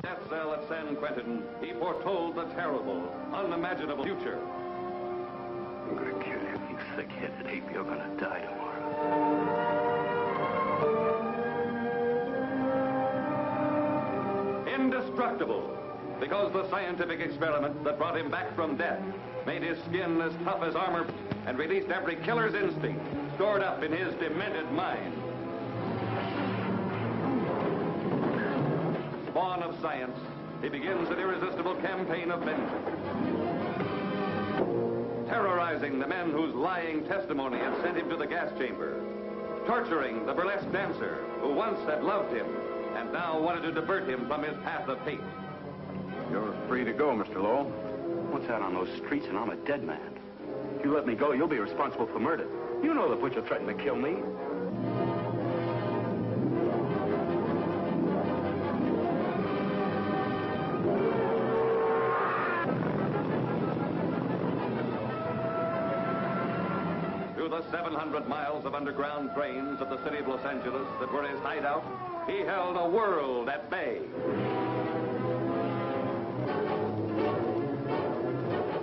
death cell at San Quentin, he foretold the terrible, unimaginable future. I'm gonna kill you, you thick-headed ape. You're gonna die tomorrow. Indestructible, because the scientific experiment that brought him back from death made his skin as tough as armor and released every killer's instinct stored up in his demented mind. Spawn of science, he begins an irresistible campaign of vengeance, terrorizing the men whose lying testimony had sent him to the gas chamber, torturing the burlesque dancer who once had loved him and now wanted to divert him from his path of hate. You're free to go, Mr. Lowell. Once out on those streets and I'm a dead man. If you let me go, you'll be responsible for murder. You know the butcher threatened to kill me. Through the 700 miles of underground trains of the city of Los Angeles that were his hideout, he held a world at bay.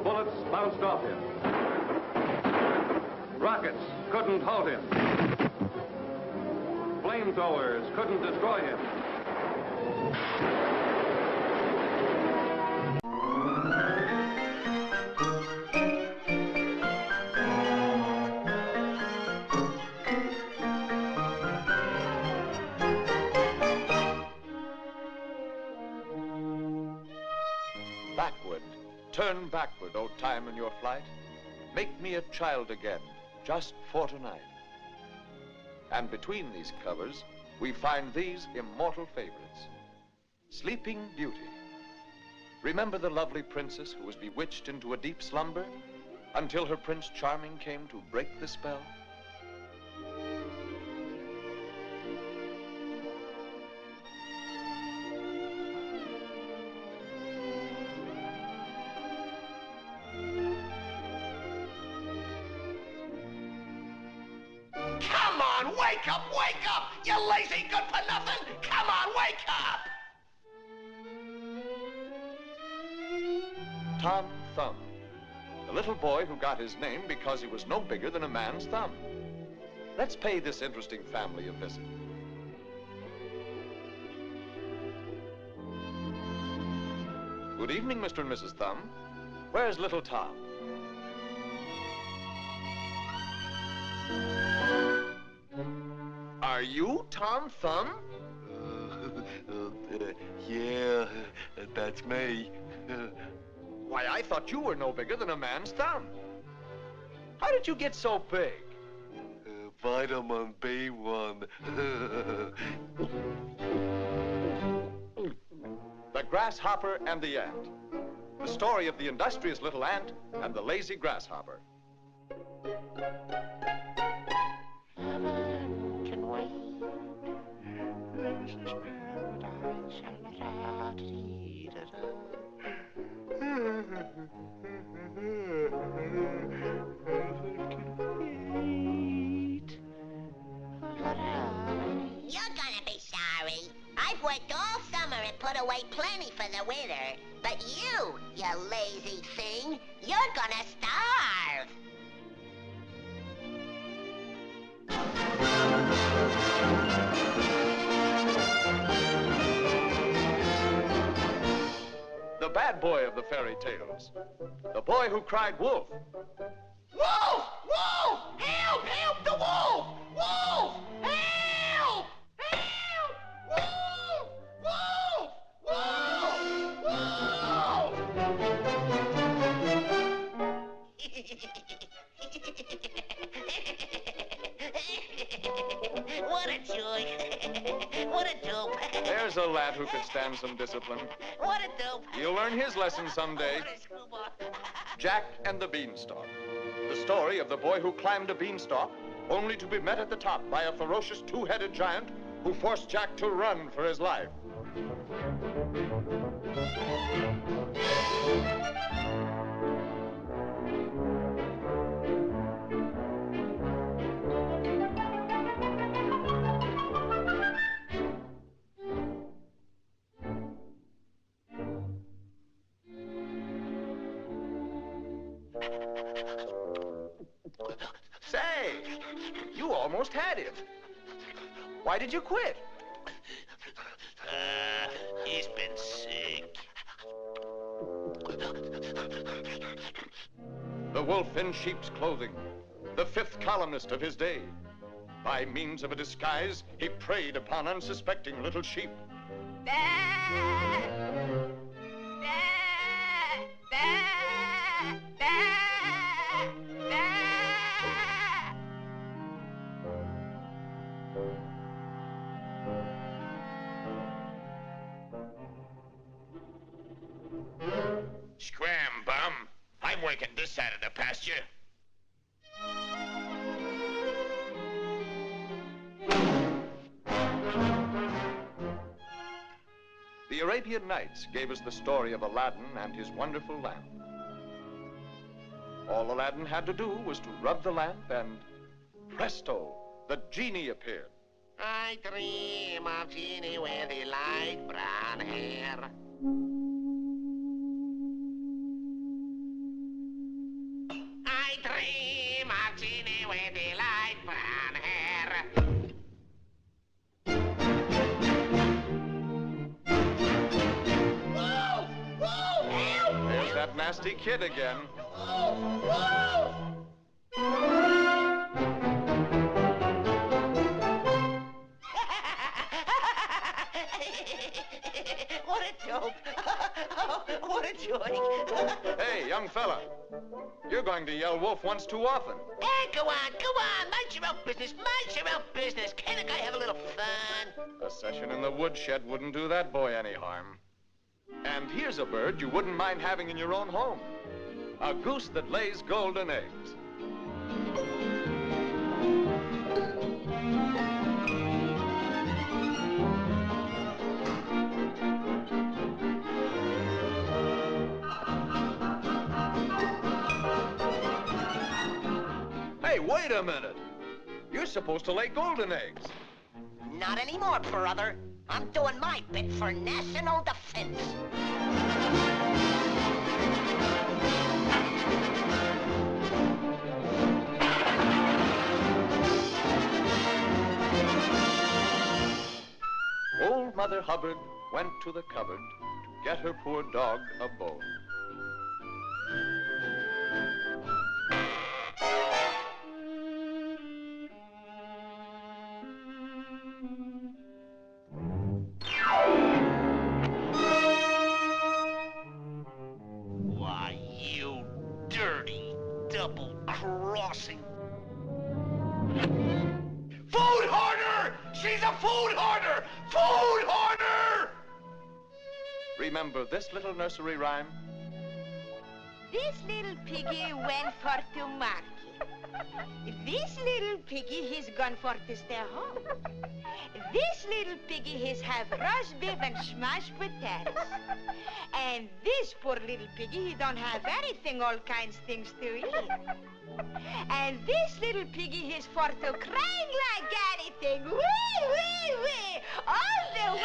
Bullets bounced off him. Rockets couldn't halt him. Flamethrowers couldn't destroy him. Backward, turn backward, O time in your flight. Make me a child again, just for tonight. And between these covers, we find these immortal favorites. Sleeping Beauty. Remember the lovely princess who was bewitched into a deep slumber until her Prince Charming came to break the spell? Wake up, you lazy good-for-nothing! Come on, wake up! Tom Thumb, the little boy who got his name because he was no bigger than a man's thumb. Let's pay this interesting family a visit. Good evening, Mr. and Mrs. Thumb. Where's little Tom? Are you Tom Thumb? Yeah, that's me. Why, I thought you were no bigger than a man's thumb. How did you get so big? Vitamin B1. The Grasshopper and the Ant. The story of the industrious little ant and the lazy grasshopper. Heaven can wait. This is paradise. You're gonna be sorry. I've worked all summer and put away plenty for the winter. But you lazy thing, you're gonna starve. The bad boy of the fairy tales. The boy who cried wolf. Wolf! Wolf! Help! Help the wolf! Wolf! Help! Help! Wolf! Wolf! Wolf! Wolf! What a joy. What a dope. There's a lad who could stand some discipline. What a dope. He'll learn his lesson someday. What a screwball. Jack and the Beanstalk. The story of the boy who climbed a beanstalk only to be met at the top by a ferocious two-headed giant who forced Jack to run for his life. Say, you almost had him. Why did you quit? He's been sick. The wolf in sheep's clothing, the fifth columnist of his day. By means of a disguise, he preyed upon unsuspecting little sheep. Scram, bum. I'm working this side of the pasture. The Arabian Nights gave us the story of Aladdin and his wonderful lamp. All Aladdin had to do was to rub the lamp and presto, the genie appeared. I dream of Genie with the light brown hair. I dream of Genie with the light brown hair. Whoa! Whoa! Help! There's that nasty kid again. Whoa! Whoa! What a dope. What a joy. Hey, young fella, you're going to yell wolf once too often. Hey, go on. Mind your own business. Mind your own business. Can't a guy have a little fun? A session in the woodshed wouldn't do that boy any harm. And here's a bird you wouldn't mind having in your own home. A goose that lays golden eggs. Hey, wait a minute. You're supposed to lay golden eggs. Not anymore, brother. I'm doing my bit for national defense. Old Mother Hubbard went to the cupboard to get her poor dog a bone. Why, you dirty double-crossing. Food hoarder! She's a food hoarder! Food hoarder! Remember this little nursery rhyme? This little piggy went for to market. This little piggy, he's gone for to stay home. This little piggy, he's have roast beef and smashed potatoes. And this poor little piggy, he don't have anything, all kinds things to eat. And this little piggy, he's for to crying like anything. Wee, wee, wee, all the way.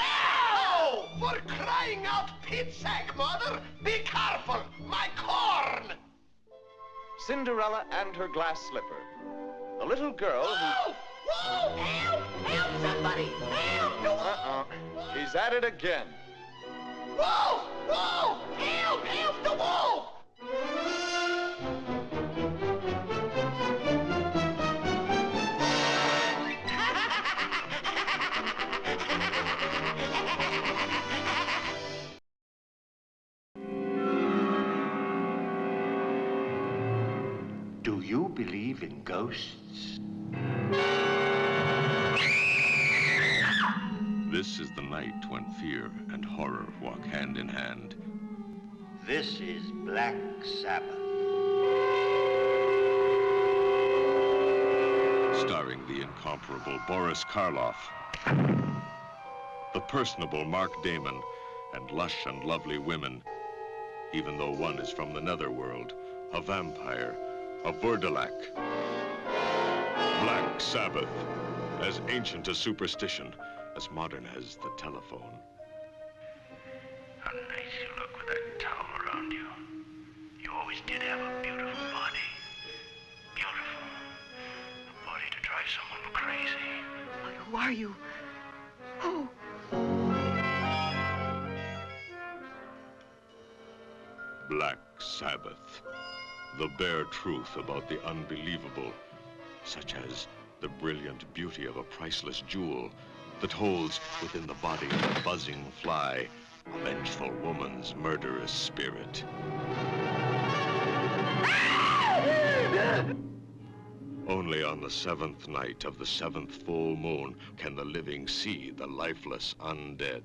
Oh! For crying out pit sack, mother! Be careful! My corn! Cinderella and her glass slipper. The little girl who... Whoa! Whoa! Help! Help somebody! Help! The He's at it again. wolf! Wolf! Help! Help the wolf! Do you believe in ghosts? This is the night when fear and horror walk hand in hand. This is Black Sabbath. Starring the incomparable Boris Karloff, the personable Mark Damon, and lush and lovely women, even though one is from the netherworld, a vampire, a Burdelac. Black Sabbath, as ancient as superstition, as modern as the telephone. How nice you look with that towel around you. You always did have a beautiful someone crazy. Who are you? Who? Black Sabbath. The bare truth about the unbelievable, such as the brilliant beauty of a priceless jewel that holds within the body of a buzzing fly a vengeful woman's murderous spirit. Only on the 7th night of the 7th full moon can the living see the lifeless undead.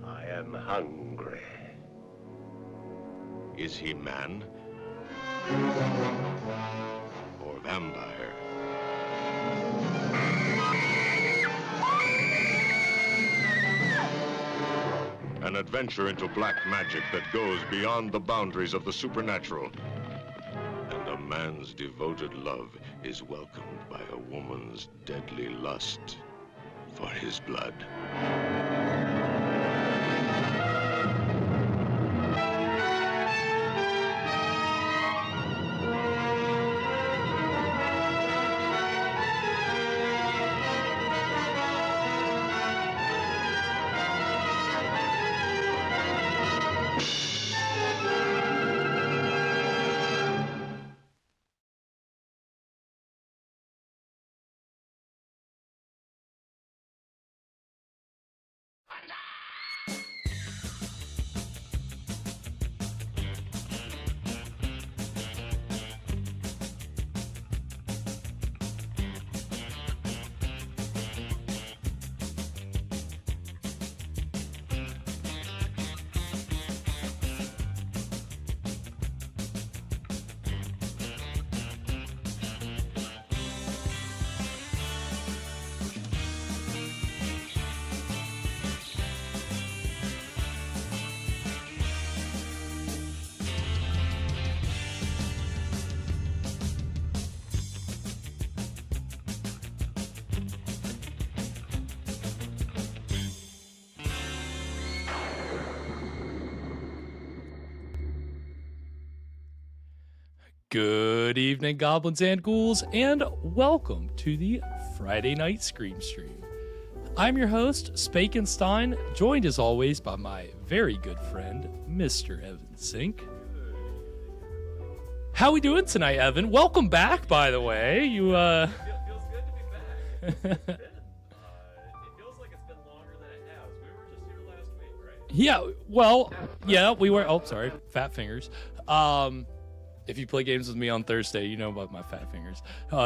I am hungry. Is he man or vampire? An adventure into black magic that goes beyond the boundaries of the supernatural. And a man's devoted love is welcomed by a woman's deadly lust for his blood. Good evening, goblins and ghouls, and welcome to the Friday Night Scream Stream. I'm your host, Spakenstein, joined as always by my very good friend, Mr. Evan Sink. How we doing tonight, Evan? Welcome back, by the way. You, It feels good to be back. It feels like it's been longer than it has. We were just here last week, right? Yeah, well, yeah, we were. Oh, sorry, fat fingers. If you play games with me on Thursday, you know about my fat fingers.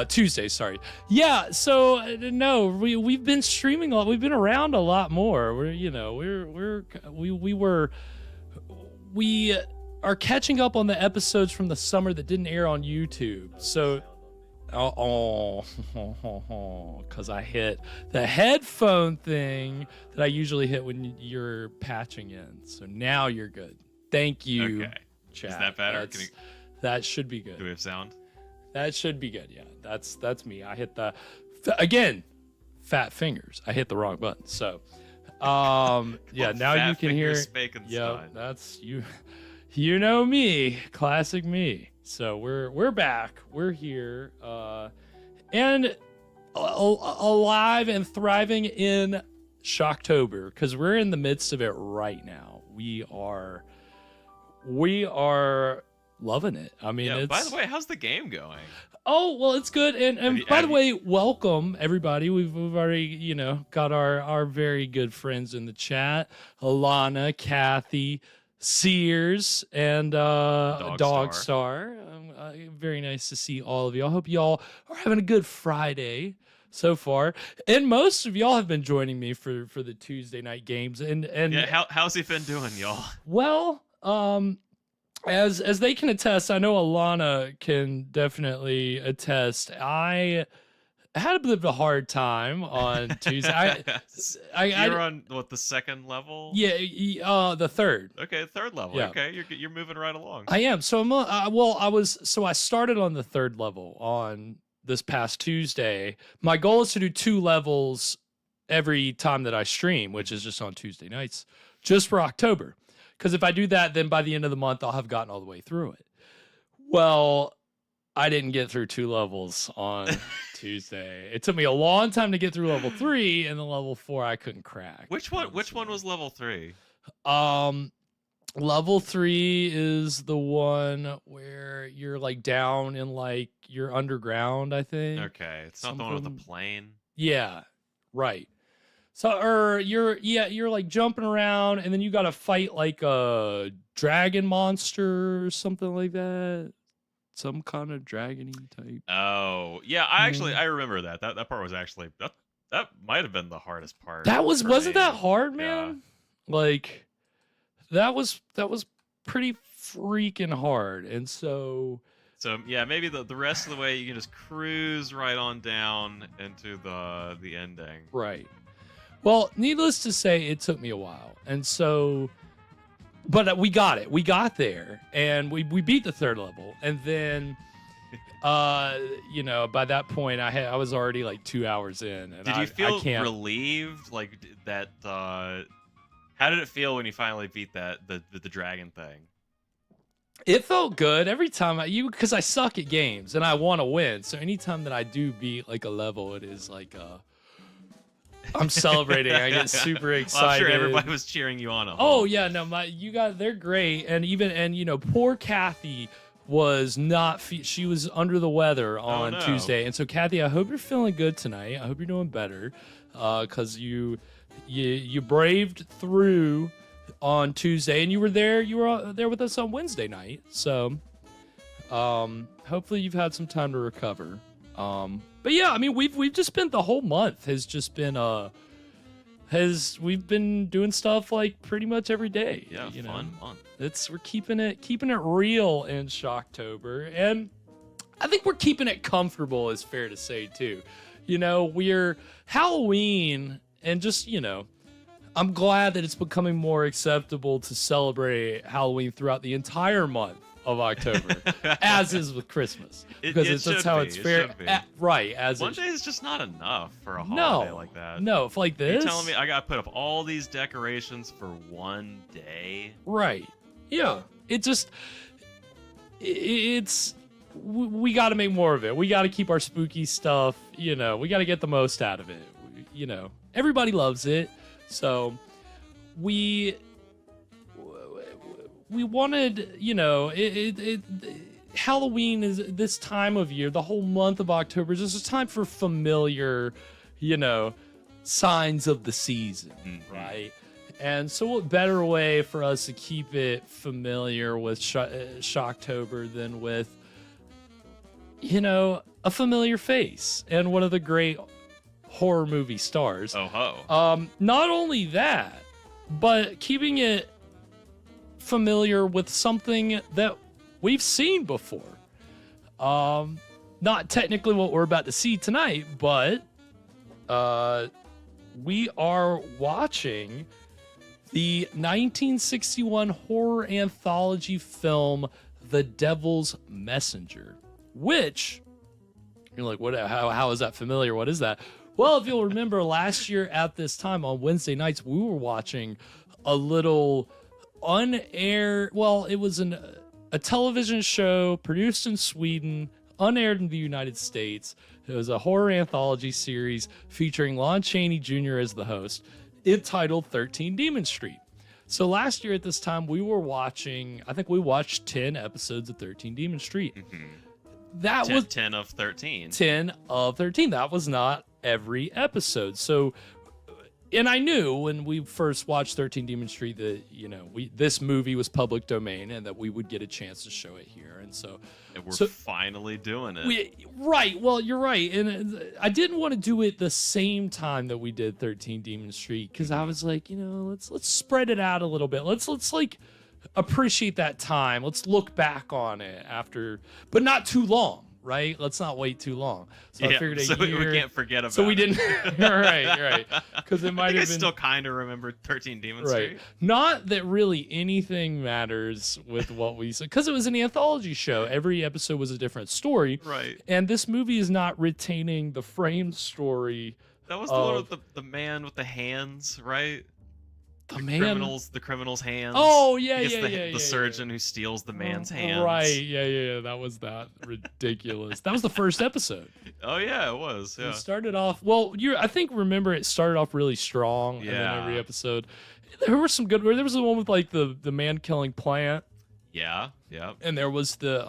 Tuesday, sorry. Yeah, so no, we've been streaming a lot. We've been around a lot more. We are catching up on the episodes from the summer that didn't air on YouTube. So, because I hit the headphone thing that I usually hit when you're patching in. So now you're good. Thank you. Okay. Chat. Is that better? That should be good. Do we have sound? That should be good. Yeah, that's me. I hit the again, fat fingers. I hit the wrong button. So, yeah. Now you can hear. Yeah, that's you. You know me, classic me. So we're back. We're here, and alive and thriving in Shocktober because we're in the midst of it right now. We are loving it. I mean, yeah, by the way, how's the game going? Oh, well, it's good. And by the way, welcome everybody. We've already, got our very good friends in the chat. Alana, Kathy, Sears, and Dogstar. Very nice to see all of y'all. Hope y'all are having a good Friday so far. And most of y'all have been joining me for the Tuesday night games. And yeah, how's he been doing, y'all? Well, as they can attest, I know Alana can definitely attest. I had a bit of a hard time on Tuesday. You're on what, the second level? Yeah, the third. Okay, third level. Yeah. Okay, you're moving right along. I am. So I started on the third level on this past Tuesday. My goal is to do 2 levels every time that I stream, which is just on Tuesday nights, just for October. Because if I do that, then by the end of the month, I'll have gotten all the way through it. Well, I didn't get through 2 levels on Tuesday. It took me a long time to get through level 3, and the level 4 I couldn't crack. Which one was level 3? Level 3 is the one where you're like down in like you're underground, I think. Okay, it's not the one with the plane. Yeah, right. So, or you're like jumping around, and then you got to fight like a dragon monster or something like that. Some kind of dragony type. Oh, yeah. I remember that. That part was actually that might have been the hardest part. That wasn't that hard, man. Yeah. Like that was pretty freaking hard, and so yeah, maybe the rest of the way you can just cruise right on down into the ending. Right. Well, needless to say, it took me a while, and so, but we got it. We got there, and we beat the 3rd level, and then, you know, by that point, I was already like 2 hours in. And did you feel relieved, like that? How did it feel when you finally beat the dragon thing? It felt good every time because I suck at games and I want to win. So anytime that I do beat like a level, it is like I'm celebrating. I get super excited. Well, I'm sure everybody was cheering you on. Oh yeah, no, they're great, and you know, poor Kathy was not. She was under the weather on Tuesday, and so Kathy, I hope you're feeling good tonight. I hope you're doing better, because you braved through on Tuesday, and you were there with us on Wednesday night. So, hopefully you've had some time to recover. But yeah, I mean, we've just spent the whole month has just been we've been doing stuff like pretty much every day. Yeah, fun month. We're keeping it real in Shocktober, and I think we're keeping it comfortable, is fair to say too. You know, we're Halloween, and just, you know, I'm glad that it's becoming more acceptable to celebrate Halloween throughout the entire month of October, as is with Christmas, because that's how it's fair. Right, as one day is just not enough for a holiday like that. No, if like this, you're telling me I gotta put up all these decorations for one day? Right. Yeah. We got to make more of it. We got to keep our spooky stuff. You know, we got to get the most out of it. You know, everybody loves it, so we wanted, you know, Halloween is this time of year, the whole month of October is just a time for familiar, you know, signs of the season, right? And so what better way for us to keep it familiar with Shocktober than with, you know, a familiar face and one of the great horror movie stars. Oh ho. Not only that, but keeping it familiar with something that we've seen before. Not technically what we're about to see tonight, but we are watching the 1961 horror anthology film The Devil's Messenger, which you're like, what? How is that familiar? What is that? Well, if you'll remember, last year at this time on Wednesday nights, we were watching a little unaired. Well, it was a television show produced in Sweden, unaired in the United States. It was a horror anthology series featuring Lon Chaney Jr. as the host, entitled 13 Demon Street. So last year at this time, we were watching, I think we watched 10 episodes of 13 Demon Street. That was 10 of 13. 10 of 13. That was not every episode. So, and I knew when we first watched 13 Demon Street that, you know, this movie was public domain and that we would get a chance to show it here. And so, we're finally doing it. Right. Well, you're right. And I didn't want to do it the same time that we did 13 Demon Street, because I was like, you know, let's spread it out a little bit. Let's like appreciate that time. Let's look back on it after, but not too long. Right? Let's not wait too long. So I figured so we can't forget about it. So we didn't. right. Because it might have been. I still kind of remember 13 Demon Street. Not that really anything matters with what we said, because it was an anthology show. Every episode was a different story. Right. And this movie is not retaining the frame story. That was the one with the man with the hands, right? the criminal's hands. Oh yeah, the surgeon who steals the man's hands. Right, yeah. That was ridiculous. That was the first episode. Oh yeah, it was. Yeah. It started off well. I think remember it started off really strong, and then every episode there were some good. There was the one with like the man killing plant. Yeah. And there was the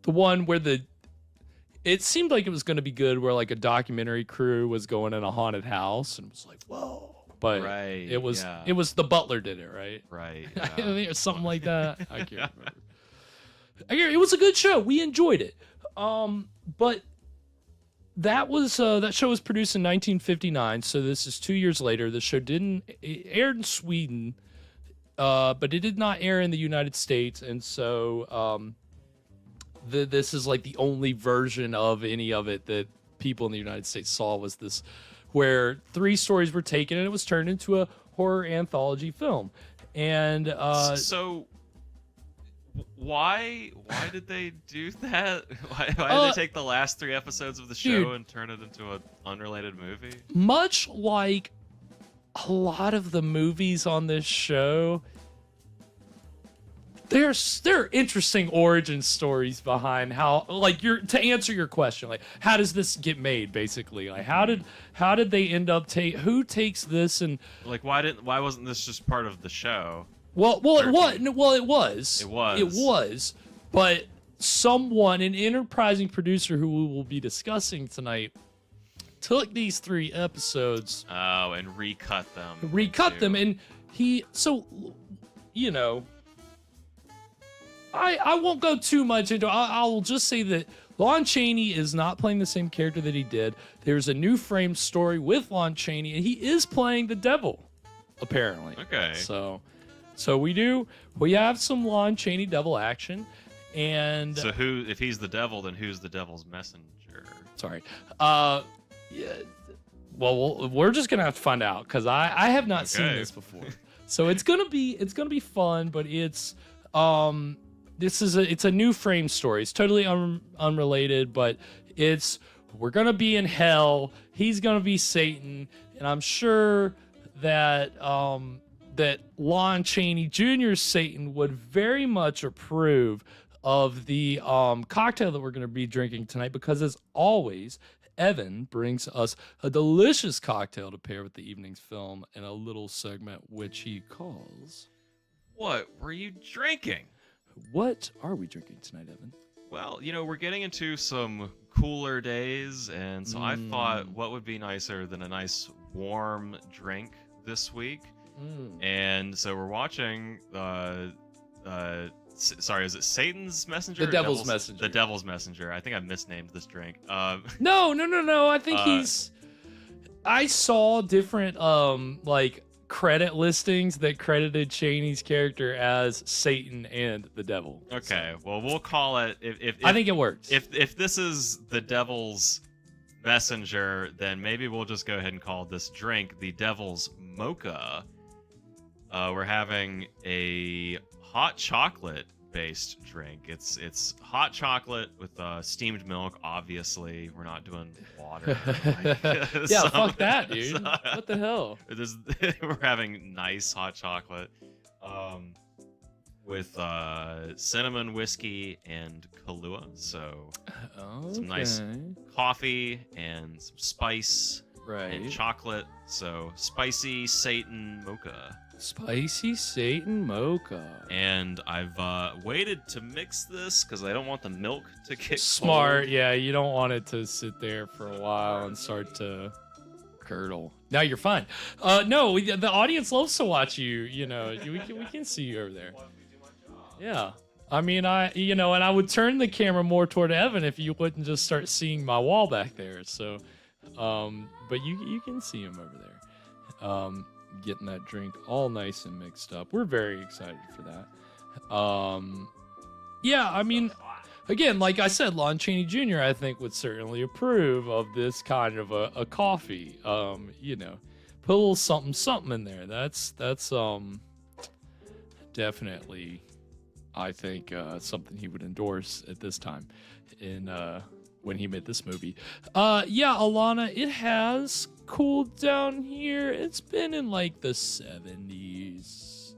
one where it seemed like it was going to be good, where like a documentary crew was going in a haunted house, and it was like, whoa. But it was the butler did it, right? Right. I think it was something like that. I can't remember. It was a good show. We enjoyed it. But that show was produced in 1959, so this is 2 years later. The show aired in Sweden, but it did not air in the United States, and so this is like the only version of any of it that people in the United States saw, was this, where 3 stories were taken and it was turned into a horror anthology film. And so why did they do that? Why did they take the last 3 episodes of the show and turn it into an unrelated movie? Much like a lot of the movies on this show, there are interesting origin stories behind how, like, to answer your question, like, how does this get made, basically? Like, how did they end up who takes this, and like, why wasn't this just part of the show? It was, but someone, an enterprising producer who we will be discussing tonight, took these 3 episodes and recut them, and I won't go too much into it. I'll just say that Lon Chaney is not playing the same character that he did. There's a new frame story with Lon Chaney, and he is playing the devil, apparently. Okay. So we have some Lon Chaney devil action, and so if he's the devil, then who's the devil's messenger? Sorry. Yeah. Well, we're just gonna have to find out, because I have not seen this before. So it's gonna be fun, but it's it's a new frame story. It's totally unrelated, but we're gonna be in hell. He's gonna be Satan, and I'm sure that that Lon Chaney Jr.'s Satan would very much approve of the cocktail that we're gonna be drinking tonight, because as always, Evan brings us a delicious cocktail to pair with the evening's film in a little segment which he calls... What were you drinking? What are we drinking tonight, Evan? Well, we're getting into some cooler days, and so I thought, what would be nicer than a nice warm drink this week? And so we're watching, sorry, is it Satan's Messenger? The Devil's Messenger. The Devil's Messenger. I think I misnamed this drink. No. I think I saw different, like, credit listings that credited Chaney's character as Satan and the devil. Okay, well, we'll call it... If I think it works. If this is the Devil's Messenger, then maybe we'll just go ahead and call this drink the Devil's Mocha. We're having a hot chocolate-based drink. It's hot chocolate with steamed milk, obviously. We're not doing water. Yeah, fuck that, dude. What the hell? We're having nice hot chocolate with cinnamon whiskey and Kahlua. So some nice coffee and some spice and chocolate. So spicy Satan mocha. Spicy Satan mocha. And I've waited to mix this because I don't want the milk to get smart. cold. Yeah, you don't want it to sit there for a while and start to curdle. Now you're fine. No, the audience loves to watch you. We can see you over there. Yeah. I mean, and I would turn the camera more toward Evan if you wouldn't just start seeing my wall back there. So, but you can see him over there. Getting that drink all nice and mixed up. We're very excited for that. Yeah, I mean, again, like I said, Lon Chaney Jr. I think would certainly approve of this kind of a coffee. Put a little something in there. That's definitely, I think, something he would endorse at this time in when he made this movie. Yeah, Alana, it has cooled down here. It's been in like the 70s.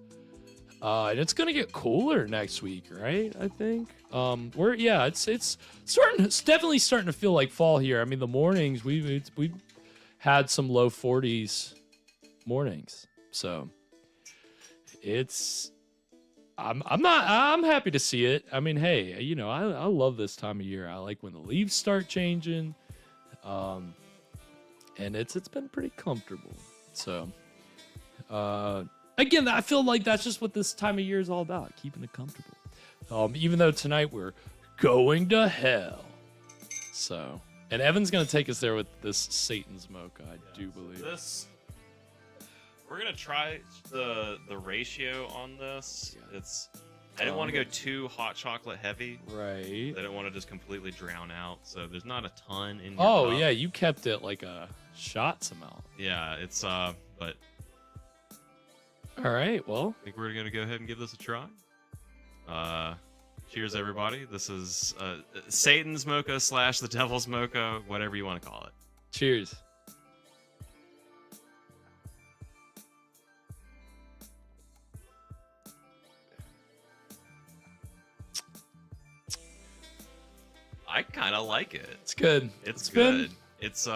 And it's gonna get cooler next week, right? I think. It's definitely starting to feel like fall here. I mean, the mornings we've had some low 40s mornings, so I'm happy to see it. I mean, hey, I love this time of year. I like when the leaves start changing, and it's been pretty comfortable. So, again, I feel like that's just what this time of year is all about, keeping it comfortable. Even though tonight we're going to hell. So, and Evan's going to take us there with this Satan's Mocha, I do believe. We're going to try the ratio on this. I didn't want to go too hot chocolate heavy. Right. I didn't want to just completely drown out. So there's not a ton in your cup. Yeah, you kept it like a shots amount. Yeah, it's, but... All right, well. I think we're going to go ahead and give this a try. Cheers, everybody. This is Satan's Mocha / the Devil's Mocha, whatever you want to call it. Cheers. I kind of like it. It's good. It's good. It's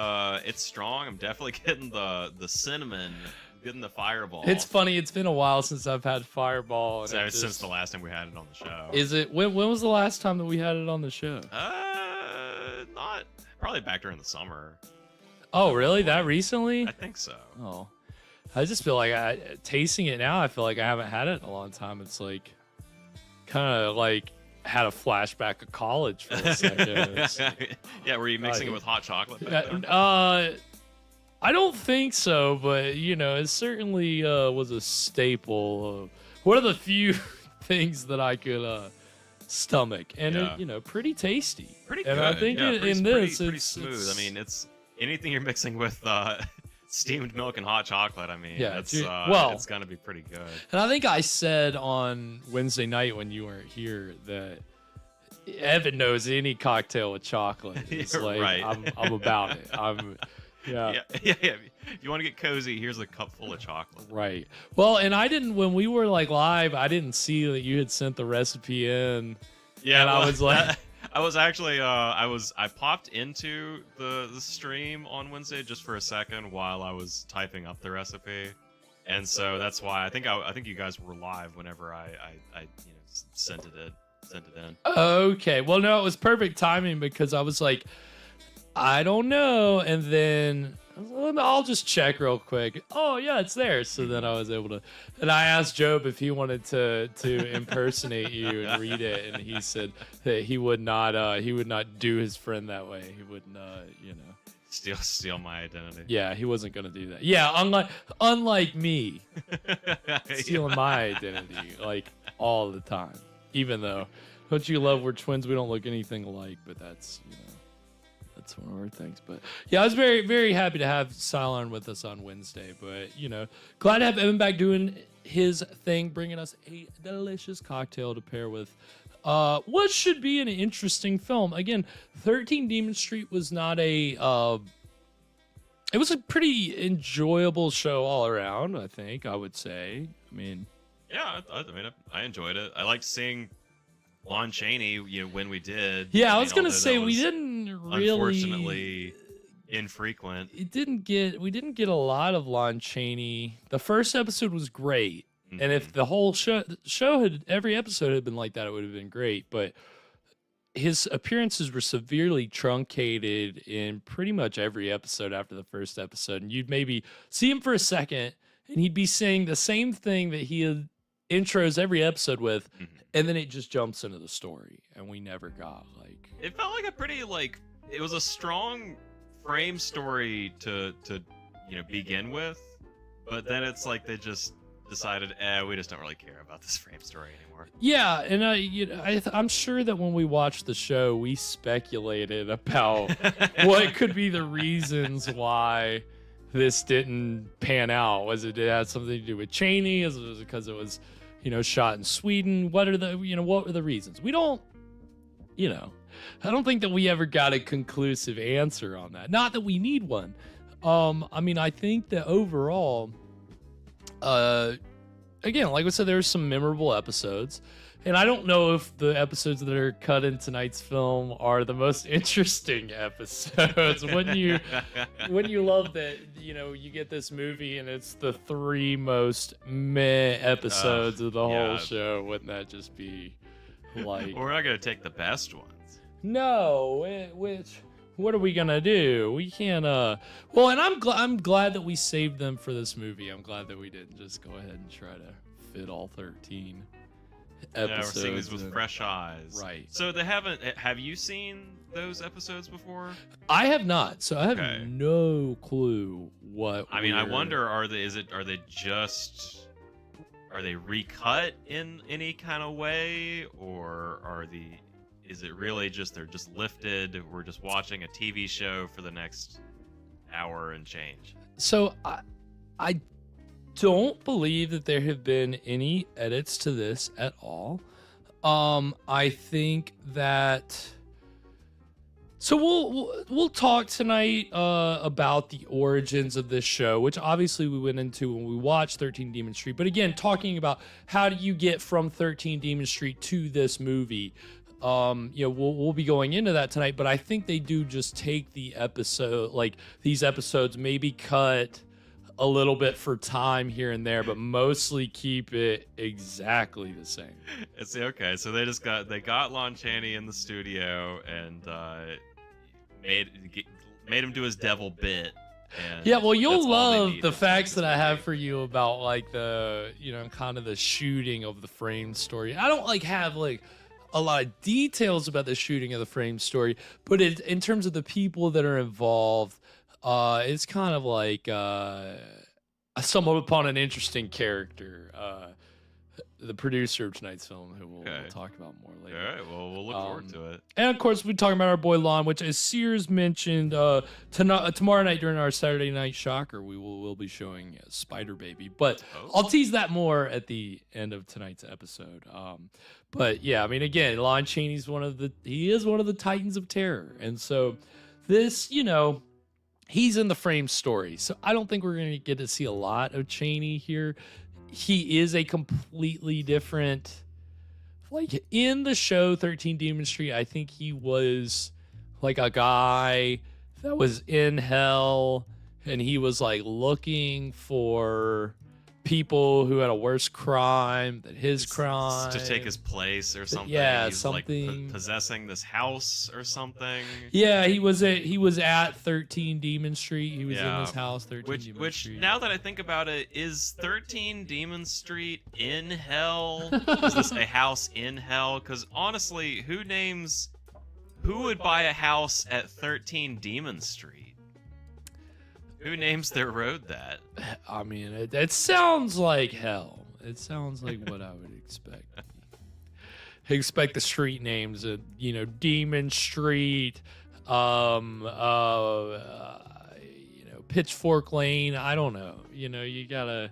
strong. I'm definitely getting the cinnamon. Getting the Fireball. It's funny. It's been a while since I've had Fireball. Since the last time we had it on the show. Is it? When was the last time that we had it on the show? Not probably back during the summer. Oh, really? That recently? I think so. Oh, I just feel like tasting it now. I feel like I haven't had it in a long time. It's like kind of like had a flashback of college for a second. Yeah, were you mixing it with hot chocolate? I don't think so, but it certainly was a staple. One of the few things that I could stomach, and it, pretty tasty. Pretty and good. I think pretty smooth. I mean, it's anything you're mixing with steamed milk and hot chocolate. I mean, it's gonna be pretty good. And I think I said on Wednesday night when you weren't here that Evan knows any cocktail with chocolate. It's like right. I'm about it. Yeah. If you want to get cozy, here's a cup full of chocolate. Right. Well, and when we were like live, I didn't see that you had sent the recipe in. Yeah, and I was like, I was actually, I popped into the stream on Wednesday just for a second while I was typing up the recipe, and so that's why I think you guys were live whenever I sent it in. Okay. Well, no, it was perfect timing because I was like, I don't know. And then I'll just check real quick. Oh, yeah, it's there. So then I was able to. And I asked Job if he wanted to impersonate you and read it. And he said that he would not do his friend that way. He wouldn't, steal my identity. Yeah, he wasn't going to do that. Yeah, unlike me, stealing my identity like all the time. Even though, don't you love we're twins? We don't look anything alike, but that's, that's one of our things. But yeah, I was very, very happy to have Cylon with us on Wednesday. But, glad to have Evan back doing his thing, bringing us a delicious cocktail to pair with what should be an interesting film. Again, 13 Demon Street was not it was a pretty enjoyable show all around, I think, I would say. I mean... Yeah, I enjoyed it. I liked seeing Lon Chaney, when we did. Yeah, I was gonna say we didn't really. Unfortunately, infrequent. We didn't get a lot of Lon Chaney. The first episode was great, and if the whole show had every episode had been like that, it would have been great. But his appearances were severely truncated in pretty much every episode after the first episode, and you'd maybe see him for a second, and he'd be saying the same thing that he had intros every episode with, and then it just jumps into the story, and we never got it felt like a pretty it was a strong frame story to begin with, but then it's like they just decided we just don't really care about this frame story anymore. Yeah, and I'm sure that when we watched the show we speculated about what could be the reasons why this didn't pan out. Was it had something to do with Chaney? Was it because it was, shot in Sweden? What were the reasons? We don't, I don't think that we ever got a conclusive answer on that. Not that we need one. I mean, I think that overall, again, like I said, there's some memorable episodes. And I don't know if the episodes that are cut in tonight's film are the most interesting episodes. when you love that, you get this movie and it's the 3 most meh episodes of the whole show. Wouldn't that just be like? We're not gonna take the best ones. No, what are we gonna do? We can't. Well, and I'm glad that we saved them for this movie. I'm glad that we didn't just go ahead and try to fit all 13. Yeah, we're seeing these with fresh eyes. Right. So they haven't. Have you seen those episodes before? I have not. So I have no clue what. I mean, I wonder, are they recut in any kind of way, or is it really just they're just lifted? We're just watching a TV show for the next hour and change. So I don't believe that there have been any edits to this at all. I think that. So we'll talk tonight about the origins of this show, which obviously we went into when we watched 13 Demon Street. But again, talking about how do you get from 13 Demon Street to this movie. We'll be going into that tonight. But I think they do just take the episode, like these episodes, maybe cut a little bit for time here and there, but mostly keep it exactly the same. It's okay. So they got Lon Chaney in the studio and made him do his devil bit. And yeah, well, you'll love the facts that I have for you about like the kind of the shooting of the frame story. I don't have a lot of details about the shooting of the frame story, but in terms of the people that are involved. It's kind of like I stumbled upon an interesting character, the producer of tonight's film, who we'll talk about more later. All right, well, we'll look forward to it. And of course, we're talking about our boy Lon, which, as Sears mentioned, tomorrow night during our Saturday Night Shocker, we'll be showing Spider Baby. But I'll tease that more at the end of tonight's episode. But yeah, I mean, again, Lon Chaney's one of the Titans of Terror, and so this, he's in the frame story, so I don't think we're going to get to see a lot of Chaney here. He is a completely different, in the show 13 Demon Street, I think he was like a guy that was in hell, and he was looking for people who had a worse crime than his crime to take his place or something. Yeah, he's something possessing this house or something. Yeah, he was at 13 Demon Street. He was in this house, 13 Demon Street. Which now that I think about it, is 13 Demon Street in hell? Is this a house in hell? Because honestly, who would buy a house at 13 Demon Street? Who names their road that? I mean, it sounds like hell. It sounds like what I would expect. Expect the street names, Demon Street, Pitchfork Lane. I don't know. You gotta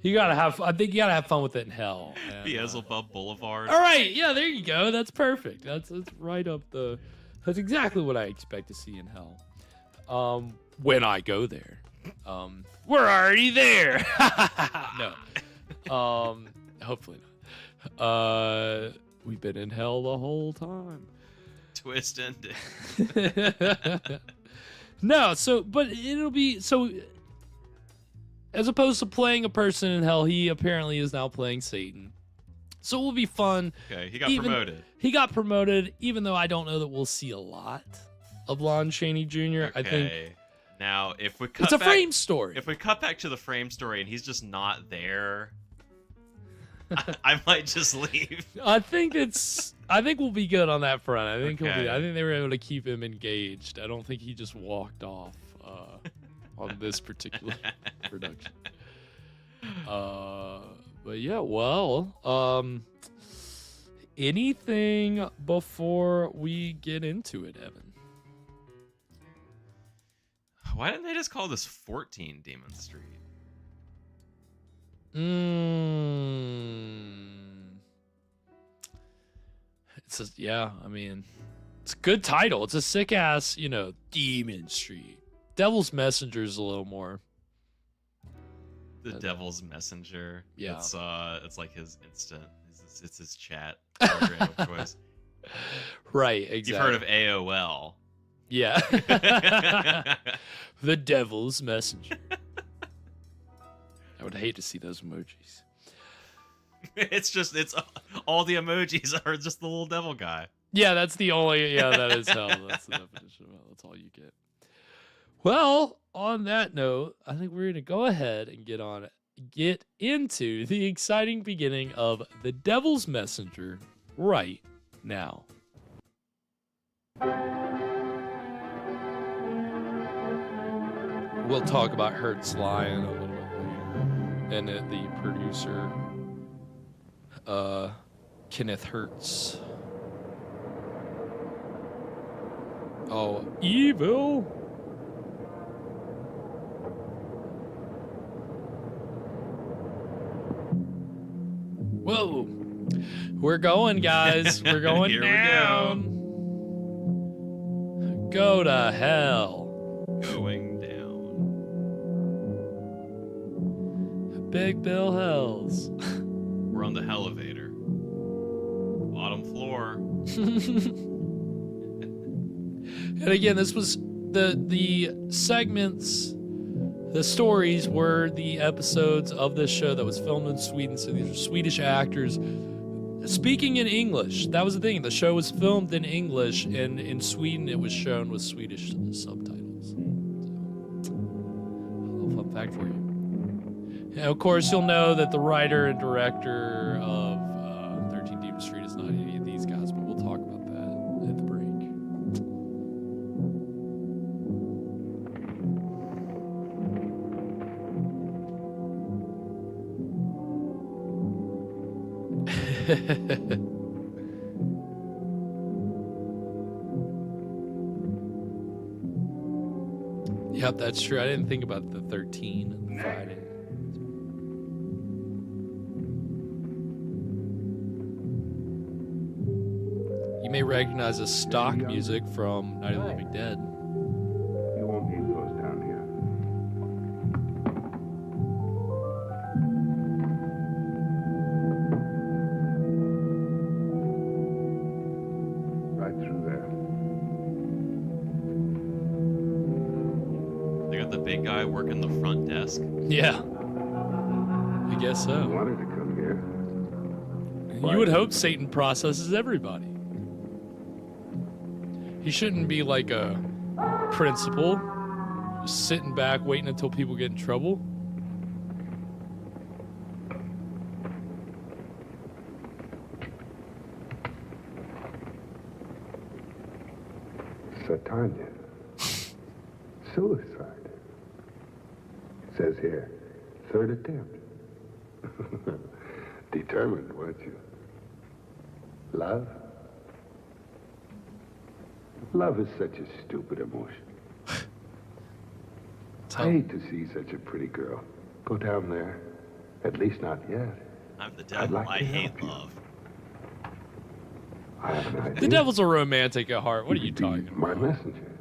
have. I think you gotta have fun with it in hell. Beelzebub Boulevard. All right, yeah, there you go. That's perfect. That's right up the. That's exactly what I expect to see in hell. When I go there. We're already there. No. Hopefully not. We've been in hell the whole time. Twist ending. No, but it'll be so as opposed to playing a person in hell, he apparently is now playing Satan. So it will be fun. Okay, he got promoted. He got promoted, even though I don't know that we'll see a lot of Lon Chaney Jr. Okay. I think now, if we it's a frame story. If we cut back to the frame story and he's just not there, I might just leave. I think we'll be good on that front. I think I think they were able to keep him engaged. I don't think he just walked off on this particular production. But yeah, well, anything before we get into it, Evan? Why didn't they just call this 14 Demon Street? I mean, it's a good title. It's a sick ass, Demon Street. Devil's Messenger is a little more. The Devil's Messenger. Yeah. It's like his instant. It's his chat program of choice. Right, exactly. You've heard of AOL. Yeah. The Devil's Messenger. I would hate to see those emojis. It's all the emojis are just the little devil guy. Yeah, that's the only. Yeah, that is hell. That's the definition of hell. That's all you get. Well, on that note, I think we're gonna go ahead and get into the exciting beginning of The Devil's Messenger right now. We'll talk about Hertz Lion a little bit later, and the producer, Kenneth Hertz. Oh, evil! Whoa! We're going, guys. We're going Here down. we Go to hell. Going down. Big Bill Hells. We're on the elevator. Bottom floor. And again, this was the segments, the stories were the episodes of this show that was filmed in Sweden. So these are Swedish actors speaking in English. That was the thing. The show was filmed in English, and in Sweden it was shown with Swedish subtitles. So, a little fun fact for you. And of course, you'll know that the writer and director of 13 Demon Street is not any of these guys, but we'll talk about that at the break. Yep, that's true. I didn't think about the 13 and the Friday. You may recognize the stock music from Night of the Living Dead. You won't need those down here. Right through there. They got the big guy working the front desk. Yeah. I guess so. You wanted to come here. You would hope Satan processes everybody. He shouldn't be like a principal, just sitting back waiting until people get in trouble. Satanya. Suicide. It says here, 3rd attempt. Determined, weren't you? Love? Love is such a stupid emotion. I hate to see such a pretty girl go down there. At least not yet. I'm the devil. I hate love. I have an idea. The devil's a romantic at heart. What are you talking about? My messenger.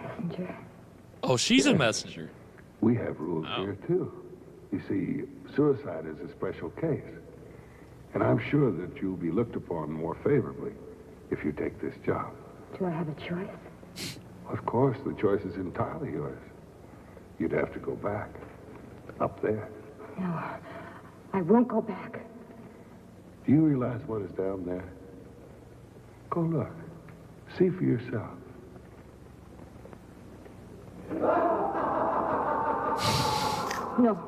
Messenger? Oh, she's a messenger. We have rules here, too. You see, suicide is a special case. And I'm sure that you'll be looked upon more favorably if you take this job. Do I have a choice? Of course, the choice is entirely yours. You'd have to go back. Up there. No, I won't go back. Do you realize what is down there? Go look. See for yourself. No.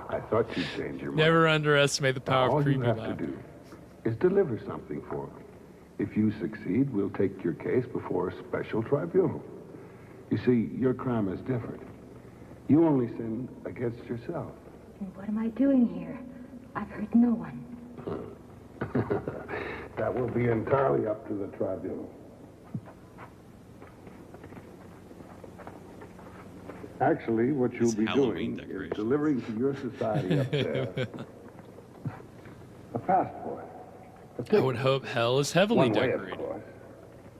I thought you'd change your mind. Never underestimate the power of creepy All you have laughter. to do is deliver something for me. If you succeed, we'll take your case before a special tribunal. You see, your crime is different. You only sin against yourself. And what am I doing here? I've hurt no one. That will be entirely up to the tribunal. Actually, what you'll be doing is delivering to your society up there a passport. I would hope hell is heavily One way, decorated. of course.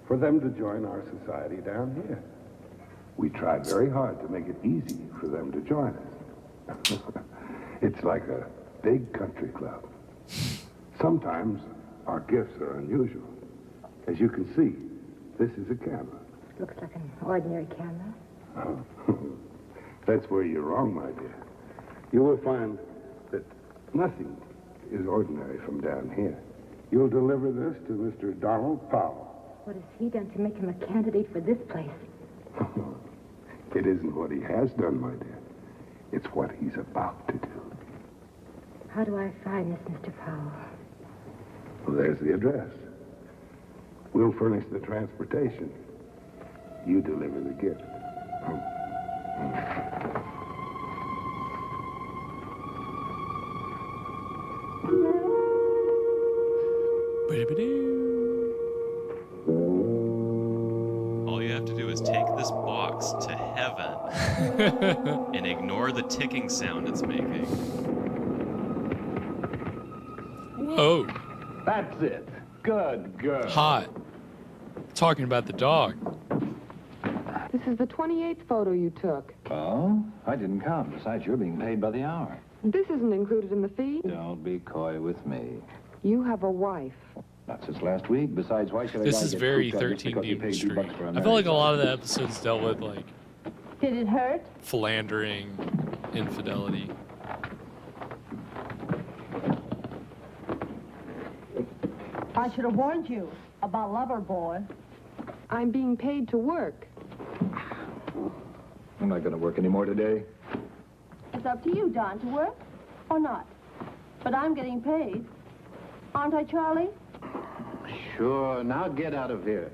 for them to join our society down here. We tried very hard to make it easy for them to join us. It's like a big country club. Sometimes our gifts are unusual. As you can see, this is a camera. Looks like an ordinary camera. Oh. That's where you're wrong, my dear. You will find that nothing is ordinary from down here. You'll deliver this to Mr. Donald Powell. What has he done to make him a candidate for this place? It isn't what he has done, my dear. It's what he's about to do. How do I find this, Mr. Powell? Well, there's the address. We'll furnish the transportation. You deliver the gift. All you have to do is take this box to heaven and ignore the ticking sound it's making. Whoa. That's it. Good girl. Hot. Talking about the dog. This is the 28th photo you took. Oh, I didn't count. Besides, you're being paid by the hour. This isn't included in the fee. Don't be coy with me. You have a wife. Not since last week. Besides, why should I? This is very 13 Demon Street. I feel like a lot of the episodes dealt with, like... Did it hurt? Philandering, infidelity. I should have warned you about Lover Boy. I'm being paid to work. I'm not going to work anymore today. It's up to you, Don, to work or not. But I'm getting paid. Aren't I, Charlie? Sure. Now get out of here.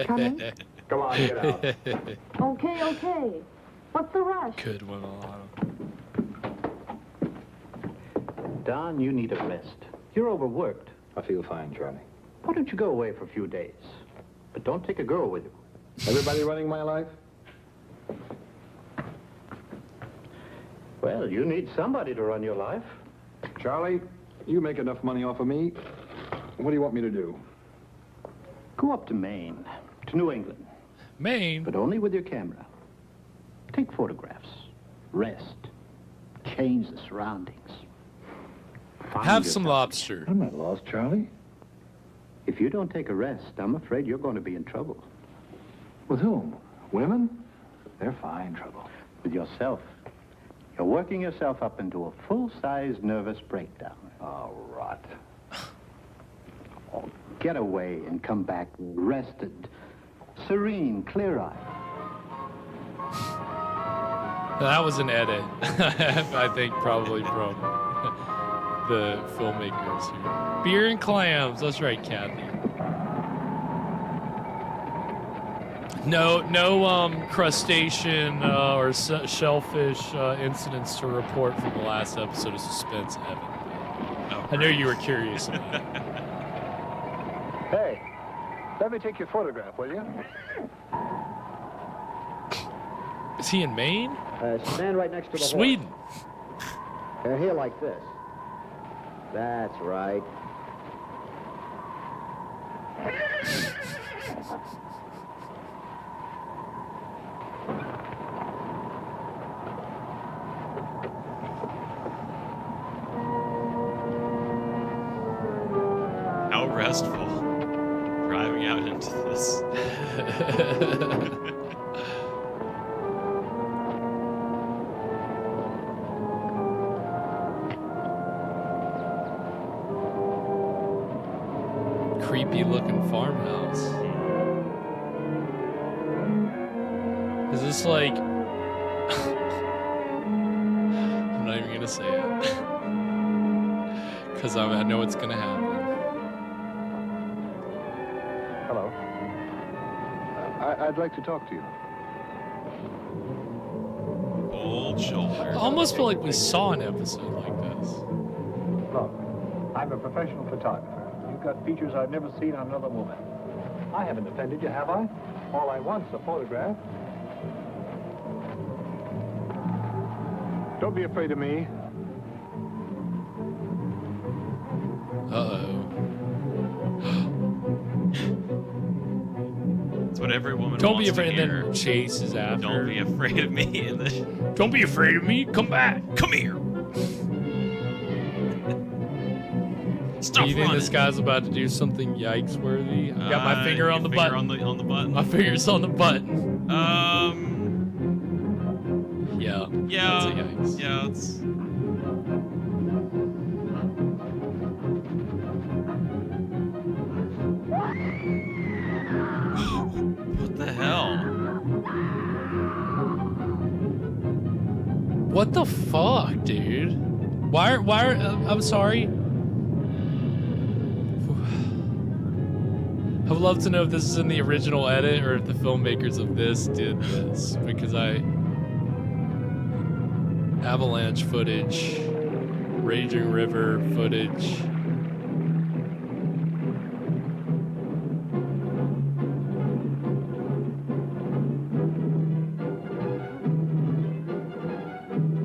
Come in. Come on, get out. Okay, okay. What's the rush? Could win a lot. Don, you need a rest. You're overworked. I feel fine, Charlie. Why don't you go away for a few days? But don't take a girl with you. Everybody running my life? Well, you need somebody to run your life. Charlie, you make enough money off of me. What do you want me to do? Go up to Maine, to New England. Maine? But only with your camera. Take photographs. Rest. Change the surroundings. Have some lobster. I'm not lost, Charlie. If you don't take a rest, I'm afraid you're going to be in trouble. With whom? Women? They're fine trouble. With yourself. You're working yourself up into a full-size nervous breakdown. Oh, rot. Oh, get away and come back rested, serene, clear-eyed. That was an edit, I think, probably from the filmmakers here. Beer and clams. That's right, Kathy. No crustacean or shellfish incidents to report from the last episode of Suspense, Evan. Oh, I know you were curious about it. Hey, let me take your photograph, will you? Is he in Maine? Stand right next to the Sweden. Horse. Here like this. That's right. How restful. Driving out into this. Creepy looking farmhouse. Is this like... I'm not even gonna say it. Because I know it's gonna happen. Hello. I'd like to talk to you. Old shoulder. I almost feel like we saw an episode like this. Look, I'm a professional photographer. You've got features I've never seen on another woman. I haven't offended you, have I? All I want's a photograph. Don't be afraid of me. Uh-oh. That's what every woman Don't be wants to afraid. And hear. then Chase is after. Don't be afraid of me in this. Don't be afraid of me. Come back. Come here. Stop Do you think running. this guy's about to do something yikes worthy? I've got my finger on the button. On the button. My finger's on the button. Yeah. Yeah. That's a yikes. Yeah. It's. What the hell? What the fuck, dude? Why are, I'm sorry. I would love to know if this is in the original edit or if the filmmakers of this did this, because avalanche footage, raging river footage.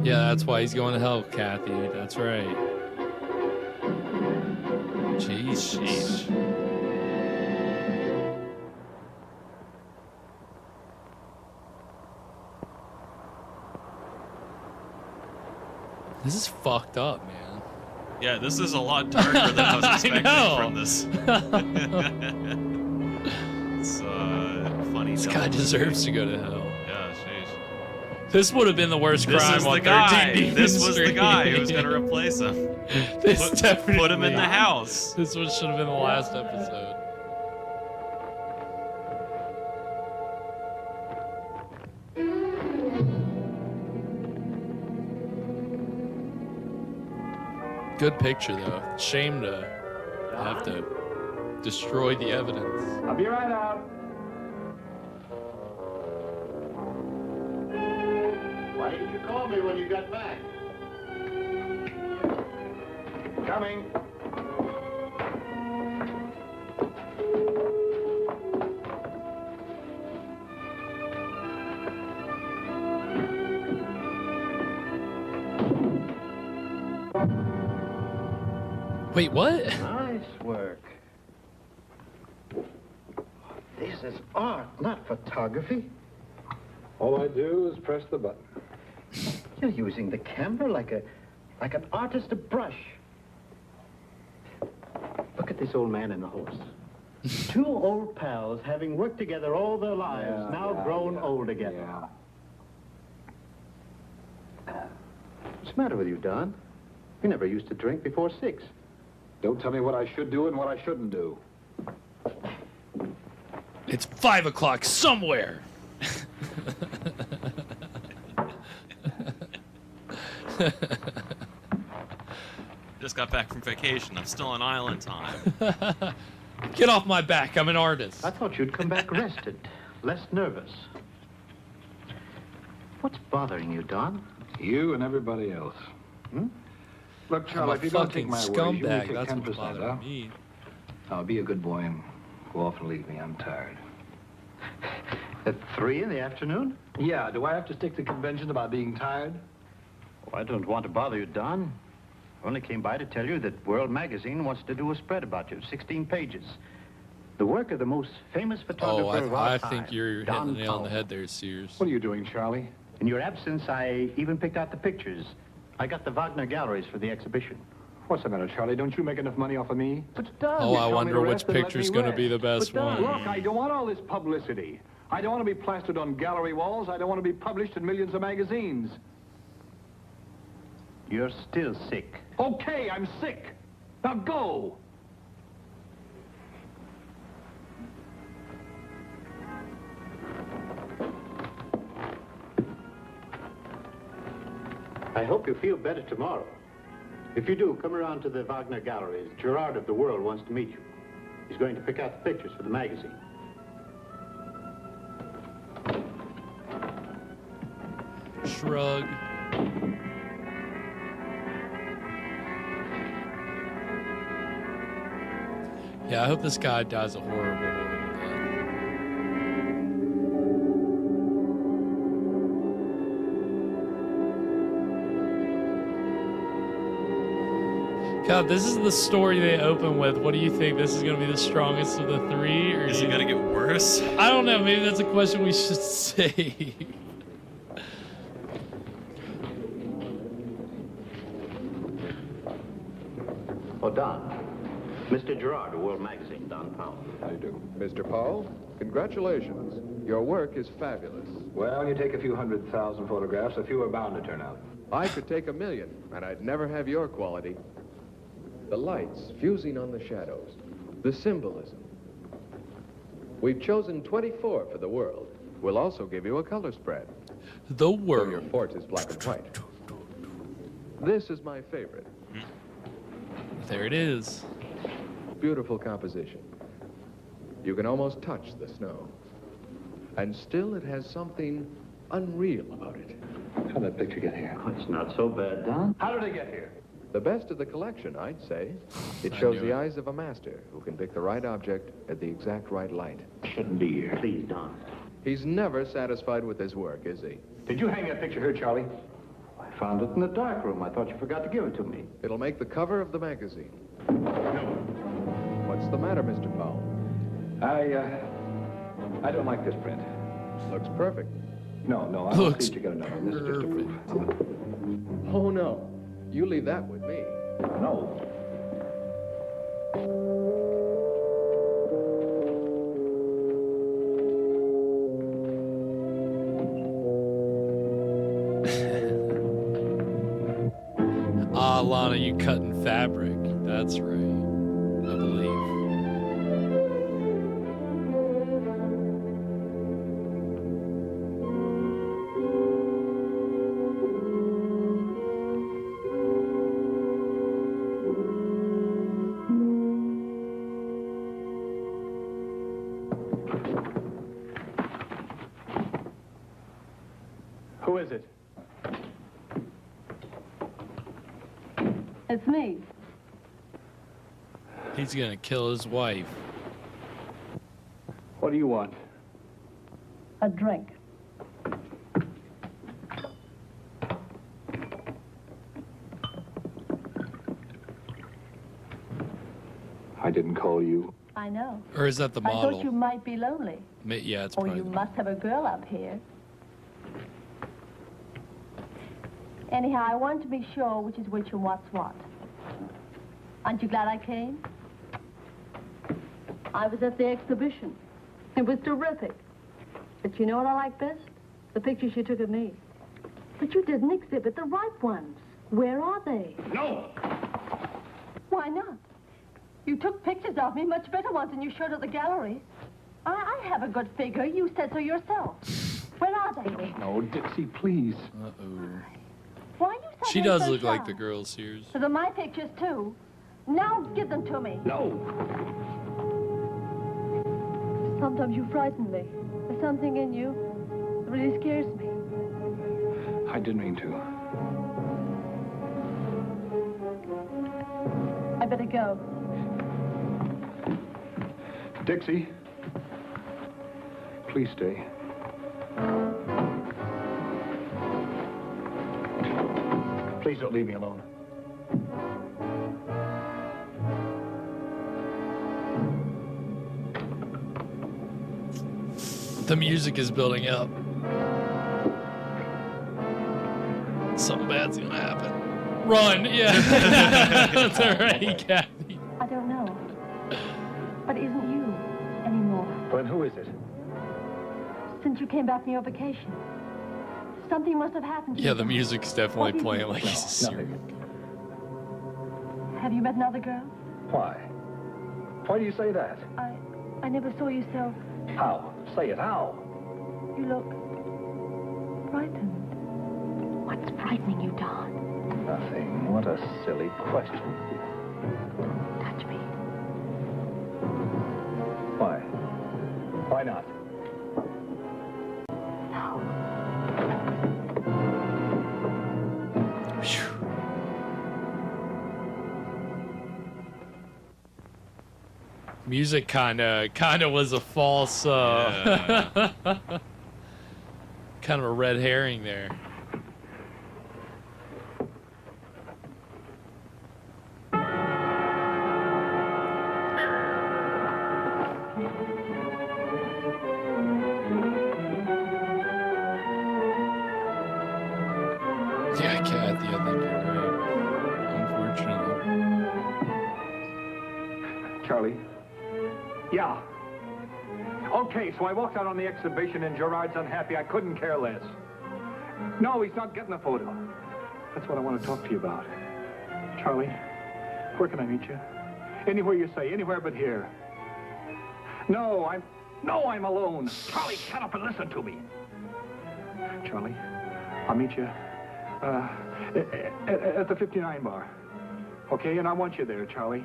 Yeah, that's why he's going to hell, Kathy. That's right. Jeez. This is fucked up, man. Yeah, this is a lot darker than I was expecting from this. It's funny. This guy deserves to go to hell. Yeah, jeez. This would have been the worst crime on 13 Demon This was the Street. guy who was going to replace him. Put him in the house. This one should have been the last episode. Good picture, though. Shame to have to destroy the evidence. I'll be right out. Why didn't you call me when you got back? Coming. Wait, what? Nice work. This is art, not photography. All I do is press the button. You're using the camera like an artist a brush. Look at this old man and the horse. Two old pals having worked together all their lives, now grown old together. What's the matter with you, Don? You never used to drink before 6. Don't tell me what I should do and what I shouldn't do. It's 5 o'clock somewhere. Just got back from vacation. I'm still on island time. Get off my back. I'm an artist. I thought you'd come back rested, less nervous. What's bothering you, Don? You and everybody else. Look, Charlie, if you don't take my word, you only take 10%, huh? Me. Now, be a good boy and go off and leave me. I'm tired. At 3 in the afternoon? Yeah, do I have to stick to convention about being tired? Oh, I don't want to bother you, Don. I only came by to tell you that World Magazine wants to do a spread about you, 16 pages. The work of the most famous photographer of our I time, think you're hitting Don the nail on the Powell. head there, Sears. What are you doing, Charlie? In your absence, I even picked out the pictures. I got the Wagner galleries for the exhibition. What's the matter, Charlie? Don't you make enough money off of me? But Don, Oh, you I told me wonder to which rest and let picture's me going to rest. be the best But Don, one. Look, I don't want all this publicity. I don't want to be plastered on gallery walls. I don't want to be published in millions of magazines. You're still sick. Okay, I'm sick. Now go. I hope you feel better tomorrow. If you do, come around to the Wagner galleries. Gerard of the World wants to meet you. He's going to pick out the pictures for the magazine. Shrug. Yeah, I hope this guy dies a horrible death. God, this is the story they open with. What do you think? This is going to be the strongest of the three? Or is it going to get worse? I don't know. Maybe that's a question we should save. Oh, Don. Mr. Gerard of World Magazine, Don Powell. How do you do? Mr. Powell, congratulations. Your work is fabulous. Well, you take a few 100,000 photographs, a few are bound to turn out. I could take 1,000,000, and I'd never have your quality. The lights fusing on the shadows, the symbolism. We've chosen 24 for the world. We'll also give you a color spread. The world. So your fort is black and white. This is my favorite. There it is. Beautiful composition. You can almost touch the snow. And still it has something unreal about it. How'd that picture get here? Oh, it's not so bad, Don. How did it get here? The best of the collection, I'd say. It shows the eyes of a master who can pick the right object at the exact right light. Shouldn't be here. Please, Don. He's never satisfied with his work, is he? Did you hang that picture here, Charlie? I found it in the dark room. I thought you forgot to give it to me. It'll make the cover of the magazine. What's the matter, Mr. Powell? I don't like this print. Looks perfect. No, I'll see you get another one. This is just a proof. Oh, no. You leave that with me. No. Ah, Lana, you cutting fabric. That's right. I believe. Who is it? It's me. He's gonna kill his wife. What do you want? A drink. I didn't call you. I know. Or is that the I model? thought you might be lonely. Yeah, it's Or probably. you must have a girl up here. Anyhow, I want to be sure which is which and what's what. Aren't you glad I came? I was at the exhibition. It was terrific. But you know what I like best? The pictures you took of me. But you didn't exhibit the right ones. Where are they? No! Why not? You took pictures of me, much better ones than you showed at the gallery. I have a good figure. You said so yourself. Where are they? No, Dixie, please. Uh-oh. Why are you so She does so look like shy? the girl Sears. They're my pictures, too. Now give them to me. No. Sometimes you frighten me. There's something in you that really scares me. I didn't mean to. I better go. Dixie, please stay. Please don't leave me alone. The music is building up. Something bad's gonna happen. Run! Yeah. That's alright, Kathy. I don't know. But it isn't you anymore. Then who is it? Since you came back from your vacation. Something must have happened to you. Yeah, the music's definitely What is playing it? like he's a serial Have you met another girl? Why? Why do you say that? I never saw you so... How? Say it, how? You look... frightened. What's frightening you, Don? Nothing. What a silly question. Touch me. Why? Why not? Music kind of was a false, kind of a red herring there. Yeah, Kathy, I think you're right. Unfortunately. Charlie? Yeah. Okay, so I walked out on the exhibition and Gerard's unhappy. I couldn't care less. No, he's not getting a photo. That's what I want to talk to you about. Charlie, where can I meet you? Anywhere you say, anywhere but here. No, I'm alone. Charlie, shut up and listen to me. Charlie, I'll meet you at the 59 bar. Okay, and I want you there, Charlie.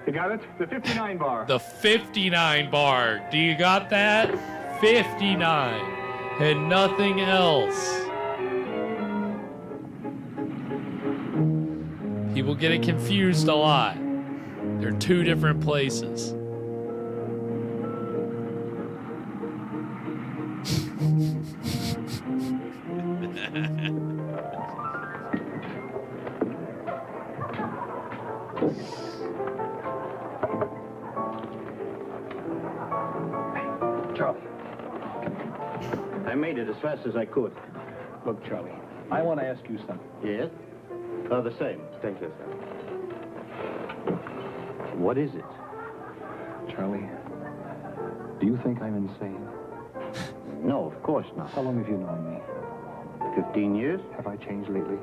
You got it? The 59 bar. The 59 bar. Do you got that? 59 and nothing else. People get it confused a lot. They're two different places. Charlie. I made it as fast as I could. Look, Charlie, I want to ask you something. Yes? The same. Thank you, sir. What is it? Charlie, do you think I'm insane? No, of course not. How long have you known me? 15 years? Have I changed lately?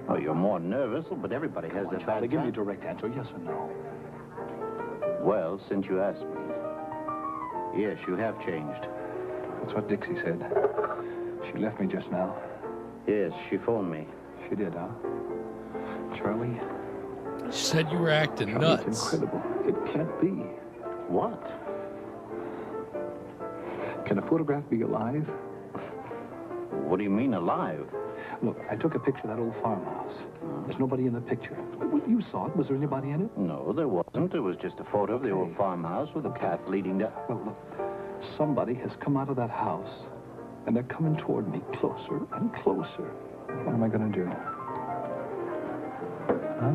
Oh, you're more nervous, but everybody has their Charlie, bad give me a time. direct answer, yes or no. Well, since you asked me, yes, you have changed. That's what Dixie said. She left me just now. Yes, she phoned me. She did, huh? Charlie? She said you were acting Charlie, nuts. It's incredible. It can't be. What? Can a photograph be alive? What do you mean, alive? Look, I took a picture of that old farmhouse. There's nobody in the picture. You saw it. Was there anybody in it? No, there wasn't. It was just a photo of the old farmhouse with a path leading down. Well, look, somebody has come out of that house, and they're coming toward me closer and closer. What am I going to do? Huh?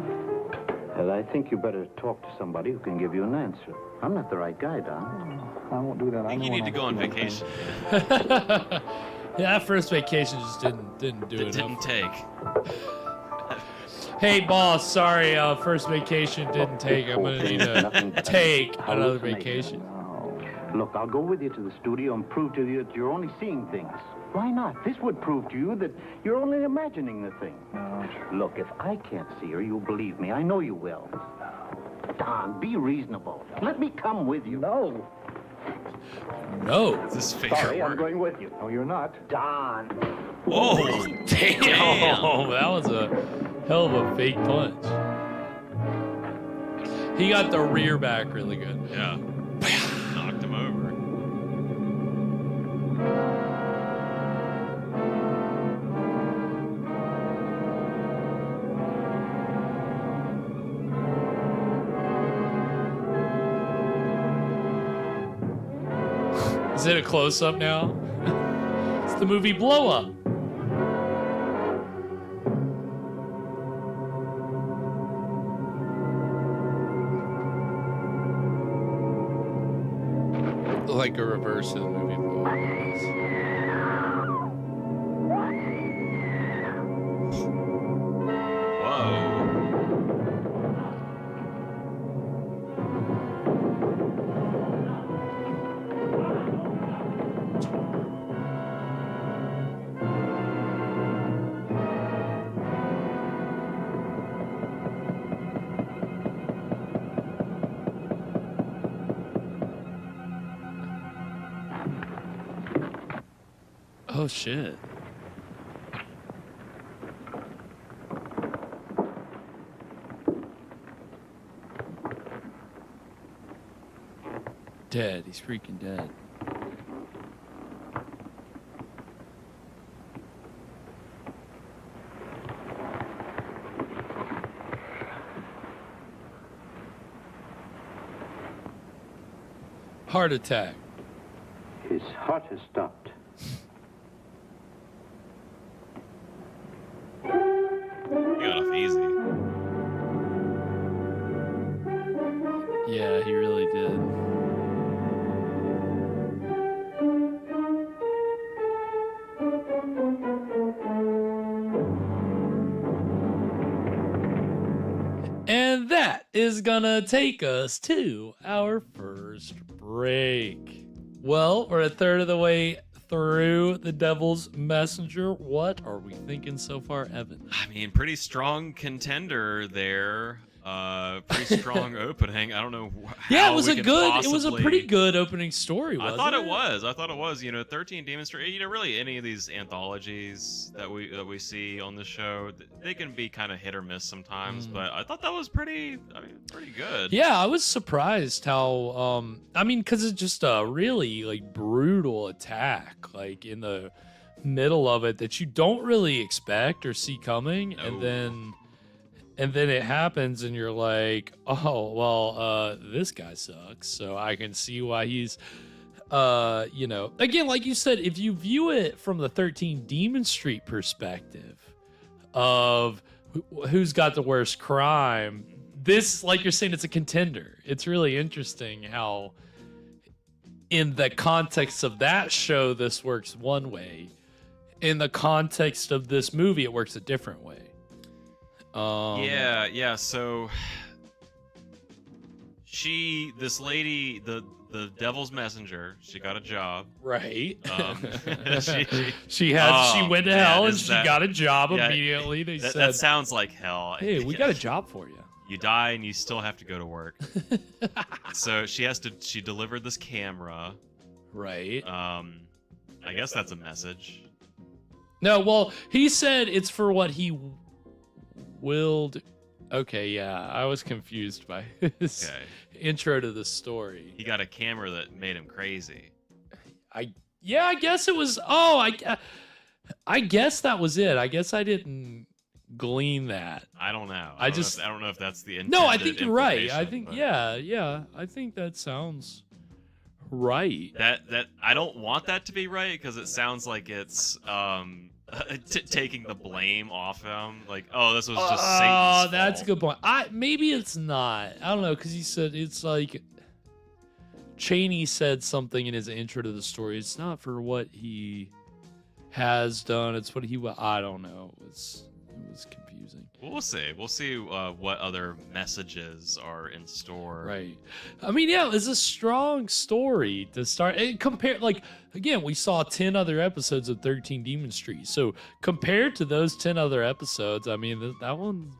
Well, I think you better talk to somebody who can give you an answer. I'm not the right guy, Don. I won't do that. I think you need to go on vacation. Yeah, that first vacation just didn't do it. It didn't take. Hey, boss, sorry, first vacation didn't take. I'm going to need to take another vacation. Look, I'll go with you to the studio and prove to you that you're only seeing things. Why not? This would prove to you that you're only imagining the thing. Look, if I can't see her, you'll believe me. I know you will. Don, be reasonable. Let me come with you. No. No. This Sorry, I'm going with you. No, you're not. Don. Oh, damn. Oh, that was a hell of a fake punch. He got the rear back really good. Yeah. Knocked him over. Is it a close-up now? It's the movie Blow Up. Like a reverse of the movie Blow Up. Oh, shit. Dead. He's freaking dead. Heart attack. His heart has stopped. You got off easy. Yeah, he really did. is gonna take us to our first break. Well, we're a third of the way through The Devil's Messenger. What are we thinking so far, Evan? I mean, pretty strong contender there. Pretty strong opening. I don't know how it was a pretty good opening story, wasn't it? I thought it was. 13 Demons. Really any of these anthologies that we see on the show, they can be kind of hit or miss sometimes. But I thought that was pretty good. Yeah, I was surprised how. Because it's just a really brutal attack, in the middle of it that you don't really expect or see coming, and then it happens, and you're like, oh, well, this guy sucks. So I can see why he's, again, like you said, if you view it from the 13 Demon Street perspective of who's got the worst crime, this, like you're saying, it's a contender. It's really interesting how, in the context of that show, this works one way. In the context of this movie, it works a different way. So this lady, the Devil's Messenger, she got a job. Right. She went to hell and she got a job immediately. They said that sounds like hell. Hey, we got a job for you. You die and you still have to go to work. So she delivered this camera. Right. I guess that's a message. No, well, he said it's for what he willed. Okay, yeah, I was confused by his intro to the story. He got a camera that made him crazy. I guess it was. I guess that was it. I guess I didn't glean that. I don't know. I don't know if that's the intended No, I think you're right. I think but... yeah. I think that sounds right. That I don't want that to be right because it sounds like it's taking the blame off him. Like, oh, this was just Satan's fault. That's a good point. Maybe it's not. I don't know, because he said it's like Chaney said something in his intro to the story. It's not for what he has done. It's what he. I don't know. It was confusing. We'll see. We'll see what other messages are in store. Right. I mean, yeah, it's a strong story to start. And again, we saw 10 other episodes of 13 Demon Street. So compared to those 10 other episodes, I mean, that one's,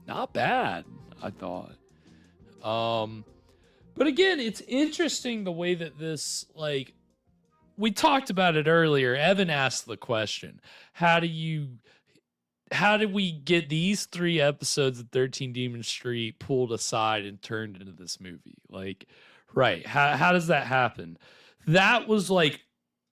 not bad, I thought. But again, it's interesting the way that this, we talked about it earlier. Evan asked the question, how did we get these 3 episodes of 13 Demon Street pulled aside and turned into this movie? Right. How does that happen? That was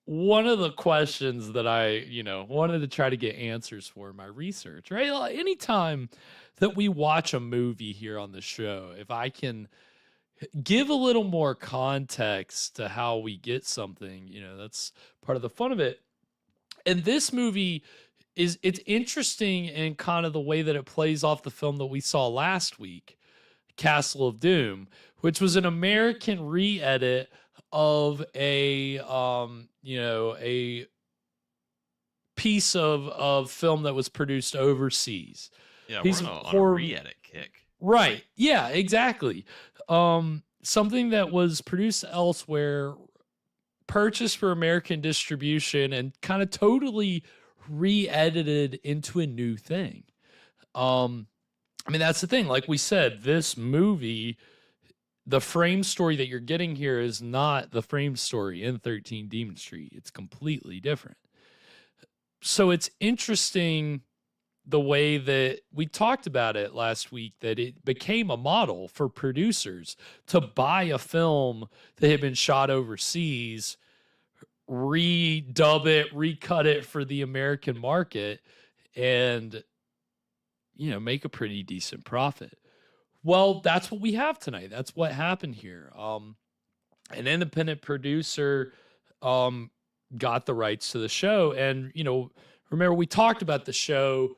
one of the questions that I, wanted to try to get answers for in my research, right? Anytime that we watch a movie here on the show, if I can give a little more context to how we get something, that's part of the fun of it. And this movie it's interesting in kind of the way that it plays off the film that we saw last week, Castle of Doom, which was an American re-edit of a piece of film that was produced overseas. Yeah, we're on a re-edit kick. Right. Yeah, exactly. Something that was produced elsewhere, purchased for American distribution, and kind of totally re-edited into a new thing. That's the thing. Like we said, this movie, the frame story that you're getting here is not the frame story in 13 Demon Street. It's completely different. So it's interesting the way that we talked about it last week, that it became a model for producers to buy a film that had been shot overseas, redub it, recut it for the American market, and make a pretty decent profit. Well, that's what we have tonight. That's what happened here. An independent producer got the rights to the show, and remember we talked about the show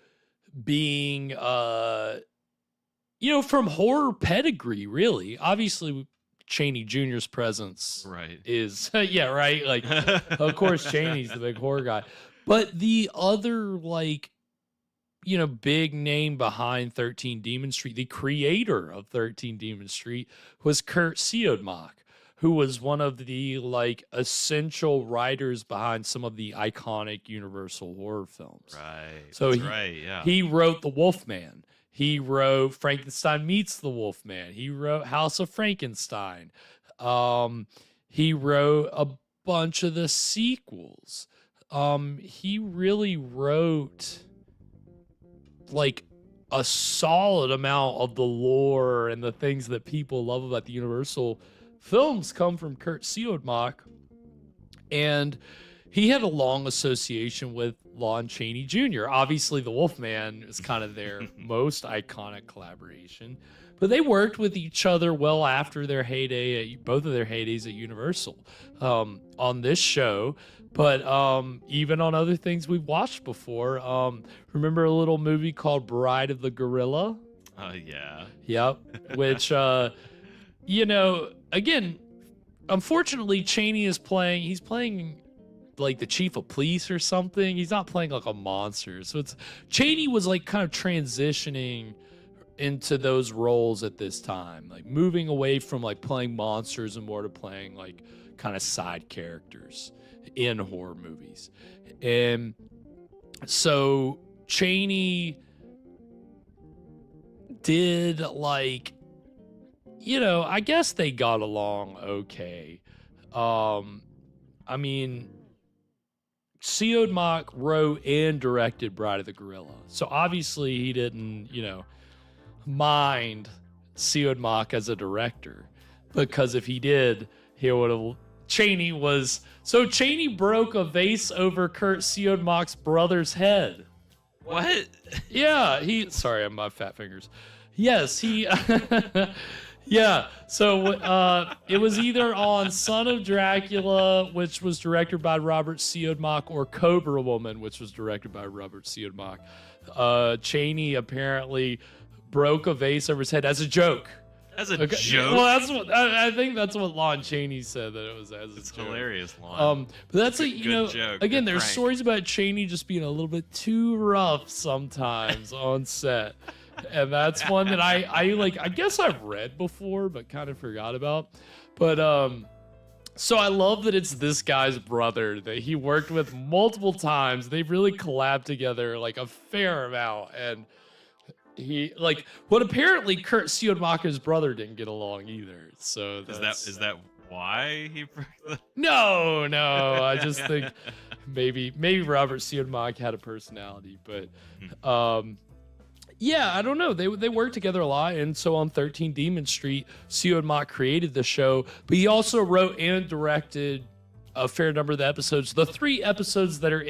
being from horror pedigree, really. Obviously Chaney Jr.'s presence is of course Chaney's the big horror guy, but the other big name behind 13 Demon Street, the creator of 13 Demon Street, was Kurt Siodmak, who was one of the essential writers behind some of the iconic Universal horror films. Right. So yeah. He wrote The Wolfman. He wrote Frankenstein Meets the Wolfman. He wrote House of Frankenstein. He wrote a bunch of the sequels. He really wrote a solid amount of the lore and the things that people love about the Universal films come from Kurt Siodmak. And he had a long association with Lon Chaney Jr. Obviously, The Wolfman is kind of their most iconic collaboration. But they worked with each other well after their heyday, both of their heydays at Universal, on this show. But even on other things we've watched before. Remember a little movie called Bride of the Gorilla? Yeah. Yep. Which, again, unfortunately, Chaney is playing. He's playing the chief of police or something. He's not playing a monster. So Chaney was kind of transitioning into those roles at this time, moving away from playing monsters and more to playing kind of side characters in horror movies. And so Chaney did I guess they got along okay. Siodmak wrote and directed Bride of the Gorilla. So obviously he didn't, mind Siodmak as a director, because if he did, he would have. Chaney broke a vase over Kurt Siodmak's brother's head. What? Yeah, sorry, I'm my fat fingers. Yes, he. Yeah, so it was either on Son of Dracula, which was directed by Robert Siodmak, or Cobra Woman, which was directed by Robert Siodmak. Chaney apparently broke a vase over his head as a joke. As a joke? Well, that's what I think. That's what Lon Chaney said, that it was as a joke. It's hilarious, Lon. But that's good joke. Again, Good there's prank. stories about Chaney just being a little bit too rough sometimes on set. And that's one that I guess I've read before, but kind of forgot about. But so I love that it's this guy's brother that he worked with multiple times. They've really collabed together a fair amount. And he what apparently Kurt Siodmak's brother didn't get along either. So is that why he broke the... No. I just think maybe Robert Siodmak had a personality, but yeah, I don't know. They worked together a lot, and so on 13 Demon Street, Siodmak created the show, but he also wrote and directed a fair number of the episodes. The 3 episodes that are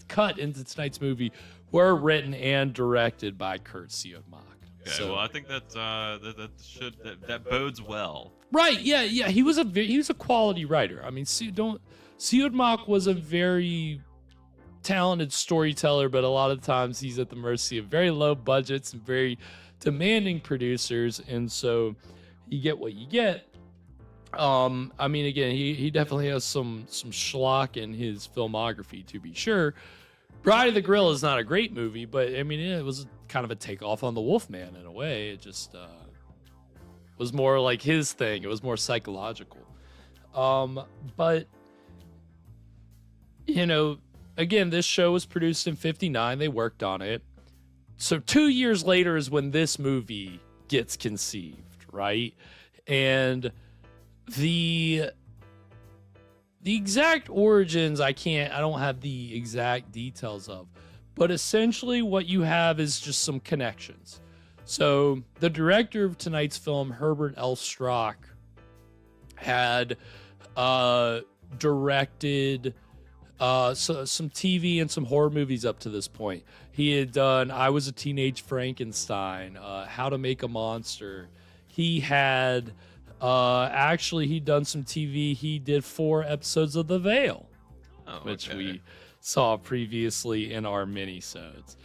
cut into tonight's movie were written and directed by Kurt Siodmak. Okay, So, well, I think that bodes well. right? Yeah. He was a quality writer. I mean, Siodmak was a very talented storyteller, but a lot of times he's at the mercy of very low budgets and very demanding producers, and so you get what you get. Again, he definitely has some schlock in his filmography, to be sure. Bride of the Gorilla is not a great movie, but it was kind of a takeoff on The Wolfman in a way. It just was more like his thing. It was more psychological. But again, this show was produced in '59. They worked on it. So 2 years later is when this movie gets conceived, right? And the exact origins, I don't have the exact details of, but essentially what you have is just some connections. So the director of tonight's film, Herbert L. Strock, had directed some TV and some horror movies up to this point. He had done I Was a Teenage Frankenstein, How to Make a Monster. He had he'd done some TV. He did 4 episodes of The Veil, which we saw previously in our minisodes.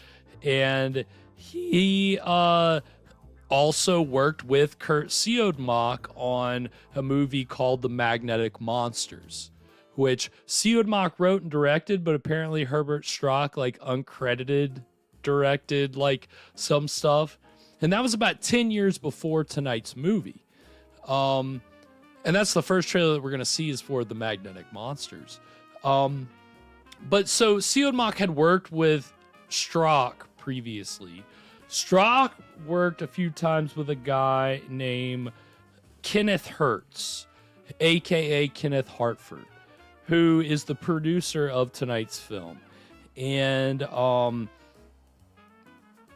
And he also worked with Kurt Siodmak on a movie called The Magnetic Monsters, which Siodmak wrote and directed, but apparently Herbert Strock uncredited directed like some stuff, and that was about 10 years before tonight's movie. And that's the first trailer that we're gonna see is for the Magnetic Monsters. But so Siodmak had worked with Strock previously. Strock worked a few times with a guy named Kenneth Hertz, aka Kenneth Hartford, who is the producer of tonight's film. And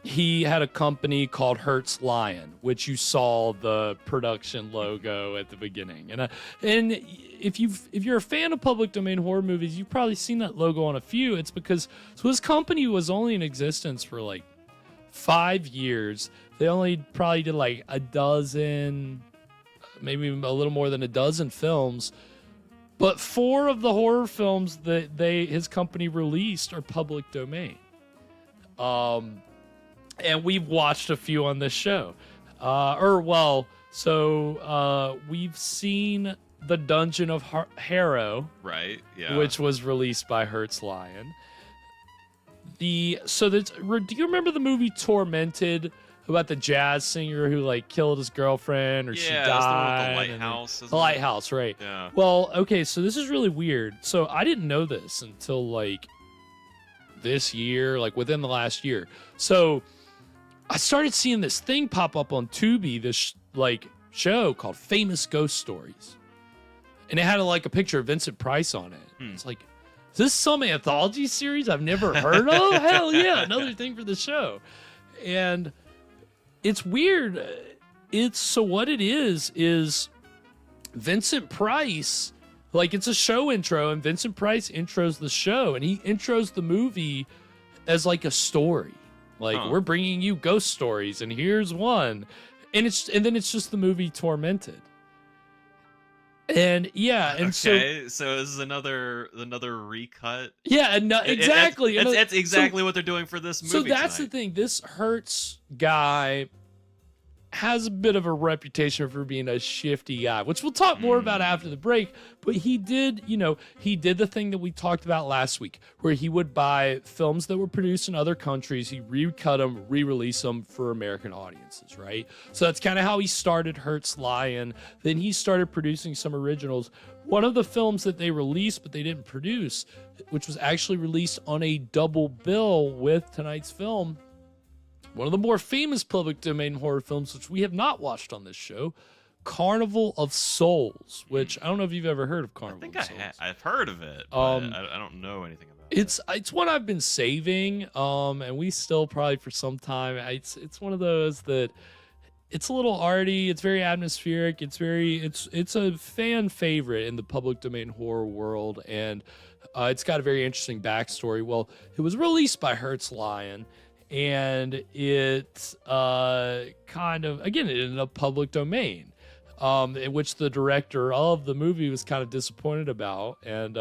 he had a company called Hertz Lion, which you saw the production logo at the beginning. And if you're a fan of public domain horror movies, you've probably seen that logo on a few. It's because his company was only in existence for like 5 years. They only probably did like a dozen, maybe a little more than a dozen films. But 4 of the horror films that his company released are public domain. And we've watched a few on this show. We've seen The Dungeon of Harrow. Right, yeah. Which was released by Hertz Lion. Do you remember the movie Tormented? About the jazz singer who like killed his girlfriend or she died. Yeah, the lighthouse. The lighthouse, right? Yeah. Well, okay, so this is really weird. So I didn't know this until like this year, like within the last year. So I started seeing this thing pop up on Tubi, this like show called Famous Ghost Stories, and it had like a picture of Vincent Price on it. It's like, is this some anthology series I've never heard of? Hell yeah, another thing for the show. And it's weird. What it is Vincent Price, like it's a show intro, and Vincent Price intros the show, and he intros the movie as like a story. Like, we're bringing you ghost stories, and here's one. And then it's just the movie Tormented. And yeah, and so this is another recut. Yeah, exactly. That's exactly what they're doing for this movie. So that's the thing. This Hertz guy has a bit of a reputation for being a shifty guy, which we'll talk more about after the break. But he did the thing that we talked about last week, where he would buy films that were produced in other countries, he recut them, re-release them for American audiences, right? So that's kind of how he started Hertz Lion. Then he started producing some originals. One of the films that they released but they didn't produce, which was actually released on a double bill with tonight's film, one of the more famous public domain horror films, which we have not watched on this show, Carnival of Souls, which I don't know if you've ever heard of Carnival of Souls. I've heard of it, but I don't know anything about it. It's one I've been saving, and we still probably for some time. It's one of those that it's a little arty, it's very atmospheric, it's a fan favorite in the public domain horror world, and it's got a very interesting backstory. Well, it was released by Hertz Lion. And it kind of, again, it ended up public domain, in which the director of the movie was kind of disappointed about. And,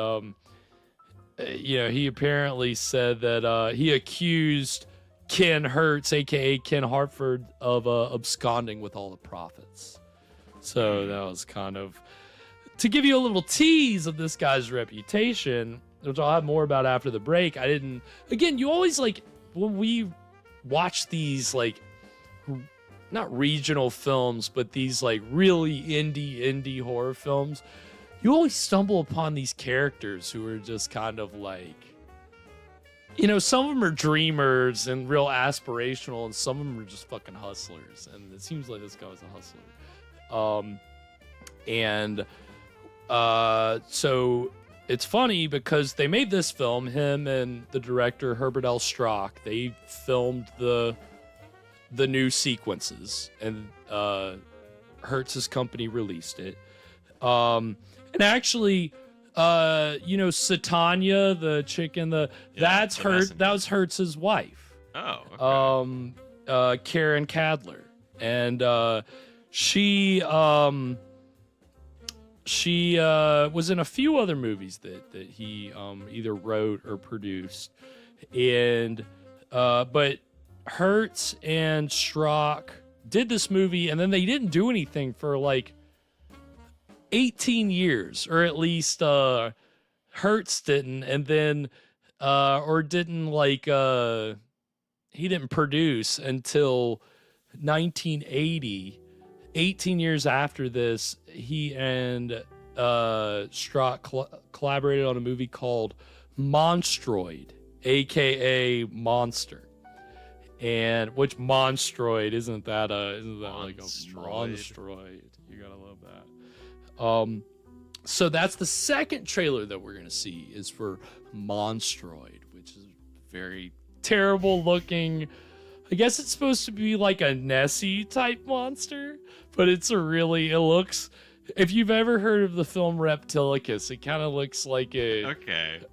he apparently said that he accused Ken Hertz, a.k.a. Ken Hartford, of absconding with all the profits. So that was kind of, to give you a little tease of this guy's reputation, which I'll have more about after the break. You always when we watch these not regional films, but these really indie horror films, you always stumble upon these characters who are just kind of some of them are dreamers and real aspirational, and some of them are just fucking hustlers. And it seems like this guy was a hustler. So it's funny because they made this film, him and the director Herbert L. Strock. They filmed the new sequences, and Hertz's company released it. And actually, Satanya, the chicken, that was Hertz's wife. Oh. Okay. Karen Cadler, and she was in a few other movies that he either wrote or produced, and but Hertz and Strock did this movie, and then they didn't do anything for 18 years, or at least Hertz didn't, and then didn't produce until 1980. 18 years after this, he and Strock collaborated on a movie called Monstroid, aka Monster. And which Monstroid isn't that like a Monstroid? You gotta love that. So that's the second trailer that we're gonna see is for Monstroid, which is very terrible looking. I guess it's supposed to be like a Nessie type monster, but it looks. If you've ever heard of the film Reptilicus, it kind of looks like a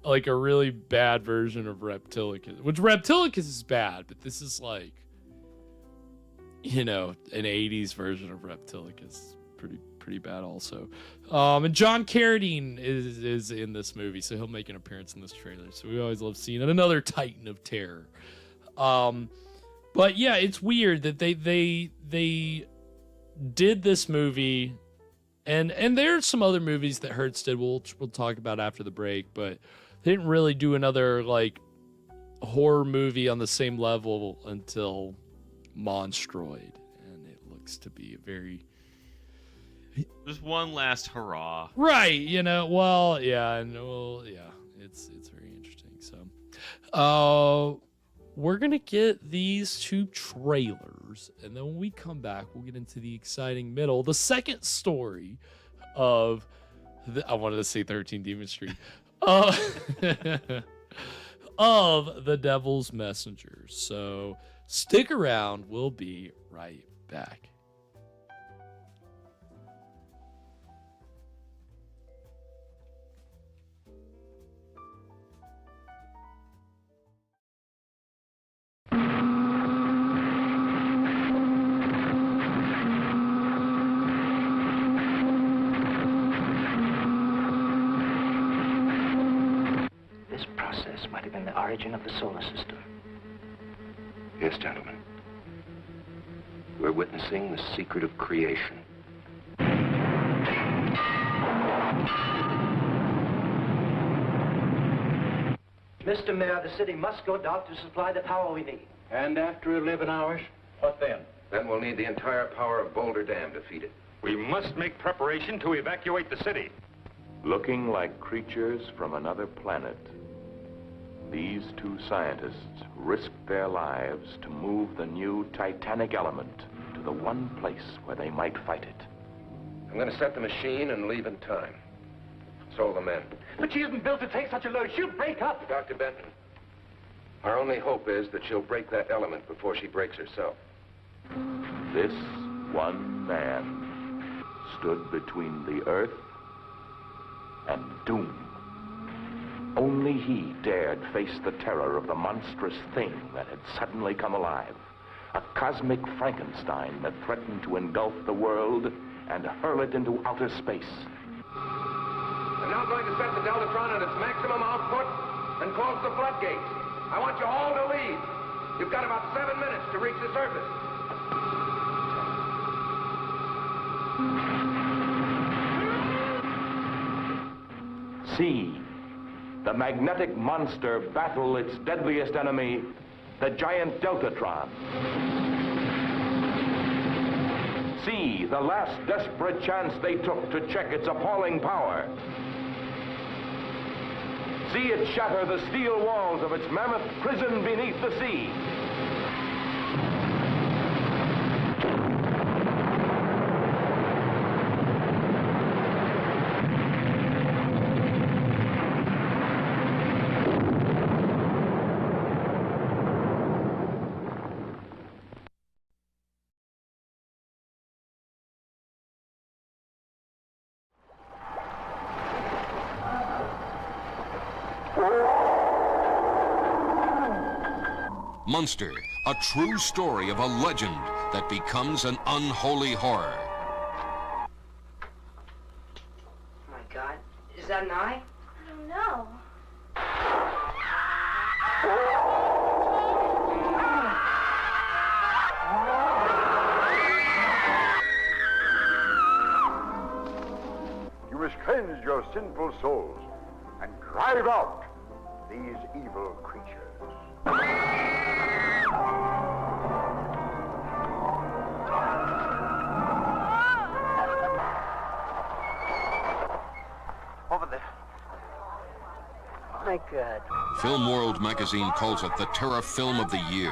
really bad version of Reptilicus. Which Reptilicus is bad, but this is like, an 80s version of Reptilicus. Pretty bad also. And John Carradine is in this movie, so he'll make an appearance in this trailer. So we always love seeing another Titan of terror. But yeah, it's weird that they did this movie. And there are some other movies that Hertz did we'll talk about after the break, but they didn't really do another like horror movie on the same level until Monstroid, and it looks to be a very just one last hurrah. Right, it's very interesting. So we're gonna get these two trailers, and then when we come back, we'll get into the exciting middle, the second story of I wanted to say 13 Demon Street, of The Devil's Messenger. So stick around, we'll be right back. Might have been the origin of the solar system. Yes, gentlemen. We're witnessing the secret of creation. Mr. Mayor, the city must go dark to supply the power we need. And after 11 hours? What then? Then we'll need the entire power of Boulder Dam to feed it. We must make preparation to evacuate the city. Looking like creatures from another planet, these two scientists risked their lives to move the new titanic element to the one place where they might fight it. I'm going to set the machine and leave in time. So the men. But she isn't built to take such a load. She'll break up. Dr. Benton, our only hope is that she'll break that element before she breaks herself. This one man stood between the Earth and doom. Only he dared face the terror of the monstrous thing that had suddenly come alive. A cosmic Frankenstein that threatened to engulf the world and hurl it into outer space. I'm now going to set the Deltatron at its maximum output and close the floodgates. I want you all to leave. You've got about 7 minutes to reach the surface. See the magnetic monster battle its deadliest enemy, the giant Deltatron. See the last desperate chance they took to check its appalling power. See it shatter the steel walls of its mammoth prison beneath the sea. Monster, a true story of a legend that becomes an unholy horror. Oh my God, is that an eye? I don't know. You must cleanse your sinful souls and drive out these evil creatures. My God. Film World magazine calls it the terror film of the year.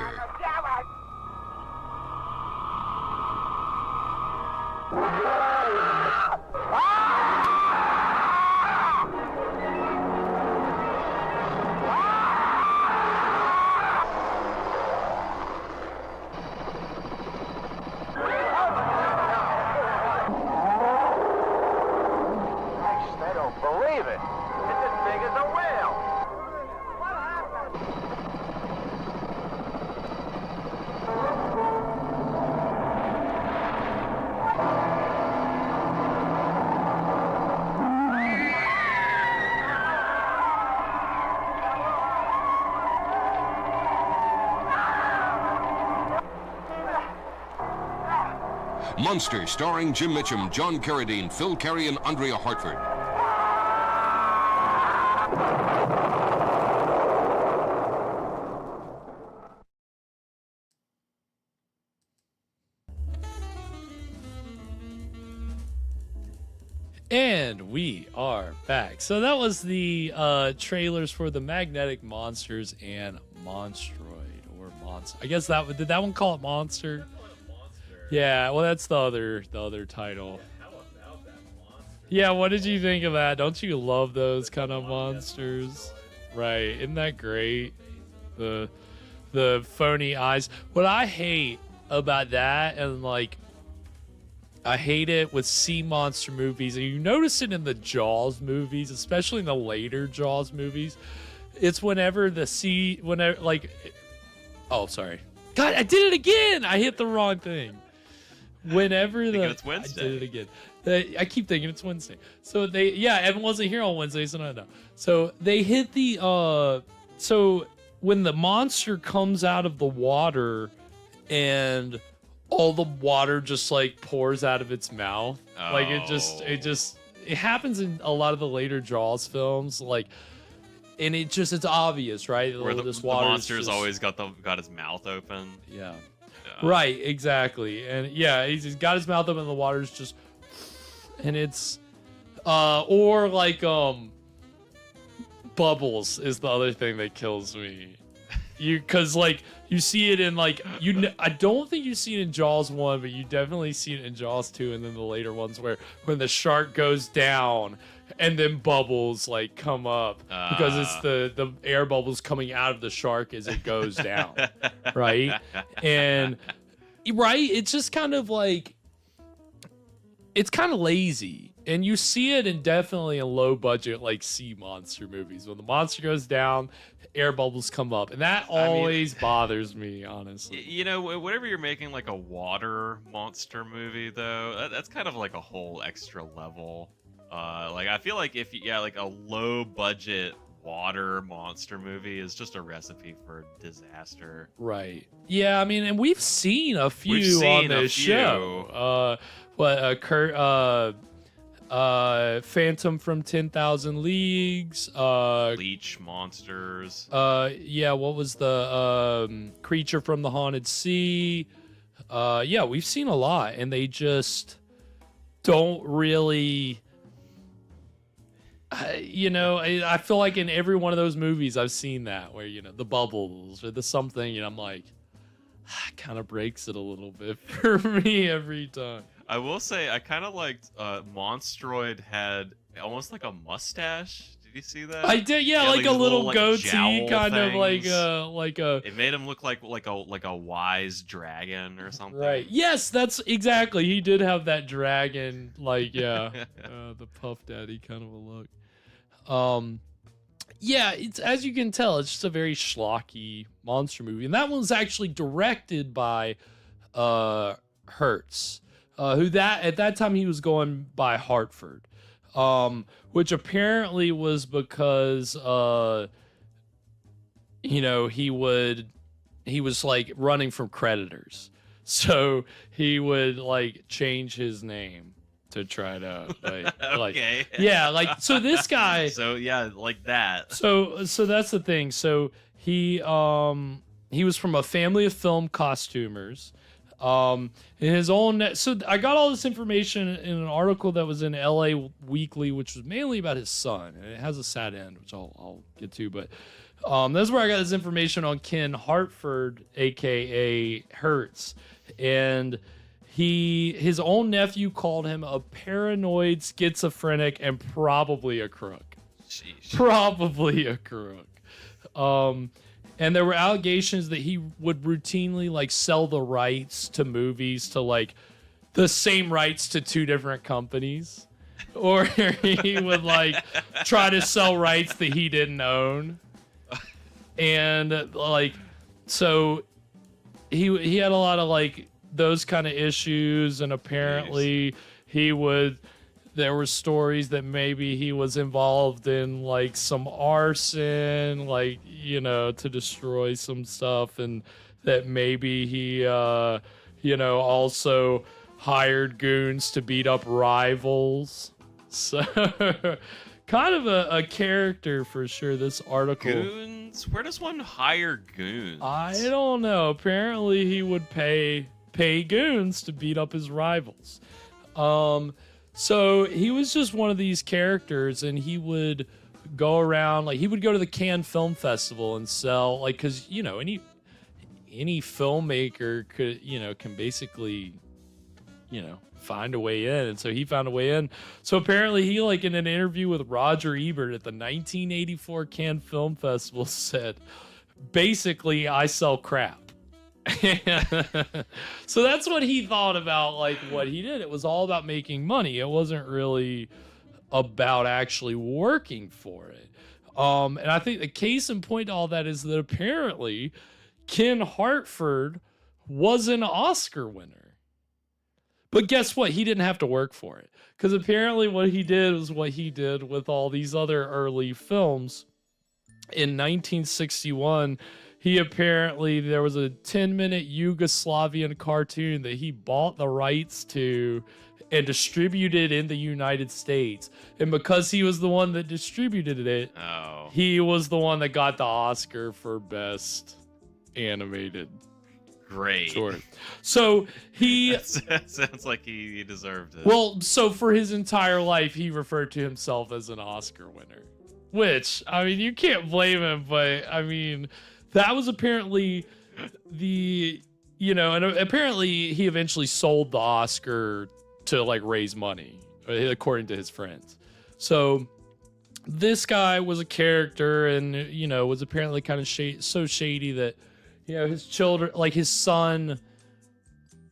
I don't believe it. It's as big as a whale. Monster, starring Jim Mitchum, John Carradine, Phil Carey, and Andrea Hartford. And we are back. So that was the trailers for the Magnetic Monsters and Monstroid, or Monster. I guess did that one call it Monster? Yeah, well, that's the other title. Yeah, what did you think of that? Don't you love those kind of monsters? Right, isn't that great? The phony eyes. What I hate about that, and like, I hate it with sea monster movies, and you notice it in the Jaws movies, especially in the later Jaws movies. It's whenever oh, sorry. God, I did it again! I hit the wrong thing. Whenever it's Wednesday. I did it again. I keep thinking it's Wednesday. So Evan wasn't here on Wednesday, so I know. So they hit so when the monster comes out of the water and all the water just like pours out of its mouth. Oh. Like it happens in a lot of the later Jaws films, like, and it's obvious, right? Where the monster's always got his mouth open. Yeah. Right, exactly. And yeah, he's got his mouth open and the water's just, and it's or like Bubbles is the other thing that kills me. Cause like you see it in like I don't think you see it in Jaws 1, but you definitely see it in Jaws 2 and then the later ones where when the shark goes down and then bubbles like come up because it's the air bubbles coming out of the shark as it goes down. Right? And it's just kind of like, it's kind of lazy. And you see it definitely in low budget like sea monster movies. When the monster goes down, air bubbles come up, and that always bothers me, honestly. You know, whenever you're making like a water monster movie, though, that's kind of like a whole extra level. Like I feel like like a low budget water monster movie is just a recipe for disaster. Right. Yeah, I mean, and we've seen a few on this show. Phantom from 10,000 Leagues, Leech monsters. What was the Creature from the Haunted Sea? We've seen a lot, and they just don't really. I feel like in every one of those movies I've seen that where the bubbles or the something, and I'm like, it kind of breaks it a little bit for me every time. I will say I kind of liked Monstroid had almost like a mustache. Did you see that? I did, yeah, like a little goatee, kind of like a. It made him look like a wise dragon or something. Right. Yes, that's exactly. He did have that dragon, the Puff Daddy kind of a look. It's, as you can tell, it's just a very schlocky monster movie, and that one was actually directed by Hertz. At that time he was going by Hartford, which apparently was because he was like running from creditors, so he would like change his name to try to okay. So this guy. So yeah, like that. So that's the thing. So he was from a family of film costumers. In his own, so I got all this information in an article that was in LA Weekly, which was mainly about his son, and it has a sad end, which I'll get to. But that's where I got this information on Ken Hartford, aka Hertz, and his own nephew called him a paranoid schizophrenic and probably a crook. Sheesh. Probably a crook. And there were allegations that he would routinely like sell the rights to movies to like the same rights to two different companies, or he would like try to sell rights that he didn't own. And like, so he had a lot of like those kind of issues, and apparently there were stories that maybe he was involved in like some arson, like, you know, to destroy some stuff, and that maybe he, you know, also hired goons to beat up rivals. So kind of a character for sure, this article. Goons? Where does one hire goons? I don't know. Apparently he would pay goons to beat up his rivals. So he was just one of these characters, and he would go around, like he would go to the Cannes Film Festival and sell, like, because, you know, any filmmaker could, you know, can basically, you know, find a way in. And so he found a way in. So apparently he, like, in an interview with Roger Ebert at the 1984 Cannes Film Festival said, basically, I sell crap. So that's what he thought about, like, what he did. It was all about making money. It wasn't really about actually working for it. And I think the case in point to all that is that apparently Ken Hartford was an Oscar winner. But guess what? He didn't have to work for it. Because apparently what he did was what he did with all these other early films. In 1961, there was a 10-minute Yugoslavian cartoon that he bought the rights to and distributed in the United States. And because he was the one that distributed it, he was the one that got the Oscar for Best Animated Great. Short. So he... That sounds like he deserved it. Well, so for his entire life, he referred to himself as an Oscar winner. Which, I mean, you can't blame him, but, I mean... That was apparently and apparently he eventually sold the Oscar to like raise money, according to his friends. So this guy was a character, and, you know, was apparently kind of so shady that, you know, his children, like his son,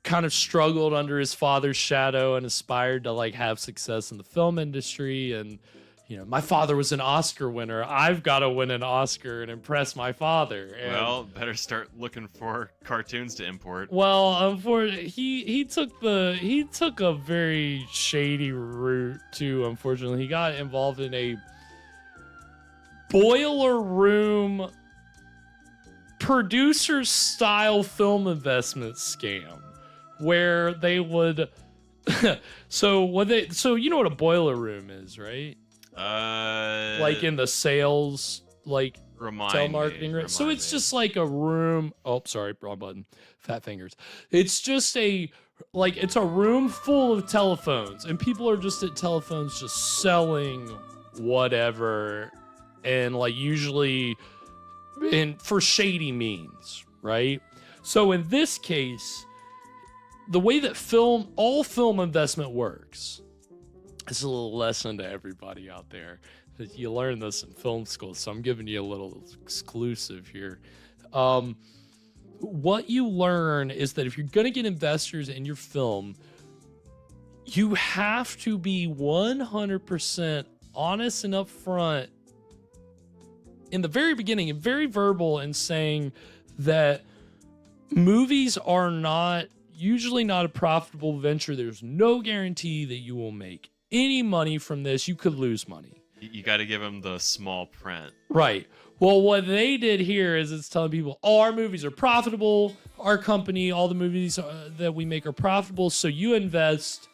kind of struggled under his father's shadow and aspired to like have success in the film industry. And, you know, my father was an Oscar winner. I've got to win an Oscar and impress my father. And, well, better start looking for cartoons to import. Well, unfortunately, he took a very shady route too. Unfortunately, he got involved in a boiler room producer style film investment scam, where they would. So you know what a boiler room is, right? Like in the sales, like telemarketing room. So it's just like a room. Oh, sorry, wrong button. Fat fingers. It's just it's a room full of telephones, and people are just at telephones just selling whatever, and like usually for shady means, right? So in this case, the way that all film investment works. It's a little lesson to everybody out there. That you learn this in film school, so I'm giving you a little exclusive here. What you learn is that if you're going to get investors in your film, you have to be 100% honest and upfront in the very beginning and very verbal in saying that movies are usually not a profitable venture. There's no guarantee that you will make any money from this. You could lose money. You got to give them the small print. Right. Well, what they did here is it's telling people, our movies are profitable. Our company, all the movies that we make are profitable. So you invest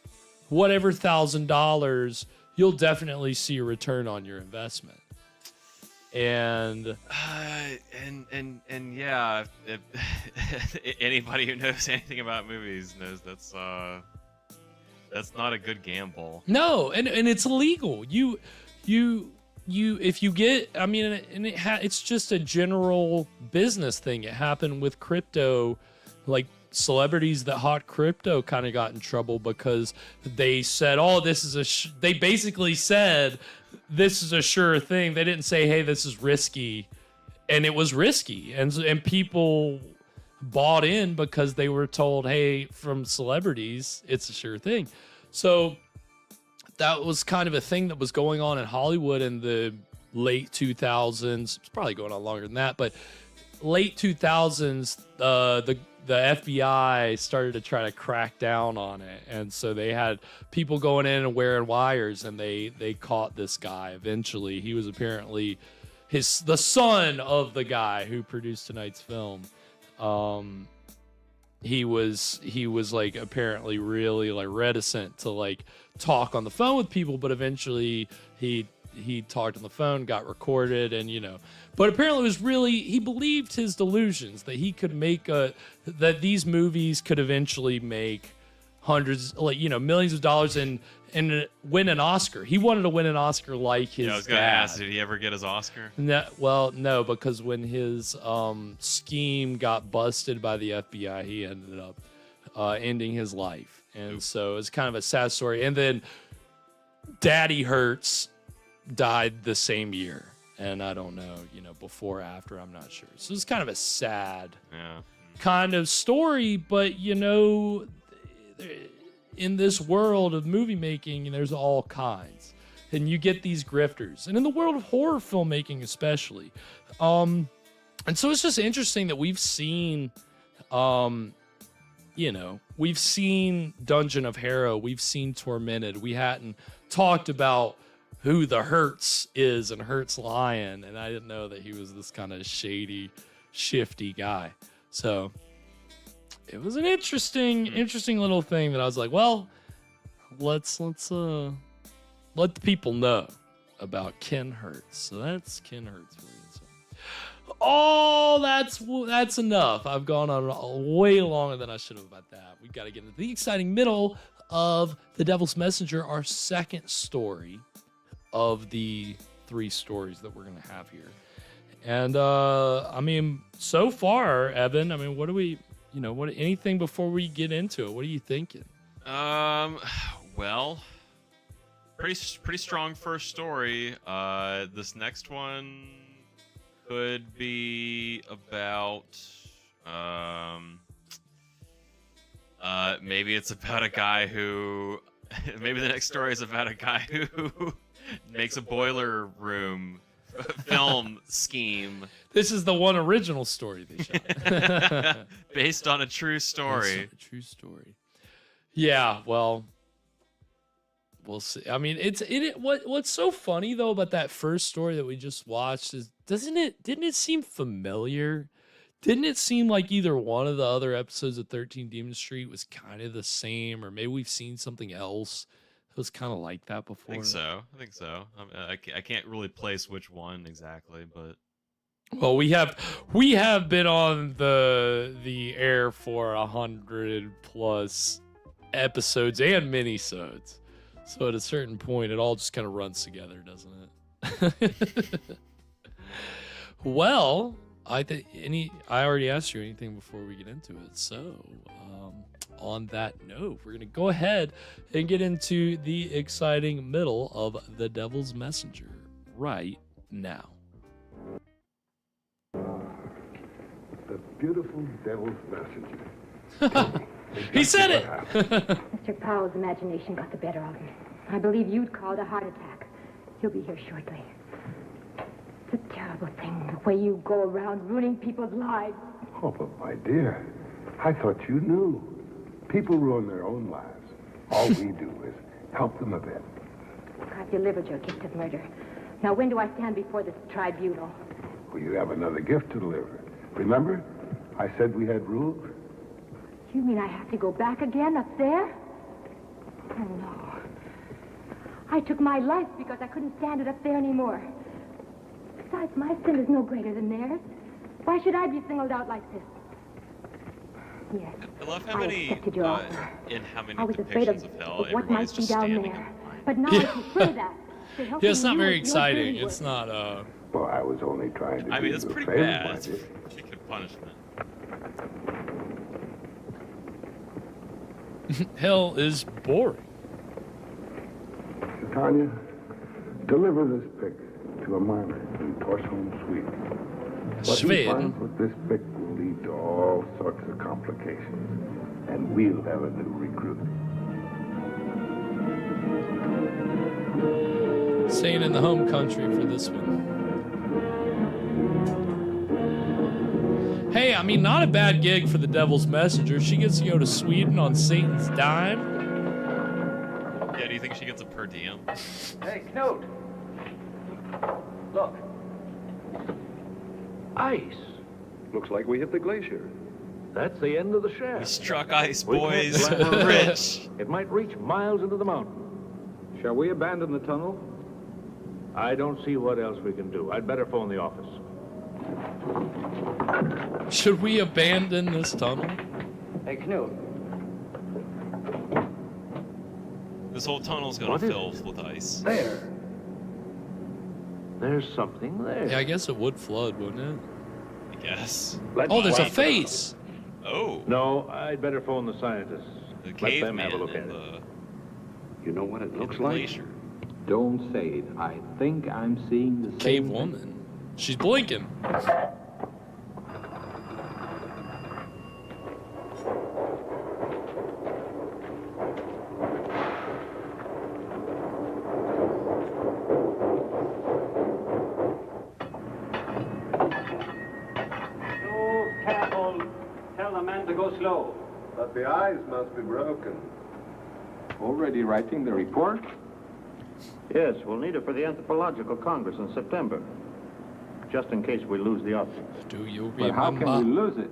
whatever $1,000, you'll definitely see a return on your investment. And yeah, if anybody who knows anything about movies knows that's not a good gamble. No, and it's illegal. You if you get, I mean, and it's just a general business thing. It happened with crypto, like celebrities that hawk crypto kind of got in trouble because they said, "Oh, this is they basically said this is a sure thing." They didn't say, "Hey, this is risky," and it was risky, and people bought in because they were told, "Hey, from celebrities, it's a sure thing." So that was kind of a thing that was going on in Hollywood in the late 2000s. It's probably going on longer than that, but late 2000s, the FBI started to try to crack down on it, and so they had people going in and wearing wires, and they caught this guy. Eventually, he was apparently the son of the guy who produced tonight's film. He was like apparently really like reticent to like talk on the phone with people, but eventually he talked on the phone, got recorded, and but apparently it was really, he believed his delusions that he could make that these movies could eventually make hundreds, like millions of dollars and win an Oscar. He wanted to win an Oscar like his I was gonna dad. ask, did he ever get his Oscar? No, because when his scheme got busted by the FBI, he ended up ending his life. And so it's kind of a sad story. And then Daddy Hurts died the same year. And I don't know, before or after, I'm not sure. So it's kind of a sad kind of story, but in this world of movie making, there's all kinds. And you get these grifters. And in the world of horror filmmaking especially. And so it's just interesting that we've seen we've seen Dungeon of Harrow, we've seen Tormented. We hadn't talked about who the Hertz is and Hertz Lion, and I didn't know that he was this kind of shady, shifty guy. So it was an interesting little thing that I was like, well, let's let the people know about Ken Hertz. So that's Ken Hertz for you. So. Oh, that's enough. I've gone on way longer than I should have about that. We've got to get into the exciting middle of The Devil's Messenger, our second story of the 3 stories that we're going to have here. And, I mean, so far, Evan, I mean, what do we, anything before we get into it? What are you thinking? Well, pretty strong first story. This next one could be about, maybe it's about a guy who, maybe the next story is about a guy who makes a boiler room film scheme. This is the one original story they shot. Based on a true story. True story. Yeah, well, we'll see. I mean, what's so funny though about that first story that we just watched is didn't it seem familiar? Didn't it seem like either one of the other episodes of 13 Demon Street was kind of the same, or maybe we've seen something else that was kind of like that before? I think so. I can't really place which one exactly, but well, we have been on the air for 100+ episodes and minisodes, so at a certain point, it all just kind of runs together, doesn't it? Well, I already asked you anything before we get into it, so on that note, we're gonna go ahead and get into the exciting middle of The Devil's Messenger right now. The beautiful Devil's Messenger. He said it! Mr. Powell's imagination got the better of him. I believe you'd call it a heart attack. He'll be here shortly. It's a terrible thing, the way you go around ruining people's lives. Oh, but my dear, I thought you knew. People ruin their own lives. All we do is help them a bit. I've delivered your gift of murder. Now, when do I stand before this tribunal? Well, you have another gift to deliver. Remember? I said we had rules. You mean I have to go back again up there? Oh, no. I took my life because I couldn't stand it up there anymore. Besides, Besides, my sin is no greater than theirs. Why should I be singled out like this? Yes. I love how many, accepted your offer. in how many I was afraid depictions of of hell, what might everybody's be just down standing there. in line. But now I prefer that. to helping Yeah, it's not you very with your exciting. dirty It's work. not, Well, I was only trying to I do mean, you it's a pretty favor, bad. my It's dear. pretty good punishment. Hell is boring. Tanya, deliver this pick to a miner in Torsholm, Sweden. What he Sweden? finds with this pick will lead to all sorts of complications, and we'll have a new recruit. Staying in the home country for this one. Hey, I mean, not a bad gig for the Devil's Messenger. She gets to go to Sweden on Satan's dime. Yeah, do you think she gets a per diem? Hey, Knut. Look. Ice. Looks like we hit the glacier. That's the end of the shaft. We struck ice, We can't boys. flatten We're out. rich. It might reach miles into the mountain. Shall we abandon the tunnel? I don't see what else we can do. I'd better phone the office. Should we abandon this tunnel? Hey, Knut. This whole tunnel's gonna What is fill with ice. There. There's something there. Yeah, I guess it would flood, wouldn't it? I guess. Oh, there's a face. Oh. No, I'd better phone the scientists. The Let them have a caveman look at in it. You know what it the looks like? glacier. Don't say it. I think I'm seeing the Cave same woman. She's blinking. Careful. Tell the man to go slow. But the eyes must be broken. Already writing the report? Yes, we'll need it for the Anthropological Congress in September. Just in case we lose the object. Do you But how can we lose it?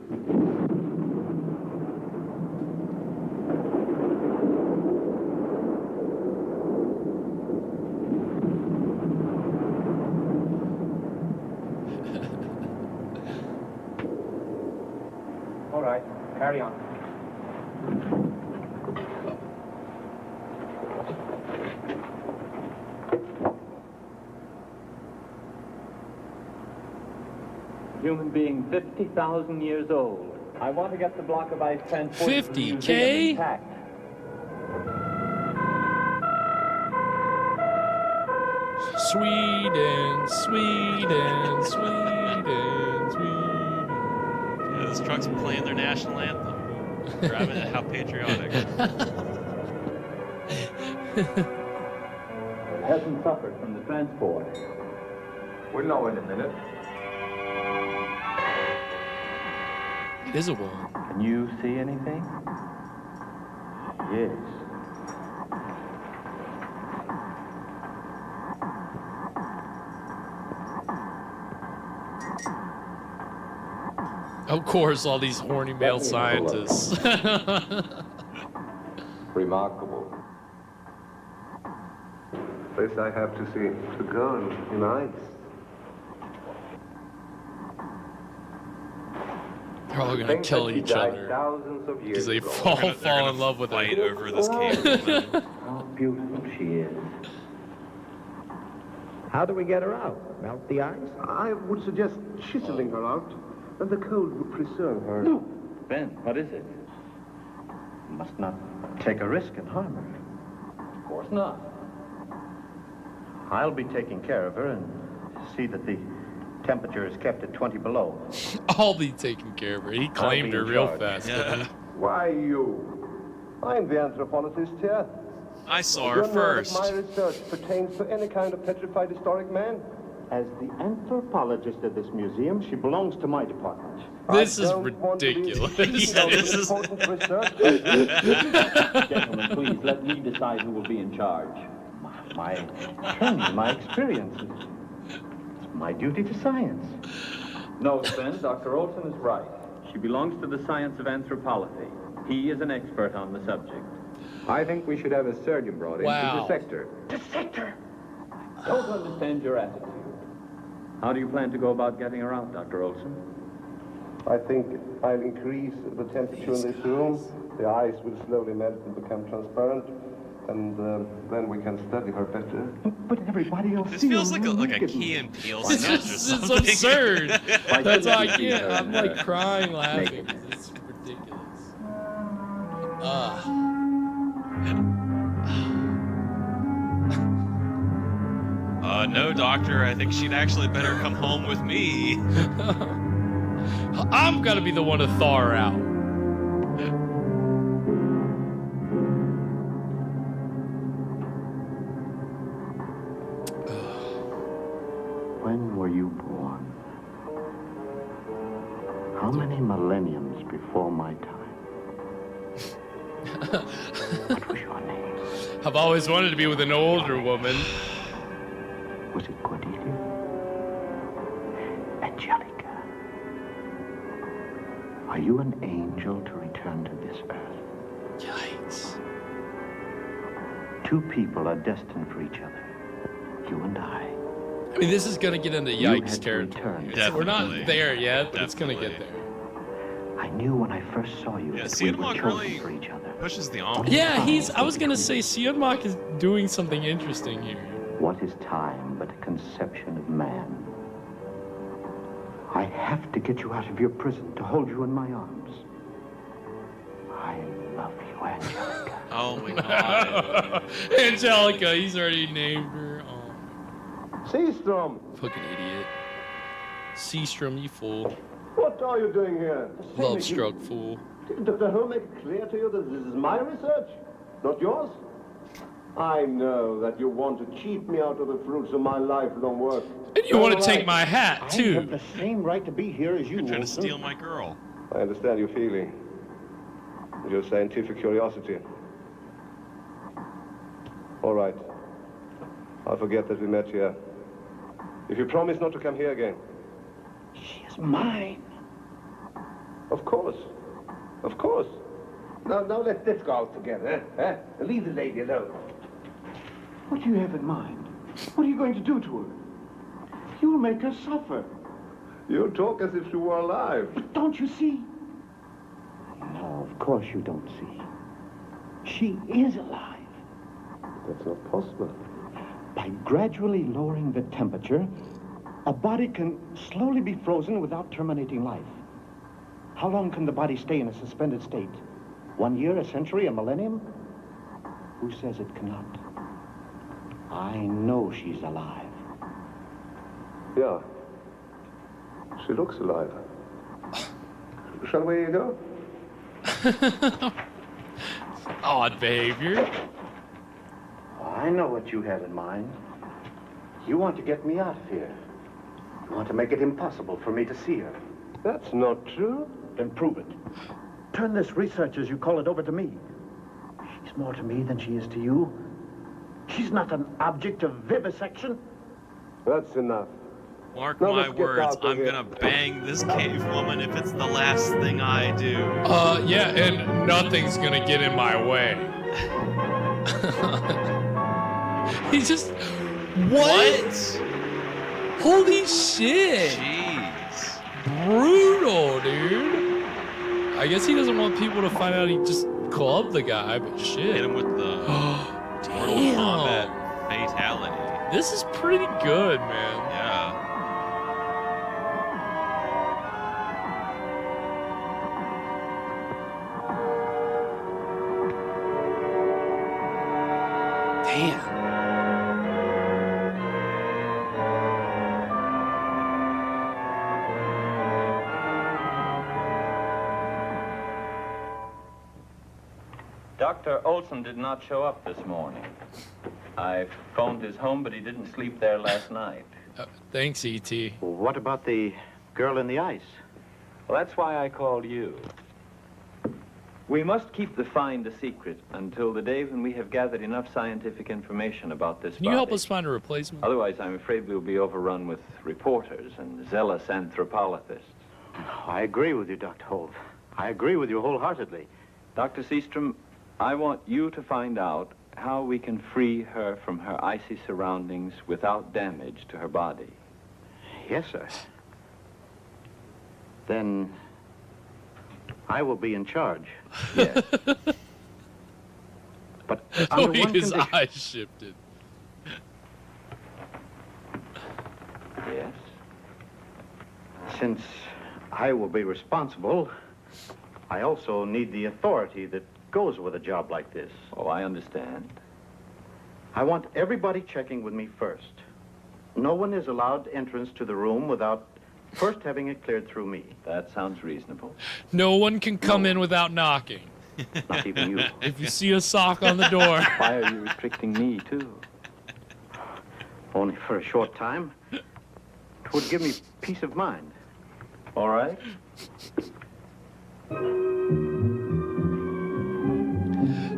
All right, carry on. Human being 50,000 years old. I want to get the block of ice transported to the 50K? museum intact. Sweden, Sweden, Sweden, Sweden. Yeah, this truck's playing their national anthem. Driving it, how patriotic. Hasn't suffered from the transport. We'll know in a minute. It is a woman. Can you see anything? Yes. Of course, all these horny male scientists. Remarkable. This I have to see. To gun in ice. They're all gonna Think kill that he each died other thousands of years because they ago. fall in love with Fight her. over this cave woman. How beautiful she is. How do we get her out? Melt the ice? I would suggest chiseling her out. Then the cold would preserve her. No. Ben, what is it? Must not take a risk and harm her. Of course not. I'll be taking care of her and see that the temperature is kept at 20 below. I'll be taking care of her. He claimed her real fast. Yeah. Why you? I'm the anthropologist here. I saw Do her you know first. that my research pertains to any kind of petrified historic man? As the anthropologist of this museum, she belongs to my department. This is ridiculous. Yeah, this is... Gentlemen, please, let me decide who will be in charge. My training, my experiences. It's my duty to science. No, Sven, Dr. Olson is right. She belongs to the science of anthropology. He is an expert on the subject. I think we should have a surgeon brought in Wow. to dissect her. Dissector! Don't understand your attitude. How do you plan to go about getting her out, Dr. Olson? I think I'll increase the temperature in this room. The ice will slowly melt and become transparent. And then we can study her better. But everybody else This feels like a Key and Peele sketch or It's something. absurd. That's why I can't. I'm like crying, laughing. It's ridiculous. No, doctor. I think she'd actually better come home with me. I'm gonna be the one to thaw her out. When were you born? How many millenniums before my time? What was your name? I've always wanted to be with an older woman. Was it Cordelia? Angelica? Are you an angel to return to this earth? Yikes. Two people are destined for each other. You and I. I mean, this is gonna get into yikes territory. We're not there yet, but it's gonna get there. I knew when I first saw you that we were chosen for each other. Pushes the envelope. Yeah, I was gonna say, Siodmak is doing something interesting here. What is time but a conception of man? I have to get you out of your prison, to hold you in my arms. I love you, Angelica. Oh my God. Angelica, he's already named her. Oh. Seastrom! Fucking idiot. Seastrom, you fool. What are you doing here? Love struck fool. Did Dr. Holm make it clear to you that this is my research, not yours? I know that you want to cheat me out of the fruits of my lifelong work. And you want to take my hat, too. I have the same right to be here as you, You're trying to Wilson. steal my girl. I understand your feeling. Your scientific curiosity. All right. I'll forget that we met here. If you promise not to come here again. She is mine. Of course. Of course. Now let's go out together, eh? Leave the lady alone. What do you have in mind? What are you going to do to her? You'll make her suffer. You talk as if she were alive. But don't you see? No, of course you don't see. She is alive. That's not possible. By gradually lowering the temperature, a body can slowly be frozen without terminating life. How long can the body stay in a suspended state? 1 year, a century, a millennium? Who says it cannot? I know she's alive. Yeah. She looks alive. Shall we go? Odd behavior. I know what you have in mind. You want to get me out of here. You want to make it impossible for me to see her. That's not true. Then prove it. Turn this research, as you call it, over to me. She's more to me than she is to you. She's not an object of vivisection. That's enough. Mark my words, I'm gonna bang this cave woman if it's the last thing I do. Yeah, and nothing's gonna get in my way. He just... What? Holy shit! Jeez. Brutal, dude. I guess he doesn't want people to find out he just clubbed the guy, but shit. Hit him with the Mortal Kombat fatality. This is pretty good, man. Yeah. Damn. Dr. Olson did not show up this morning. I phoned his home, but he didn't sleep there last night. Thanks, E.T. What about the girl in the ice? Well, that's why I called you. We must keep the find a secret until the day when we have gathered enough scientific information about this Can you help us find a replacement? Otherwise, I'm afraid we'll be overrun with reporters and zealous anthropologists. I agree with you, Dr. Holt. I agree with you wholeheartedly. Dr. Seastrom, I want you to find out how we can free her from her icy surroundings without damage to her body. Yes, sir. Then I will be in charge. Yes. But under one his condition. eyes shifted. Yes. Since I will be responsible, I also need the authority that goes with a job like this. Oh, I understand. I want everybody checking with me first. No one is allowed entrance to the room without first having it cleared through me. That sounds reasonable. No one can come in without knocking. Not even you. If you see a sock on the door. Why are you restricting me, too? Only for a short time. It would give me peace of mind. All right.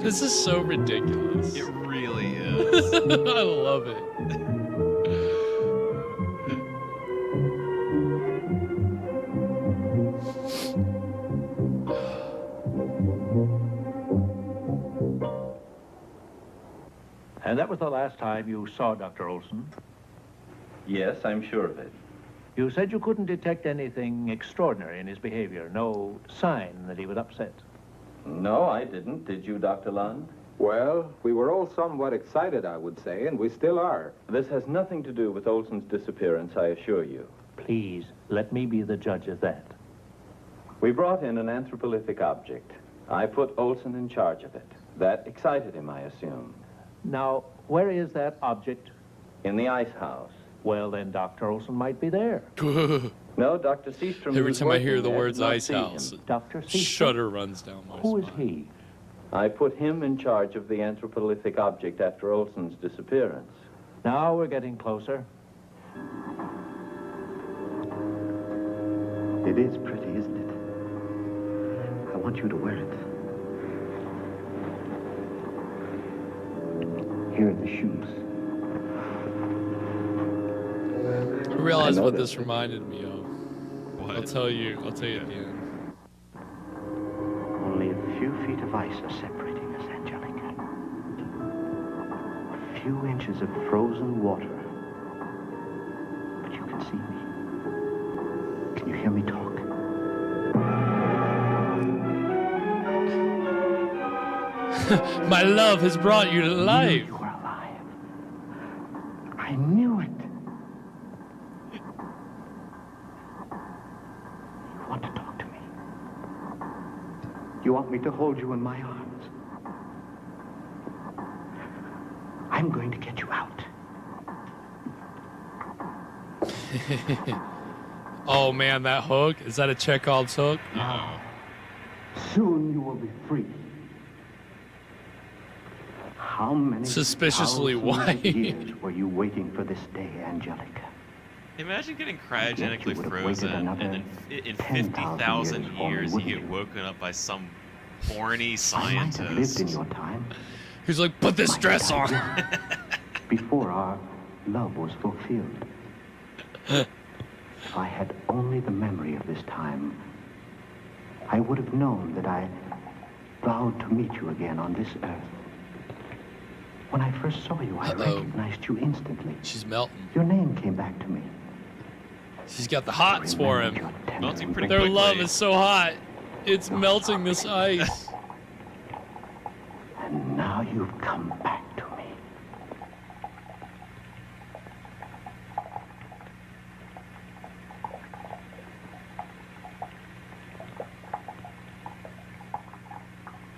This is so ridiculous. It really is. I love it. And that was the last time you saw Dr. Olson? Yes, I'm sure of it. You said you couldn't detect anything extraordinary in his behavior, no sign that he was upset. No, I didn't. Did you, Dr. Lund? Well, we were all somewhat excited, I would say, and we still are. This has nothing to do with Olson's disappearance, I assure you. Please, let me be the judge of that. We brought in an anthropolithic object. I put Olson in charge of it. That excited him, I assume. Now, where is that object? In the ice house. Well, then Dr. Olson might be there. No, Dr. Seastrom. Every time I hear the words ice house, Dr. Seastrom? shudder runs down my Who is spine. he? I put him in charge of the anthropolithic object after Olson's disappearance. Now we're getting closer. It is pretty, isn't it? I want you to wear it. Here are the shoes. I realized what this reminded me of. What? I'll tell you at the end. Only a few feet of ice are separating us, Angelica. A few inches of frozen water. But you can see me. Can you hear me talk? My love has brought you to life. You are alive. I knew it. You want to talk to me? You want me to hold you in my arms? I'm going to get you out. Oh man, that hook? Is that a Chekhov's hook? Now, soon you will be free. How many suspiciously white years were you waiting for this day, Angelica? Imagine getting cryogenically would've frozen, waited and then in 50,000 years you get woken up by some horny I might have lived in scientist. your time. He's like, put this dress on. Before our love was fulfilled. If I had only the memory of this time, I would have known that I vowed to meet you again on this earth. When I first saw you, I recognized you instantly. She's melting. Your name came back to me. She's got the hots for him. Melting pretty Their quickly. love is so hot. It's melting this ice. And now you've come back to me.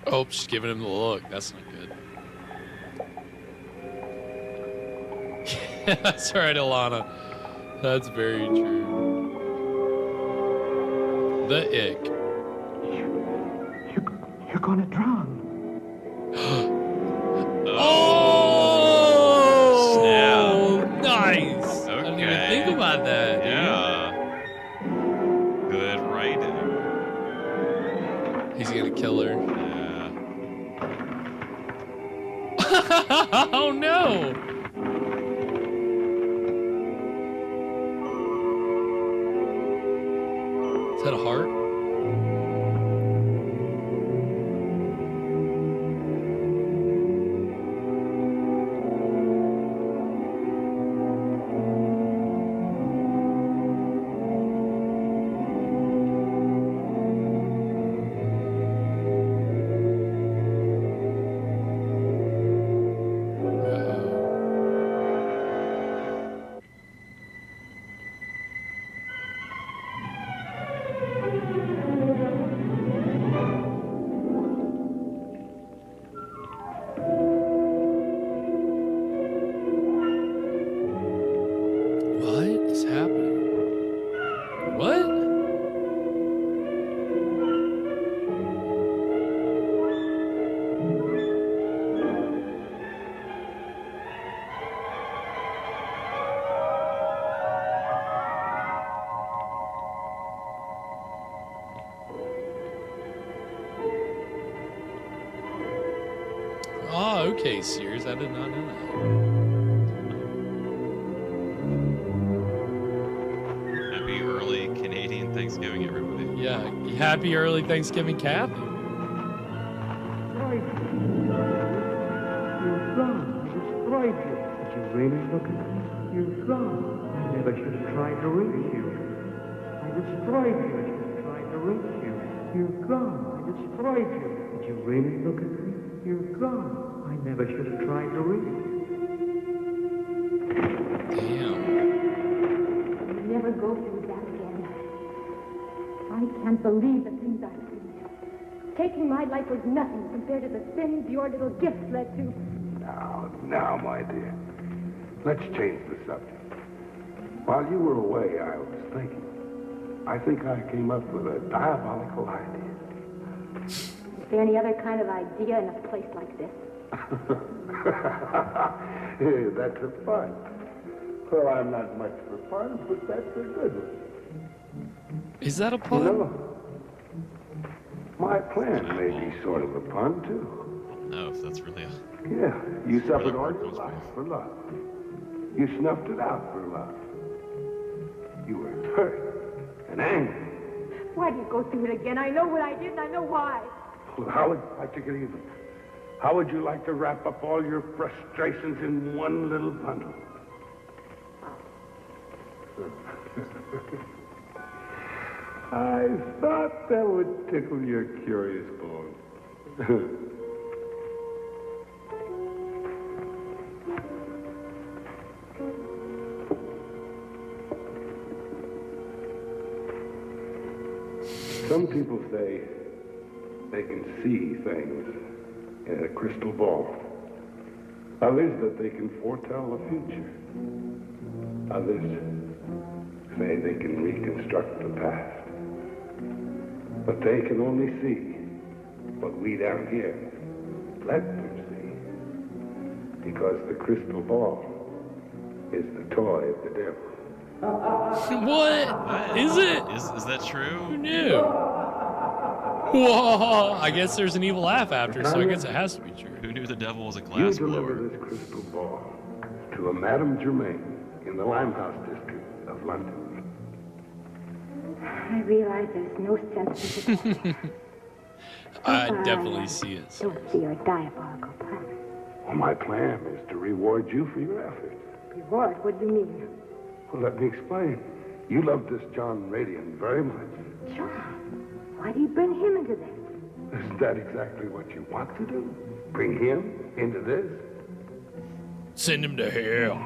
Oh, she's giving him the look. That's not good. That's right, Alana. That's very true. The ick. You're gonna drown. Oh! Snap. Nice. Okay. I didn't even think about that. Yeah. Good writing. He's gonna kill her. Yeah. Oh no! Is that a heart? okay, Sears. I did not know that. Happy early Canadian Thanksgiving, everybody. Yeah, happy early Thanksgiving, Kathy. You're gone. I destroyed you. Did you really look at me? You're gone. I never should have tried to reach you. I destroyed you. I should have tried to reach you. You're gone. I destroyed you. Did you really look at me? You're gone. I never should have tried to reach you. Damn. I'll never go through that again. I can't believe the things I've seen. Taking my life was nothing compared to the sins your little gifts led to. Now, my dear. Let's change the subject. While you were away, I was thinking. I think I came up with a diabolical idea. Is there any other kind of idea in a place like this? Hey, that's a fun. Well, I'm not much for fun, but that's a good one. Is that a pun? You know, my plan may be sort of a pun, too. No, if that's really a... Yeah, you suffered all your life for love. You snuffed it out for love. You were hurt and angry. Why do you go through it again? I know what I did and I know why. Well, how would you like to get even? How would you like to wrap up all your frustrations in one little bundle? I thought that would tickle your curious bone. Some people say they can see things in a crystal ball. Others that they can foretell the future. Others say they can reconstruct the past. But they can only see what we down here let them see. Because the crystal ball is the toy of the devil. What? Is it? Is that true? Who knew? Whoa! I guess there's an evil laugh after, so I guess it has to be true. Who knew the devil was a You glass deliver blower? this crystal ball to a Madame Germain in the Limehouse district of London. I realize there's no sense in this. I definitely see it. Don't see your diabolical plan. Well, my plan is to reward you for your efforts. Reward? What do you mean? Well, let me explain. You love this John Radian very much. John? Why do you bring him into this? Isn't that exactly what you want to do? Bring him into this? Send him to hell.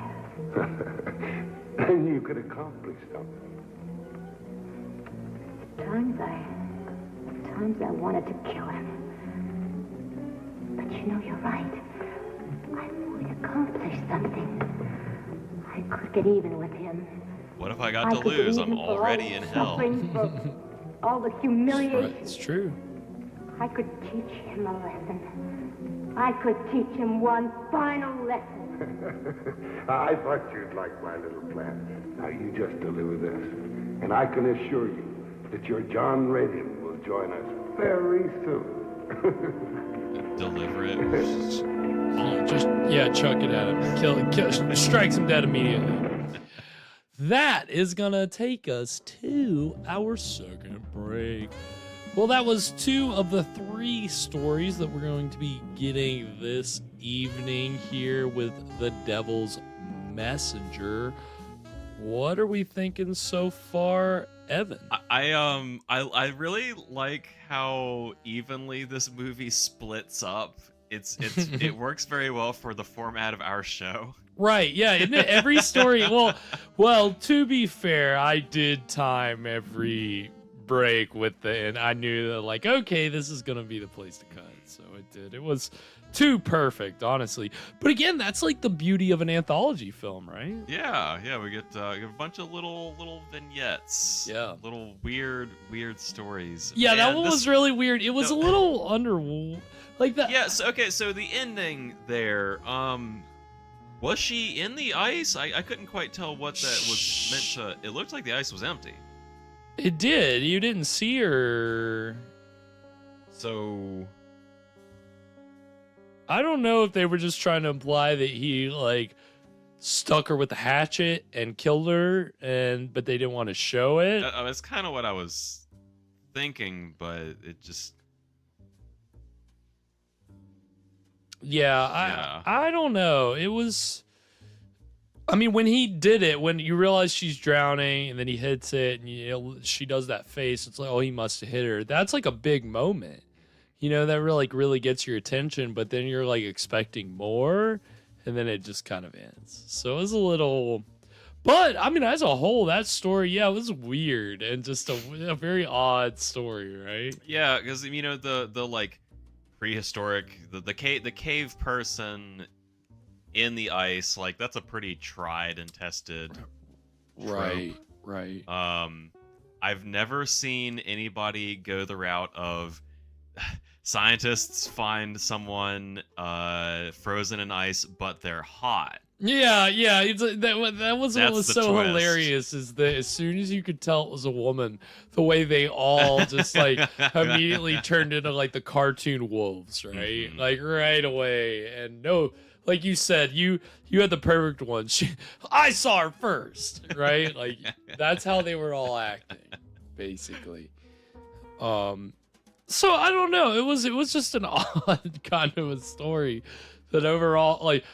Then you could accomplish something. Times I wanted to kill him. But you know, you're right. I would accomplish something. I could get even with him. What if I got to lose? I'm already in hell. For all the humiliation. It's true. I could teach him a lesson. I could teach him one final lesson. I thought you'd like my little plan. Now you just deliver this. And I can assure you that your John Radian will join us very soon. Deliver it. Just chuck it at him. Kill, strikes him dead immediately. That is gonna take us to our second break. Well, that was 2 of the 3 stories that we're going to be getting this evening here with The Devil's Messenger. What are we thinking so far, Evan? I really like how evenly this movie splits up. It works very well for the format of our show. Right, yeah, isn't it? Every story, well, to be fair, I did time every break with and I knew that, like, okay, this is going to be the place to cut, so it did. It was too perfect, honestly. But again, that's like the beauty of an anthology film, right? Yeah, we get a bunch of little vignettes. Yeah. Little weird stories. Yeah, that one was really weird. It was a little like that. Yeah, so the ending there, was she in the ice? I couldn't quite tell what that was meant to. It looked like the ice was empty. It did. You didn't see her. So I don't know if they were just trying to imply that he like stuck her with a hatchet and killed her, but they didn't want to show it. That's kind of what I was thinking, but it just. Yeah, I don't know. It was. I mean, when he did it, when you realize she's drowning and then he hits it and she does that face, it's like, oh, he must have hit her. That's like a big moment. That really gets your attention, but then you're like expecting more and then it just kind of ends. So it was a little, but I mean, as a whole, that story, it was weird and just a very odd story, right? Yeah, because the like prehistoric, the cave person in the ice, like that's a pretty tried and tested trope. Right. I've never seen anybody go the route of scientists find someone frozen in ice, but they're hot. Yeah. That was what was so twist. Hilarious is that as soon as you could tell it was a woman, the way they all just like immediately turned into like the cartoon wolves, right? Mm-hmm. Like right away. And no, like you said, you had the perfect one. I saw her first, right? Like that's how they were all acting, basically. So I don't know. It was just an odd kind of a story that overall, like,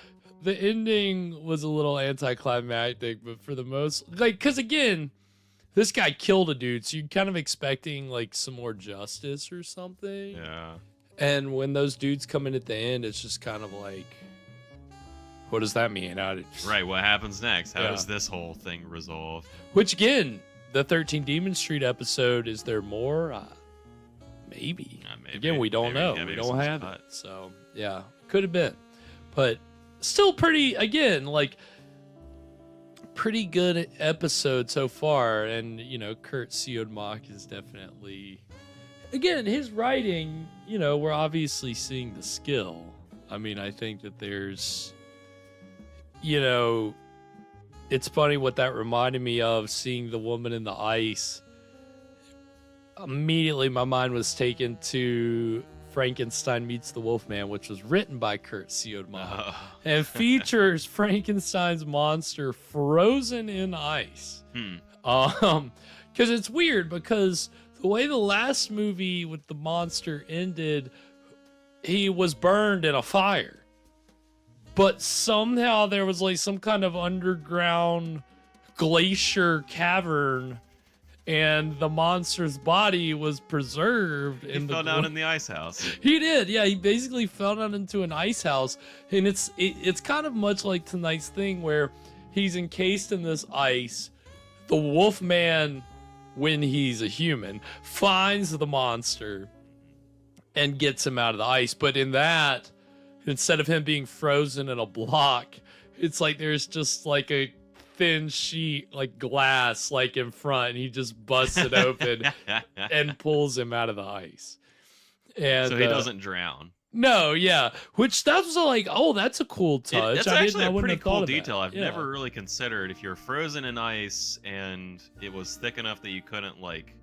the ending was a little anticlimactic, but for the most, like, because again, this guy killed a dude, so you're kind of expecting like some more justice or something. Yeah. And when those dudes come in at the end, it's just kind of like, what does that mean? Right. What happens next? How does this whole thing resolve? Which again, the 13 Demon Street episode, is there more? Maybe. Again, we don't know. We don't have it. So, yeah, could have been. But still pretty good episode so far. And, Kurt Siodmak is definitely... Again, his writing, we're obviously seeing the skill. I mean, I think that there's... it's funny what that reminded me of, seeing the woman in the ice. Immediately my mind was taken to Frankenstein Meets the Wolfman, which was written by Kurt Siodmak and features Frankenstein's monster frozen in ice. Because it's weird, because the way the last movie with the monster ended, he was burned in a fire. But somehow there was like some kind of underground glacier cavern, and the monster's body was preserved. He fell down in the ice house. He did, yeah. He basically fell down into an ice house, and it's kind of much like tonight's thing, where he's encased in this ice. The Wolfman, when he's a human, finds the monster and gets him out of the ice. But in that, instead of him being frozen in a block, it's like there's just like a thin sheet, like glass, like in front, and he just busts it open and pulls him out of the ice. And so he doesn't drown. No, yeah. Which that was like, oh, that's a cool touch. That's actually a pretty cool of detail. I've Yeah. never really considered. If you're frozen in ice and it was thick enough that you couldn't, like,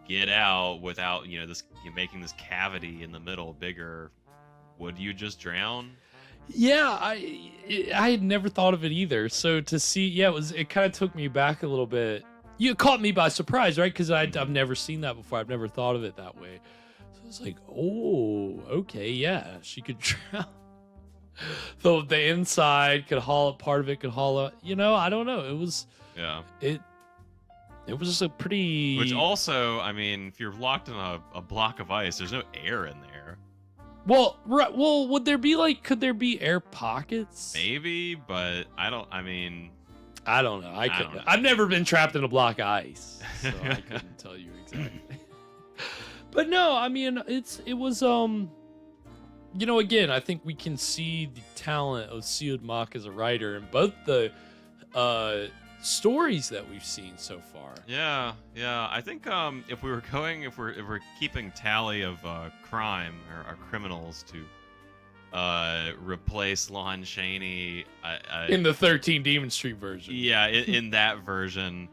get out without, making this cavity in the middle bigger, would you just drown? Yeah, I had never thought of it either. So to see, it kind of took me back a little bit. You caught me by surprise, right? Because I've never seen that before. I've never thought of it that way. So I was like, oh, okay, yeah, she could drown. So the inside could haul, part of it could haul out. I don't know. It was, it was just a pretty. Which also, I mean, if you're locked in a block of ice, there's no air in there. Well, would there be could there be air pockets? Maybe, but I don't know. I couldn't. I've never been trapped in a block of ice, so I couldn't tell you exactly. But no, I mean, it was again, I think we can see the talent of Siodmak as a writer in both the stories that we've seen so far. Yeah. I think if we're keeping tally of crime or criminals to replace Lon Chaney in the 13 Demon Street version. Yeah, in that version,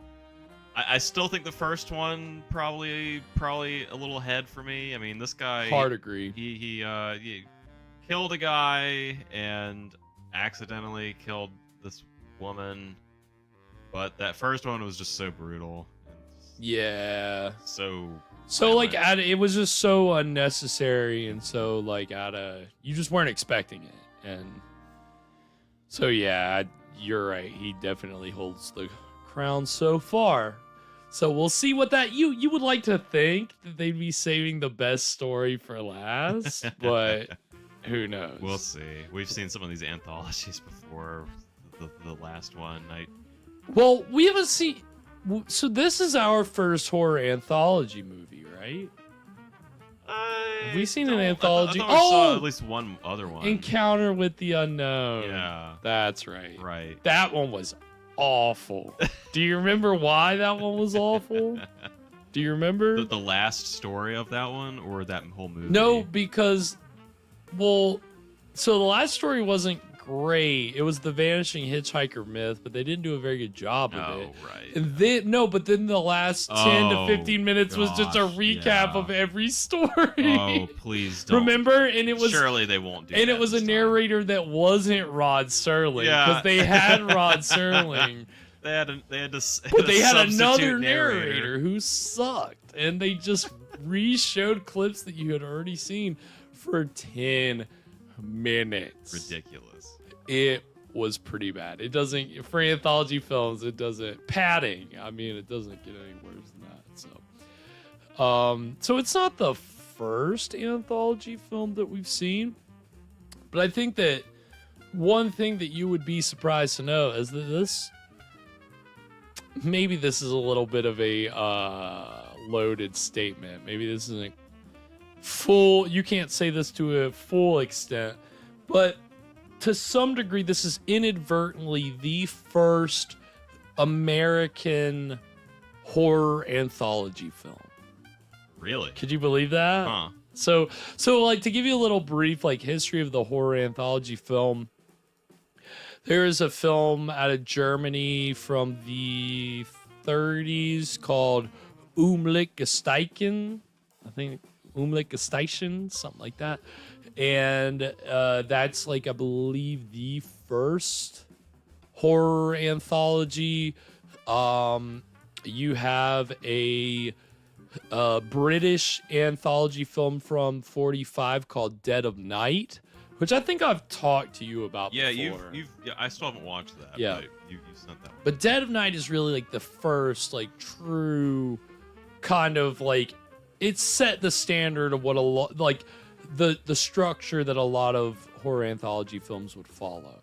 I still think the first one probably a little ahead for me. I mean, this guy. Hard agree. He killed a guy and accidentally killed this woman, but that first one was just so brutal. Yeah. So like it was just so unnecessary, and so like you just weren't expecting it, and so yeah, you're right. He definitely holds the crown so far. So we'll see what that you would like to think that they'd be saving the best story for last, but who knows? We'll see. We've seen some of these anthologies before. The last one, Well, we haven't seen. So this is our first horror anthology movie, right? Have we seen an anthology? I saw at least one other one. Encounter with the Unknown. Yeah. That's right. Right. That one was awful. Do you remember why that one was awful? Do you remember? The last story of that one or that whole movie? No, because, so the last story wasn't great. It was the vanishing hitchhiker myth, but they didn't do a very good job of it. Right. And then but then the last 10 to 15 minutes was just a recap of every story. Oh, please don't. Remember? And it was surely they won't do. And it was a narrator that wasn't Rod Serling, because they had Rod Serling. They had another narrator who sucked, and they just re-showed clips that you had already seen for 10 minutes. Ridiculous. It was pretty bad. It doesn't, for anthology films, it doesn't, padding, I mean, it doesn't get any worse than that. So it's not the first anthology film that we've seen, but I think that one thing that you would be surprised to know is that maybe this is a little bit of a loaded statement. Maybe this isn't full, you can't say this to a full extent, but to some degree, this is inadvertently the first American horror anthology film. Really? Could you believe that? Huh. So like, to give you a little brief like history of the horror anthology film, there is a film out of Germany from the 30s called Gesteichen. I think Gesteichen, something like that. And that's like, I believe, the first horror anthology. You have a British anthology film from 45 called Dead of Night, which I think I've talked to you about before. Yeah, I still haven't watched that. Yeah. But you sent that one. But Dead of Night is really like the first like true kind of like, it set the standard of what a lot, like the structure that a lot of horror anthology films would follow.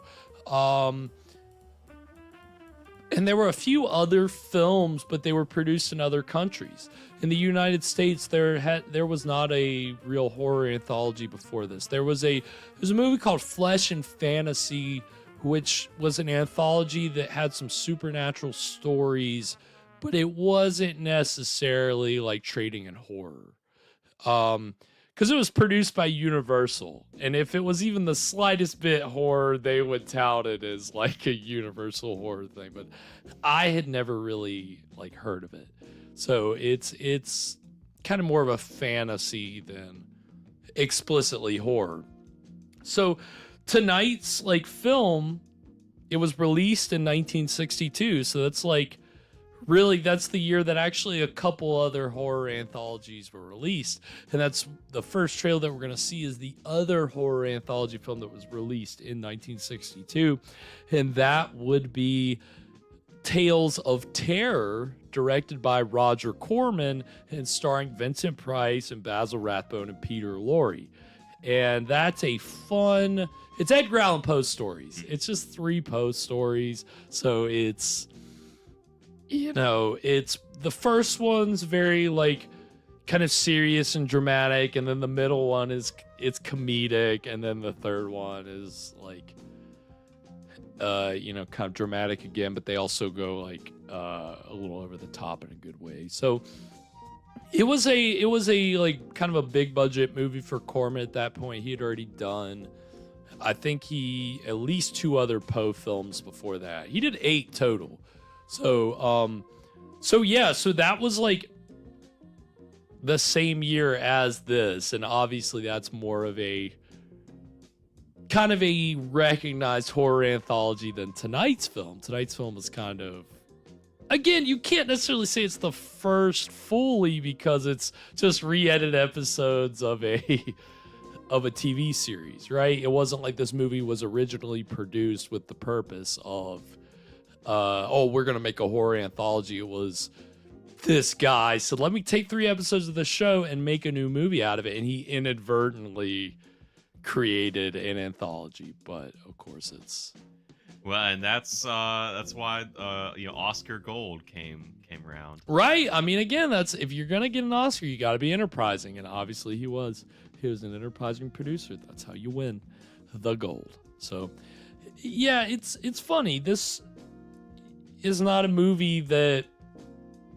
And there were a few other films, but they were produced in other countries. In the United States, there was not a real horror anthology before this. There's a movie called Flesh and Fantasy, which was an anthology that had some supernatural stories, but it wasn't necessarily like trading in horror. Because it was produced by Universal, and if it was even the slightest bit horror, they would tout it as like a Universal horror thing. But I had never really like heard of it, so it's kind of more of a fantasy than explicitly horror. So tonight's like film, it was released in 1962, so that's like, really, that's the year that actually a couple other horror anthologies were released. And that's the first trailer that we're going to see is the other horror anthology film that was released in 1962. And that would be Tales of Terror, directed by Roger Corman and starring Vincent Price and Basil Rathbone and Peter Lorre. And that's a fun, it's Edgar Allan Poe stories. It's just 3 Poe stories. So it's, you know, it's the first one's very like kind of serious and dramatic, and then the middle one it's comedic, and then the third one is like you know, kind of dramatic again, but they also go like a little over the top in a good way. So it was a like kind of a big budget movie for Corman at that point. He had already done, I think, at least 2 other Poe films before that. He did 8 total. So, So yeah, so that was like the same year as this, and obviously that's more of a kind of a recognized horror anthology than tonight's film. Tonight's film is kind of, again, you can't necessarily say it's the first fully because it's just re-edited episodes of a TV series, right? It wasn't like this movie was originally produced with the purpose of we're gonna make a horror anthology. It was this guy said, let me take 3 episodes of the show and make a new movie out of it, and he inadvertently created an anthology. But of course it's and that's why Oscar Gold came around, right? I mean, again, that's, if you're gonna get an Oscar, you got to be enterprising, and obviously he was an enterprising producer. That's how you win the gold. So yeah, it's funny. This is not a movie that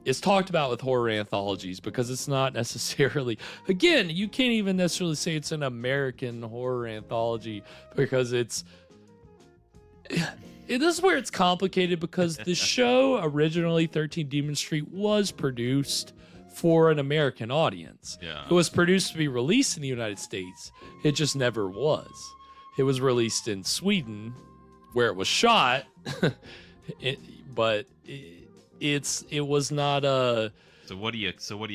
is talked about with horror anthologies because it's not necessarily, again, you can't even necessarily say it's an American horror anthology because this is where it's complicated, because the show originally, 13 Demon Street, was produced for an American audience. Yeah. It was produced to be released in the United States. It just never was. It was released in Sweden, where it was shot, but it was not a. So what do you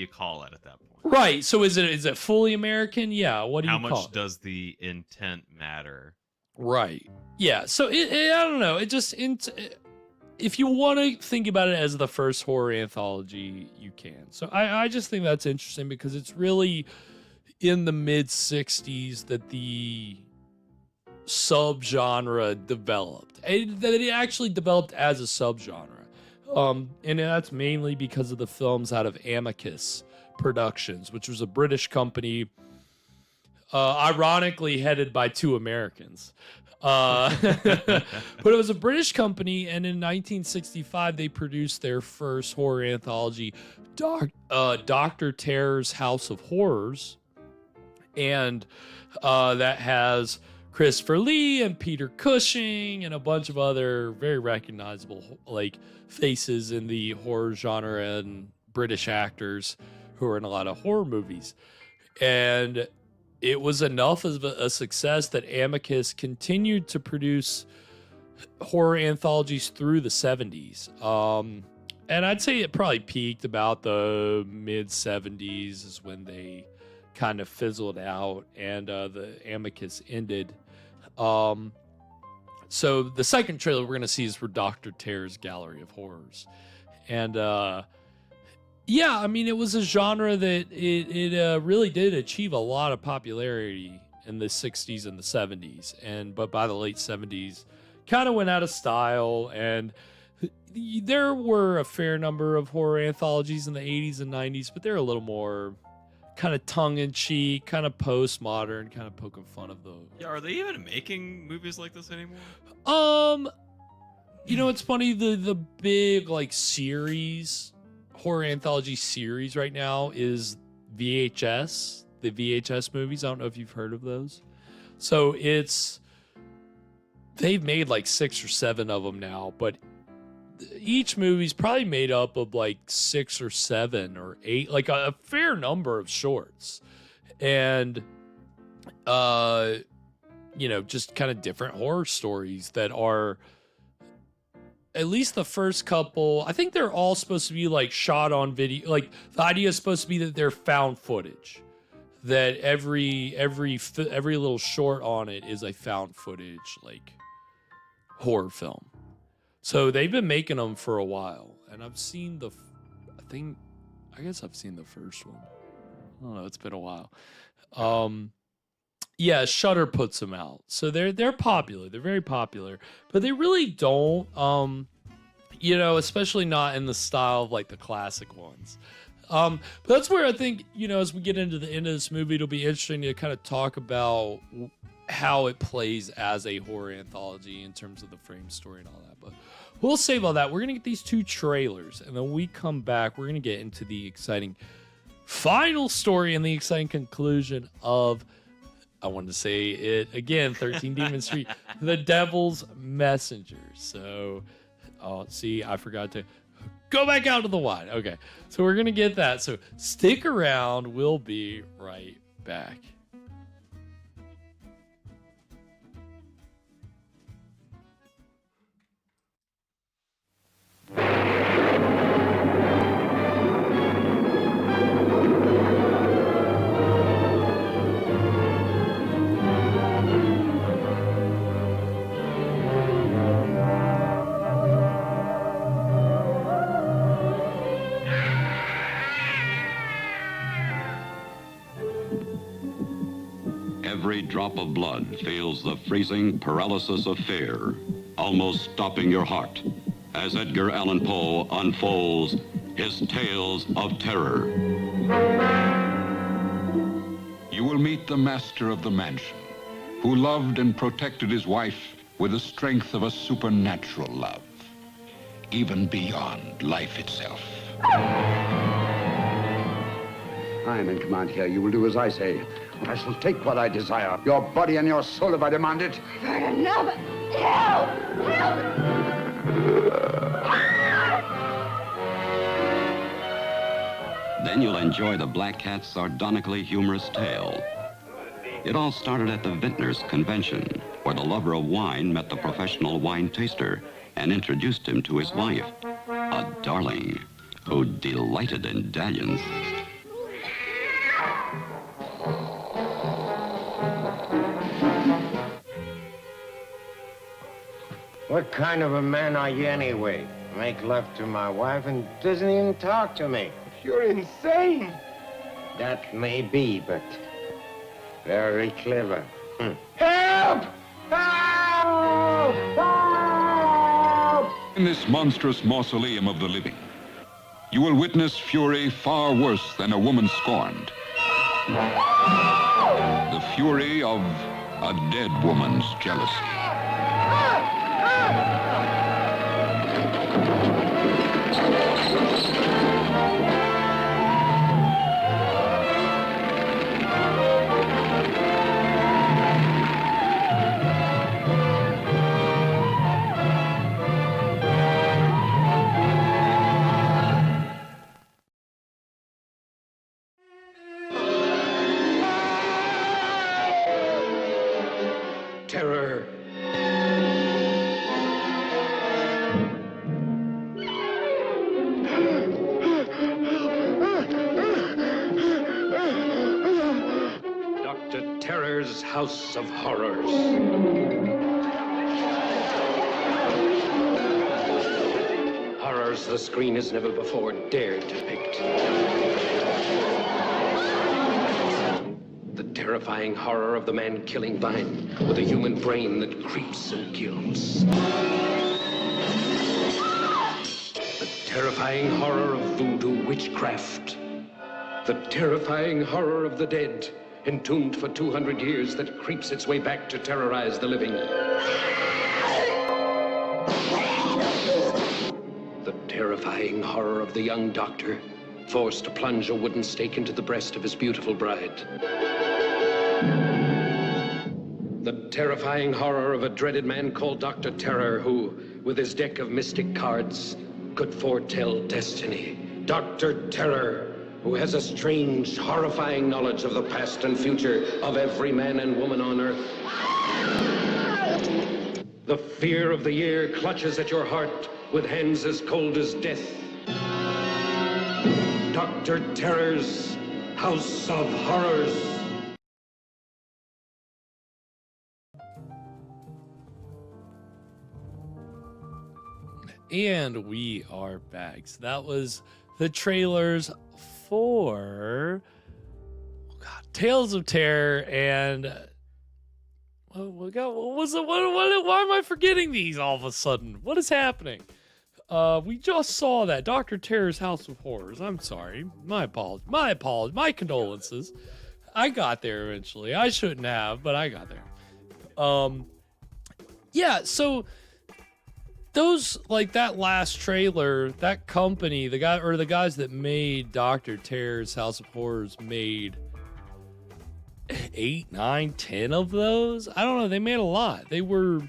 call it at that point? Right. So is it fully American? Yeah. What do you call it? How much does the intent matter? Right. Yeah. So I don't know. It just, if you want to think about it as the first horror anthology, you can. So I just think that's interesting because it's really in the mid 60s that the subgenre developed. That it actually developed as a subgenre. And that's mainly because of the films out of Amicus Productions, which was a British company, ironically headed by 2 Americans. But it was a British company, and in 1965 they produced their first horror anthology, Dr. Terror's House of Horrors, and that has Christopher Lee and Peter Cushing and a bunch of other very recognizable faces in the horror genre and British actors who are in a lot of horror movies. And it was enough of a success that Amicus continued to produce horror anthologies through the 70s. And I'd say it probably peaked about the mid 70s is when they kind of fizzled out and the Amicus ended. So the second trailer we're going to see is for Dr. Terror's Gallery of Horrors. And yeah, I mean, it was a genre that it really did achieve a lot of popularity in the 60s and the 70s. But by the late 70s, kind of went out of style. And there were a fair number of horror anthologies in the 80s and 90s, but they're a little more kind of tongue-in-cheek, kind of postmodern, kind of poking fun of those. Yeah, are they even making movies like this anymore? You know, it's funny, the big series, horror anthology series right now is VHS, the VHS movies. I don't know if you've heard of those. So they've made 6 or 7 of them now, but each movie's probably made up of 6 or 7 or 8, a fair number of shorts. And, just kind of different horror stories that are, at least the first couple, I think they're all supposed to be shot on video. The idea is supposed to be that they're found footage, that every little short on it is a found footage, horror film. So they've been making them for a while, and I've seen I guess I've seen the first one. I don't know, it's been a while. Yeah, Shudder puts them out. So they're popular. They're very popular, but they really don't, especially not in the style of the classic ones. But that's where I think, as we get into the end of this movie, it'll be interesting to kind of talk about how it plays as a horror anthology in terms of the frame story and all that. But we'll save all that. We're going to get these 2 trailers, and then when we come back, we're going to get into the exciting final story and the exciting conclusion of, I wanted to say it again, 13 Demon Street, The Devil's Messenger. So, see, I forgot to go back out to the wine. Okay, so we're gonna get that. So stick around. We'll be right back. Every drop of blood feels the freezing paralysis of fear, almost stopping your heart, as Edgar Allan Poe unfolds his tales of terror. You will meet the master of the mansion, who loved and protected his wife with the strength of a supernatural love, even beyond life itself. I am in command here. You will do as I say. I shall take what I desire. Your body and your soul if I demand it. Enough! Help! Help! Then you'll enjoy the Black Cat's sardonically humorous tale. It all started at the Vintners Convention, where the lover of wine met the professional wine taster and introduced him to his wife, a darling who delighted in dalliance. What kind of a man are you anyway? Make love to my wife and doesn't even talk to me. You're insane. That may be, but very clever. Help! Help! Help! In this monstrous mausoleum of the living, you will witness fury far worse than a woman scorned. The fury of a dead woman's jealousy. Terror. Dr. Terror's House of Horrors. Horrors the screen has never before dared depict. The terrifying horror of the man-killing vine with a human brain that creeps and kills. The terrifying horror of voodoo witchcraft. The terrifying horror of the dead, entombed for 200 years, that creeps its way back to terrorize the living. The terrifying horror of the young doctor, forced to plunge a wooden stake into the breast of his beautiful bride. The terrifying horror of a dreaded man called Dr. Terror, who, with his deck of mystic cards, could foretell destiny. Dr. Terror, who has a strange, horrifying knowledge of the past and future of every man and woman on Earth. The fear of the year clutches at your heart with hands as cold as death. Dr. Terror's House of Horrors. And we are back. So that was the trailers for Tales of Terror and what was it? Why am I forgetting these all of a sudden? What is happening? We just saw that Dr. Terror's House of Horrors. I'm sorry. My apologies. My condolences. I got there eventually. I shouldn't have, but I got there. Yeah, so those, like, that last trailer, that company, the guys that made Dr. Terror's House of Horrors made 8, 9, 10 of those. I don't know. They made a lot. They were,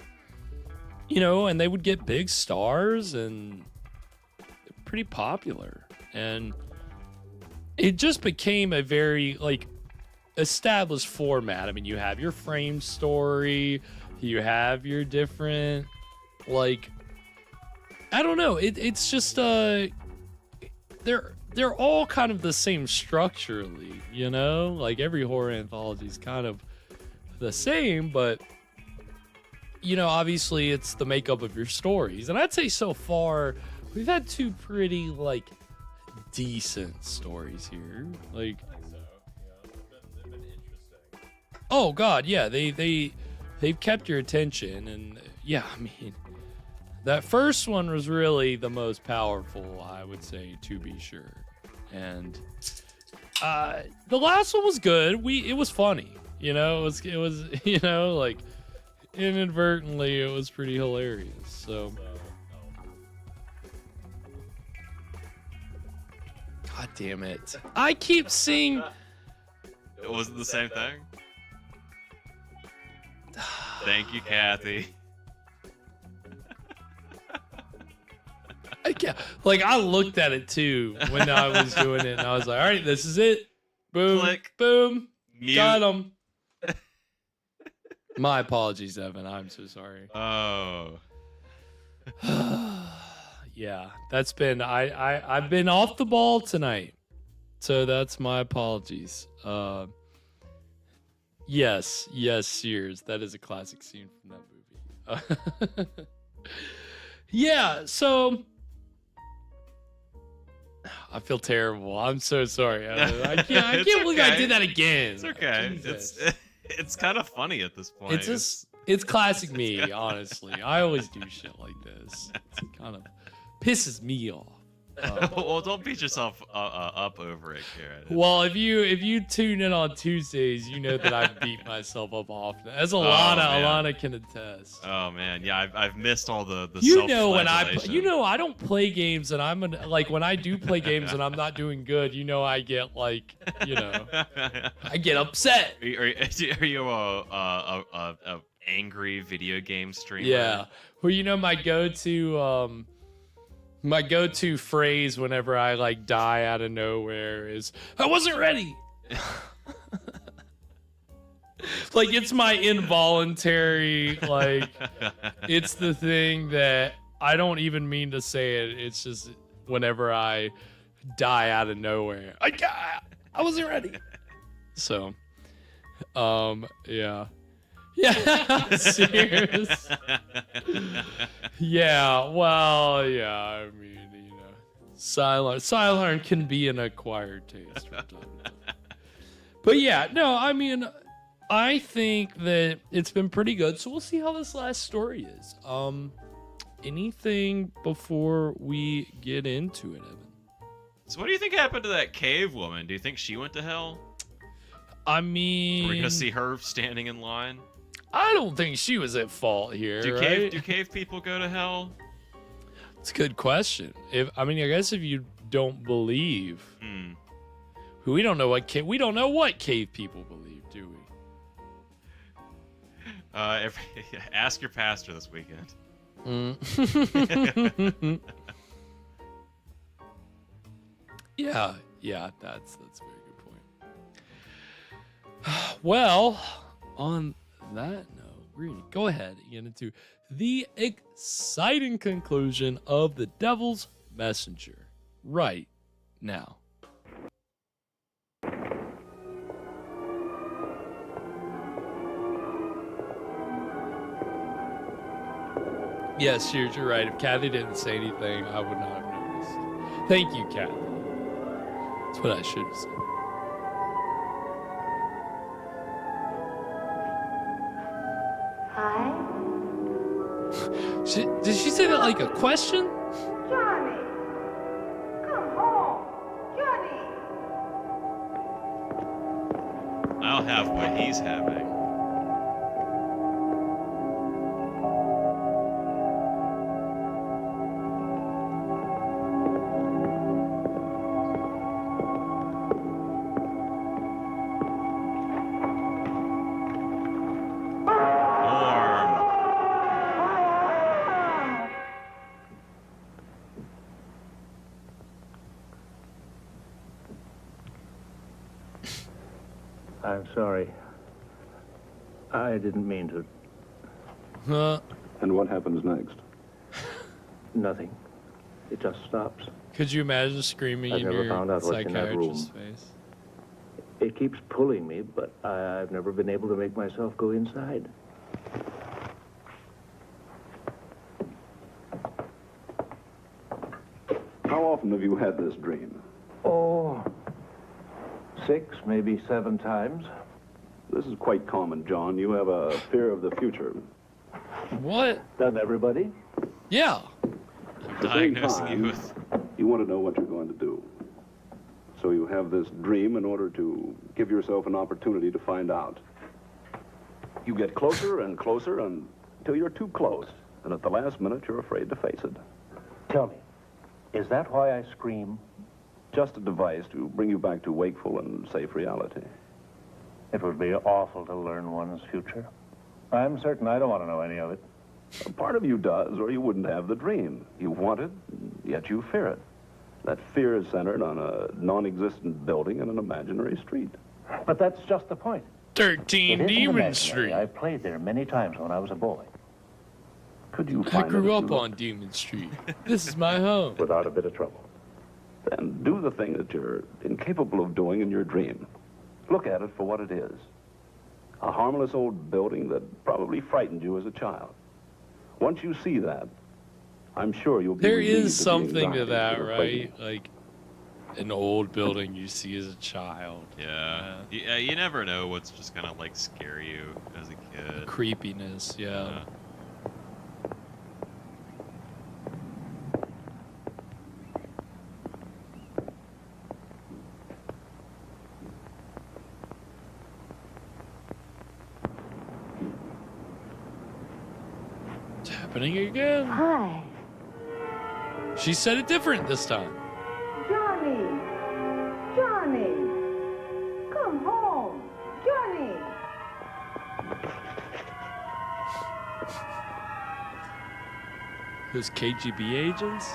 and they would get big stars and pretty popular, and it just became a very like established format. I mean, you have your frame story, you have your different like, I don't know, it's just they're all kind of the same structurally, you know, like every horror anthology is kind of the same, but you know, obviously it's the makeup of your stories. And I'd say so far we've had two pretty like decent stories here. Like, oh god, yeah, they've kept your attention, and yeah, I mean, that first one was really the most powerful, I would say, to be sure. And the last one was good. It was funny, you know. It was you know, like inadvertently it was pretty hilarious. So god damn it, I keep seeing it wasn't the same thing. Thank you, Kathy. I can't, like, I looked at it too when I was doing it, and I was like, all right, this is it. Boom, Click. boom, Mute. got him. My apologies, Evan. I'm so sorry. Oh. Yeah, that's been, I've been off the ball tonight, so that's my apologies. Yes, Sears. That is a classic scene from that movie. Yeah, so I feel terrible. I'm so sorry. I can't believe I did that again. It's okay. Jesus. It's kind of funny at this point. It's classic me, honestly. I always do shit like this. It kind of pisses me off. Well, don't beat yourself up over it, Garrett. Well, if you tune in on Tuesdays, you know that I beat myself up often. As Alana can attest. Oh man, yeah, I've missed all the you know when I don't play games, and I'm like when I do play games and I'm not doing good, you know I get like, you know, I get upset. Are you a angry video game streamer? Yeah. Well, you know my go-to phrase whenever I like die out of nowhere is, I wasn't ready. Like, it's my involuntary, like, it's the thing that I don't even mean to say it. It's just whenever I die out of nowhere, I wasn't ready. So, yeah. Yeah, serious. Yeah, well, yeah, I mean, you know, Sidearm can be an acquired taste from time to time. But yeah, no, I mean, I think that it's been pretty good, so we'll see how this last story is. Anything before we get into it, Evan? So what do you think happened to that cave woman? Do you think she went to hell? I mean, we're gonna see her standing in line. I don't think she was at fault here. Do right? cave people go to hell? It's a good question. I guess if you don't believe, we don't know what cave people believe, do we? Ask your pastor this weekend. Yeah, that's a very good point. Well, on that note, we're gonna go ahead and get into the exciting conclusion of The Devil's Messenger right now. Yes, you're right. If Kathy didn't say anything, I would not have noticed. Thank you, Kathy. That's what I should have said. Hi? Did she say that like a question? Johnny! Come home! Johnny! I'll have what he's having. I'm sorry. I didn't mean to. Huh? And what happens next? Nothing. It just stops. Could you imagine screaming I've in never your found out what's in that psychiatrist's room. face? It keeps pulling me, but I've never been able to make myself go inside. How often have you had this dream? Oh, 6, maybe 7 times. This is quite common, John. You have a fear of the future. What? Doesn't everybody? Yeah. At the same time, you want to know what you're going to do. So you have this dream in order to give yourself an opportunity to find out. You get closer and closer until you're too close. And at the last minute, you're afraid to face it. Tell me, is that why I scream? Just a device to bring you back to wakeful and safe reality. It would be awful to learn one's future. I'm certain I don't want to know any of it. A part of you does, or you wouldn't have the dream. You want it, yet you fear it. That fear is centered on a non-existent building and an imaginary street. But that's just the point. 13 Demon Street. I played there many times when I was a boy. Could you I find grew it if up you on Demon Street. This is my home. Without a bit of trouble. Then do the thing that you're incapable of doing in your dream. Look at it for what it is. A harmless old building that probably frightened you as a child. Once you see that, I'm sure you'll be There relieved of is the something to anxieties that, are right? Like an old building you see as a child. Yeah. You never know what's just gonna like scare you as a kid. Creepiness, yeah. It's happening again. Hi. She said it different this time. Johnny! Johnny! Come home! Johnny! Those KGB agents?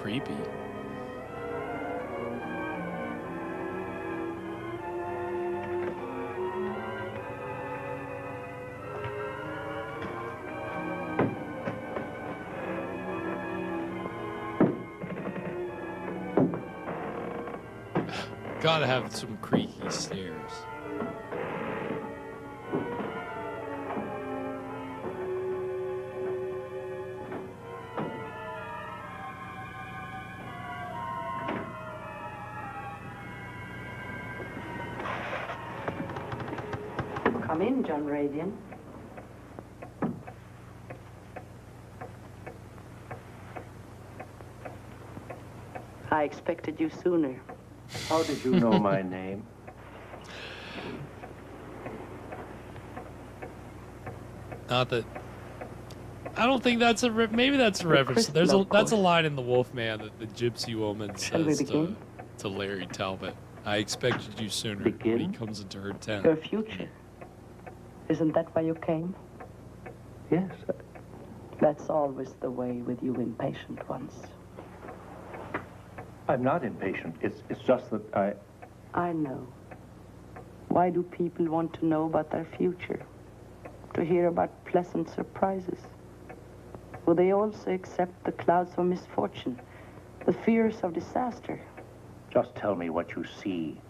Creepy. Gotta have some creaky stairs. Come in, John Radian. I expected you sooner. How did you know my name? Not that. I don't think that's a. Maybe that's a reference. There's a. That's a line in The Wolfman that the gypsy woman says to Larry Talbot. I expected you sooner when he comes into her tent. Your future. Isn't that why you came? Yes. That's always the way with you impatient ones. I'm not impatient. It's just that I know. Why do people want to know about their future? To hear about pleasant surprises? Will they also accept the clouds of misfortune, the fears of disaster? Just tell me what you see.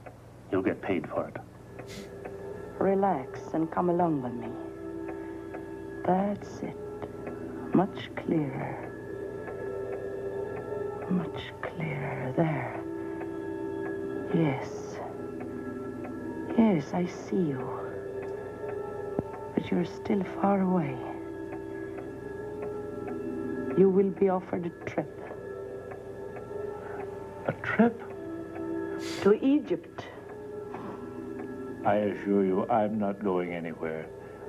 You'll get paid for it. Relax and come along with me. That's it. Much clearer. Much clearer. There. Yes. Yes, I see you. But you're still far away. You will be offered a trip. A trip? To Egypt. I assure you, I'm not going anywhere.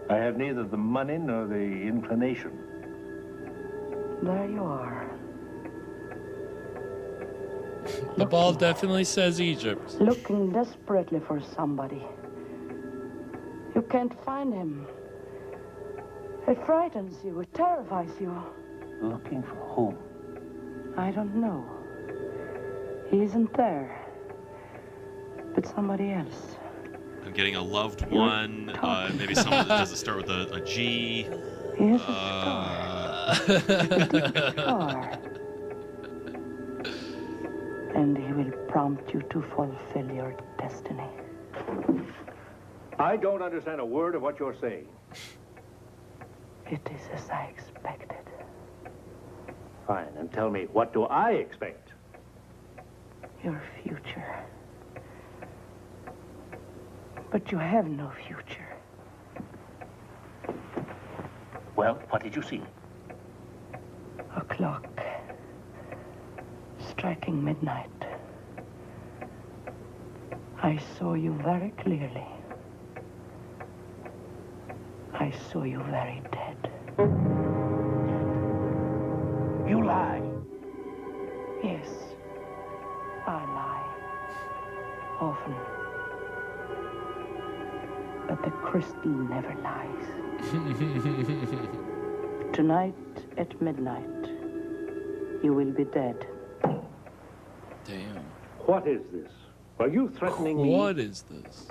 I have neither the money nor the inclination. There you are. The ball definitely says Egypt. Looking desperately for somebody. You can't find him. It frightens you. It terrifies you. Looking for whom? I don't know. He isn't there. But somebody else. I'm getting a loved one. Maybe someone that doesn't start with a G. He has a star. And he will prompt you to fulfill your destiny. I don't understand a word of what you're saying. It is as I expected. Fine, and tell me, what do I expect? Your future. But you have no future. Well, what did you see? A clock. Striking midnight. I saw you very clearly. I saw you very dead. You lie. Yes, I lie. Often. But the crystal never lies. Tonight at midnight, you will be dead. Damn. What is this? Are you threatening me? What is this?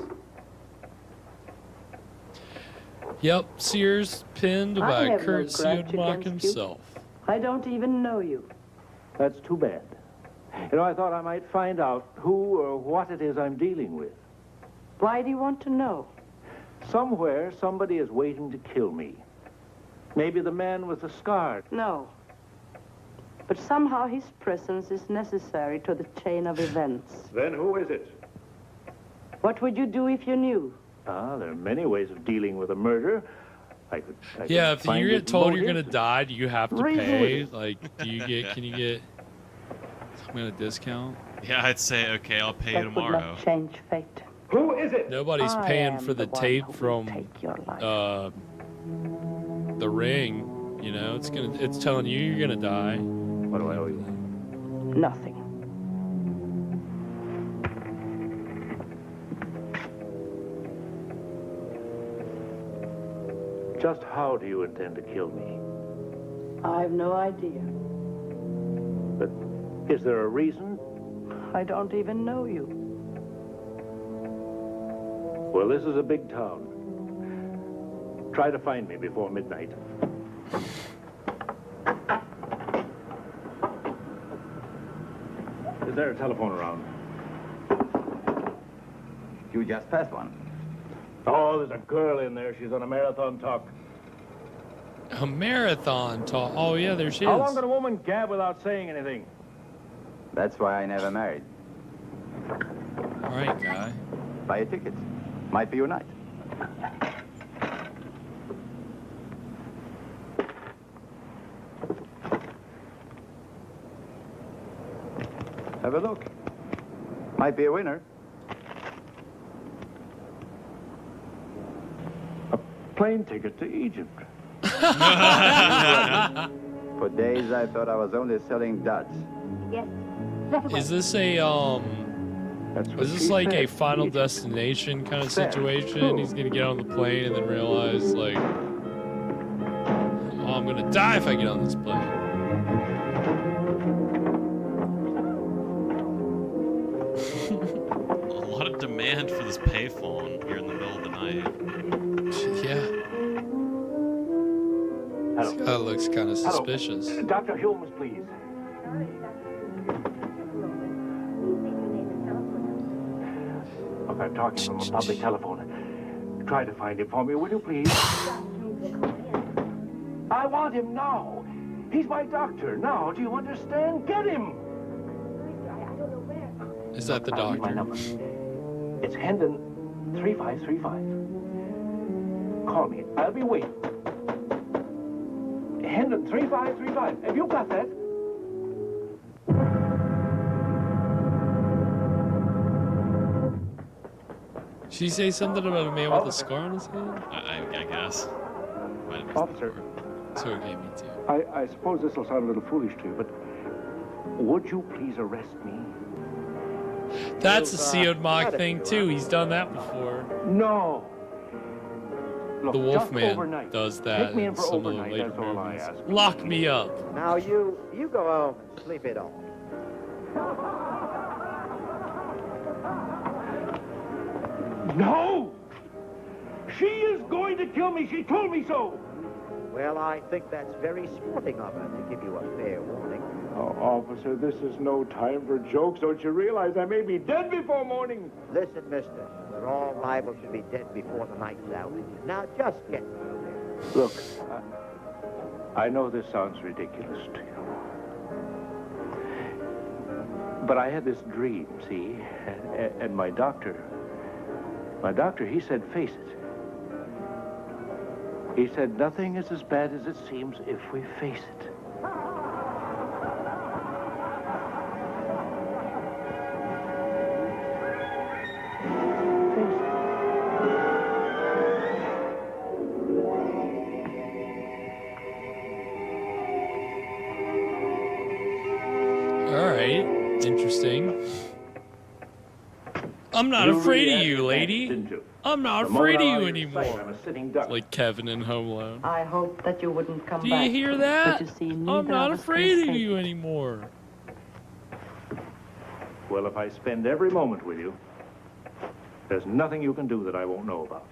Yep, Sears pinned I by have no Kurt grudge Siodmak against you. himself. I don't even know you. That's too bad. You know, I thought I might find out who or what it is I'm dealing with. Why do you want to know? Somewhere, somebody is waiting to kill me. Maybe the man with the scar. No. But somehow his presence is necessary to the chain of events. Then who is it? What would you do if you knew? There are many ways of dealing with a murder. I could Yeah, if find you his get told you're motive. gonna die, do you have to Reason pay? with it. Like, can you get some kind of discount? Yeah, I'd say, okay, I'll pay you That would tomorrow. not change fate. Who is it? Nobody's I paying am for the the one tape who will from take your life. The Ring. You know, it's telling you you're gonna die. What do I owe you? Nothing. Just how do you intend to kill me? I have no idea. But is there a reason? I don't even know you. Well, this is a big town. Try to find me before midnight. Is there a telephone around? You just passed one. Oh, there's a girl in there. She's on a marathon talk. A marathon talk. Oh yeah, there she is. How long can a woman gab without saying anything? That's why I never married. All right, guy. Buy a ticket. Might be your night. Have a look. Might be a winner. Plane ticket to Egypt. For days I thought I was only selling duds. Yes. Is this a is this like a Final Destination kind of situation? He's gonna get on the plane and then realize like, oh, I'm gonna die if I get on this plane. A lot of demand for this payphone here in the middle of the night. Yeah. That looks kind of suspicious. Dr. Holmes, please. Look, I'm talking from a public telephone. Try to find him for me, will you, please? I want him now. He's my doctor now. Do you understand? Get him. Is that the doctor? My number. It's Hendon 3535. Call me. I'll be waiting. Hendon 3535. Have you got that? She say something about a man with a scar on his head? I guess. Officer. So okay, me too. I suppose this will sound a little foolish to you, but would you please arrest me? That's a sealed mock thing too. He's done that before. No. Look, the just Wolfman overnight. does that Take me in in for some of the overnight, later that's all I movies. ask. Lock me up. Now you go home and sleep it off. No! She is going to kill me. She told me so. Well, I think that's very sporting of her to give you a fair warning. Oh, officer, this is no time for jokes. Don't you realize I may be dead before morning? Listen, mister, we're all liable to be dead before the night's out. Now just get through there. Look, I know this sounds ridiculous to you. But I had this dream, see? And my doctor, he said, face it. He said, nothing is as bad as it seems if we face it. All right, interesting. I'm not afraid of you, lady. I'm not afraid of you anymore. Like Kevin in Home Alone. I hope that you wouldn't come Do back. you hear that? But you see, I'm neither not of us afraid can of take you it. anymore. Well, if I spend every moment with you, there's nothing you can do that I won't know about.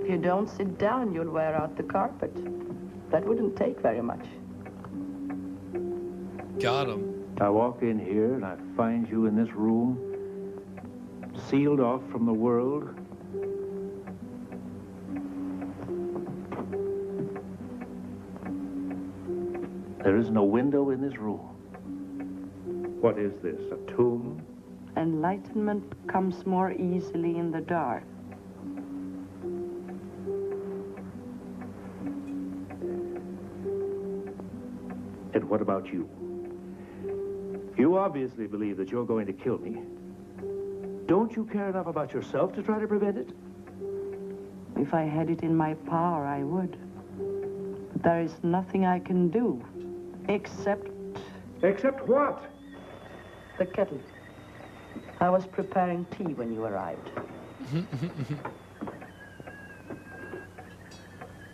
If you don't sit down, you'll wear out the carpet. That wouldn't take very much. Got him. I walk in here and I find you in this room, sealed off from the world. There is no window in this room. What is this, a tomb? Enlightenment comes more easily in the dark. And what about you? You obviously believe that you're going to kill me. Don't you care enough about yourself to try to prevent it? If I had it in my power, I would. But there is nothing I can do, except... Except what? The kettle. I was preparing tea when you arrived.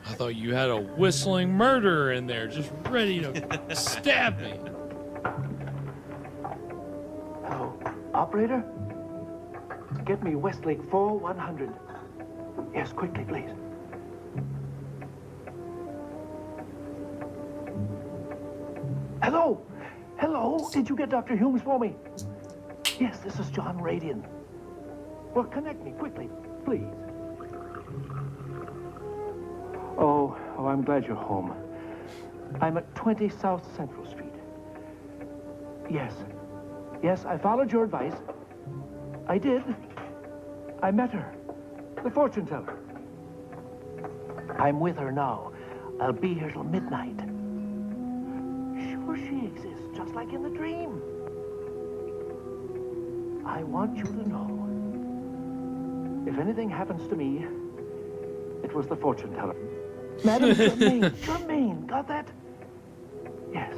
I thought you had a whistling murderer in there, just ready to stab me. Hello, operator? Get me Westlake 4100. Yes, quickly, please. Hello? Hello? Did you get Dr. Humes for me? Yes, this is John Radian. Well, connect me quickly, please. Oh, I'm glad you're home. I'm at 20 South Central Street. Yes. Yes, I followed your advice. I did. I met her. The fortune teller. I'm with her now. I'll be here till midnight. Sure she exists, just like in the dream. I want you to know, if anything happens to me, it was the fortune teller. Madam Germain, Germain, got that? Yes.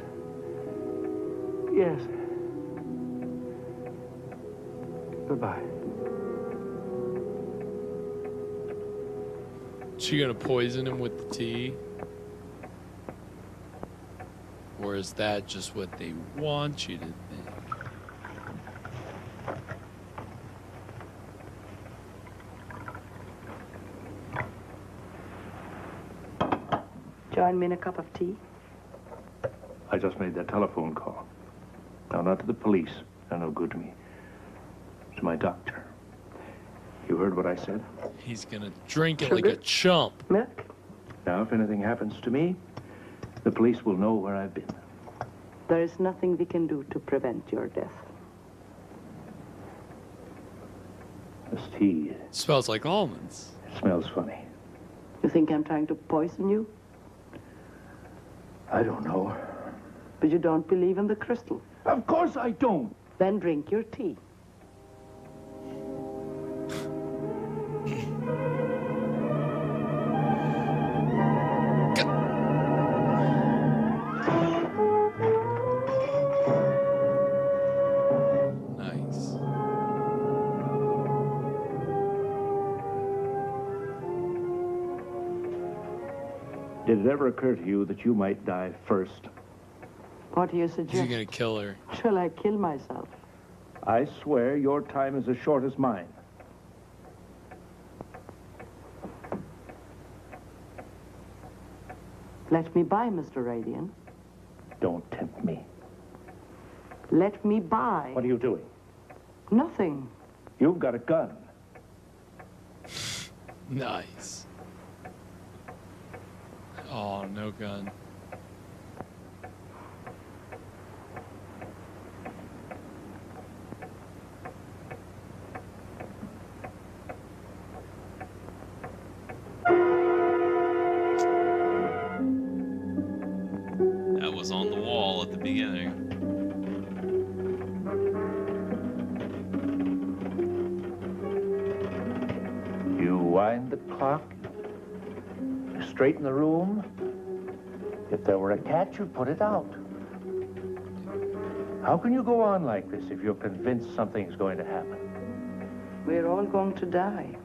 Yes. Goodbye. She gonna poison him with the tea? Or is that just what they want you to think? Join me in a cup of tea. I just made that telephone call. Now, not to the police, are no good to me. To my doctor. You heard what I said? He's gonna drink it like a chump. Milk? Now, if anything happens to me, the police will know where I've been. There is nothing we can do to prevent your death. This tea Smells like almonds. smells funny. You think I'm trying to poison you? I don't know. But you don't believe in the crystal. Of course I don't. Then drink your tea. Nice. Did it ever occur to you that you might die first? What do you Is he suggest? gonna kill her? Shall I kill myself? I swear your time is as short as mine. Let me by, Mr. Radian. Don't tempt me. Let me by. What are you doing? Nothing. You've got a gun. Nice. Oh, no gun. That was on the wall at the beginning. You wind the clock. You straighten the room. If there were a cat, you'd put it out. How can you go on like this if you're convinced something's going to happen? We're all going to die.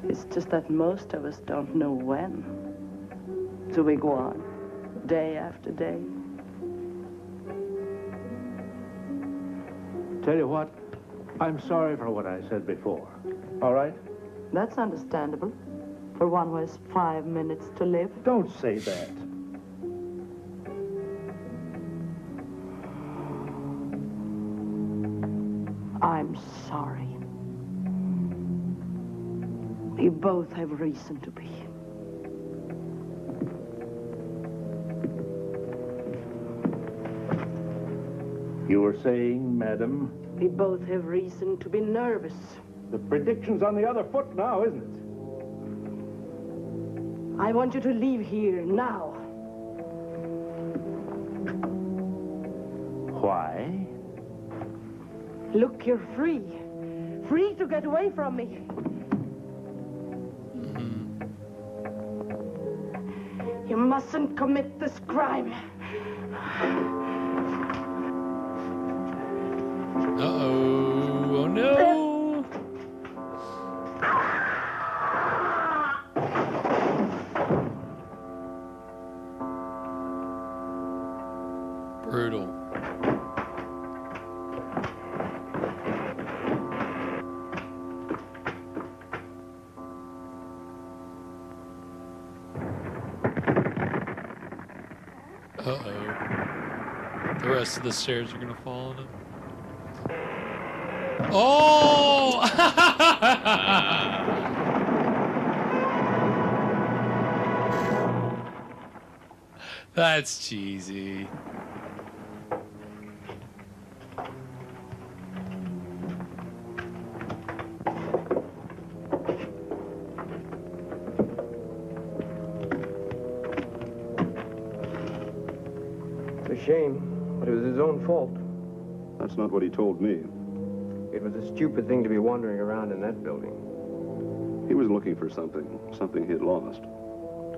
It's just that most of us don't know when. So we go on, day after day. Tell you what, I'm sorry for what I said before. All right? That's understandable. For one who has 5 minutes to live. Don't say that. I'm sorry. We both have reason to be. You were saying, madam? We both have reason to be nervous. The prediction's on the other foot now, isn't it? I want you to leave here now. Why? Look, you're free. Free to get away from me. You mustn't commit this crime. Uh-oh. Oh, no. Brutal. Uh-oh. The rest of the stairs are gonna fall on him. Oh! That's cheesy. It's a shame, but it was his own fault. That's not what he told me. It was a stupid thing to be wandering around in that building. He was looking for something he'd lost.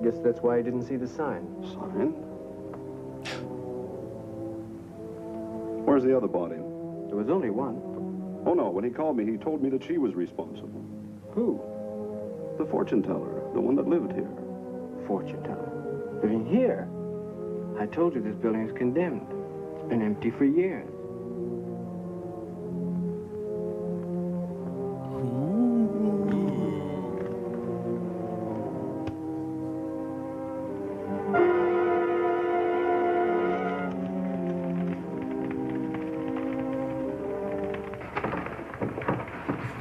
Guess that's why he didn't see the sign. Sign? Where's the other body? There was only one. Oh, no. When he called me, he told me that she was responsible. Who? The fortune teller, the one that lived here. Fortune teller? Living here? I told you this building is condemned. It's been empty for years.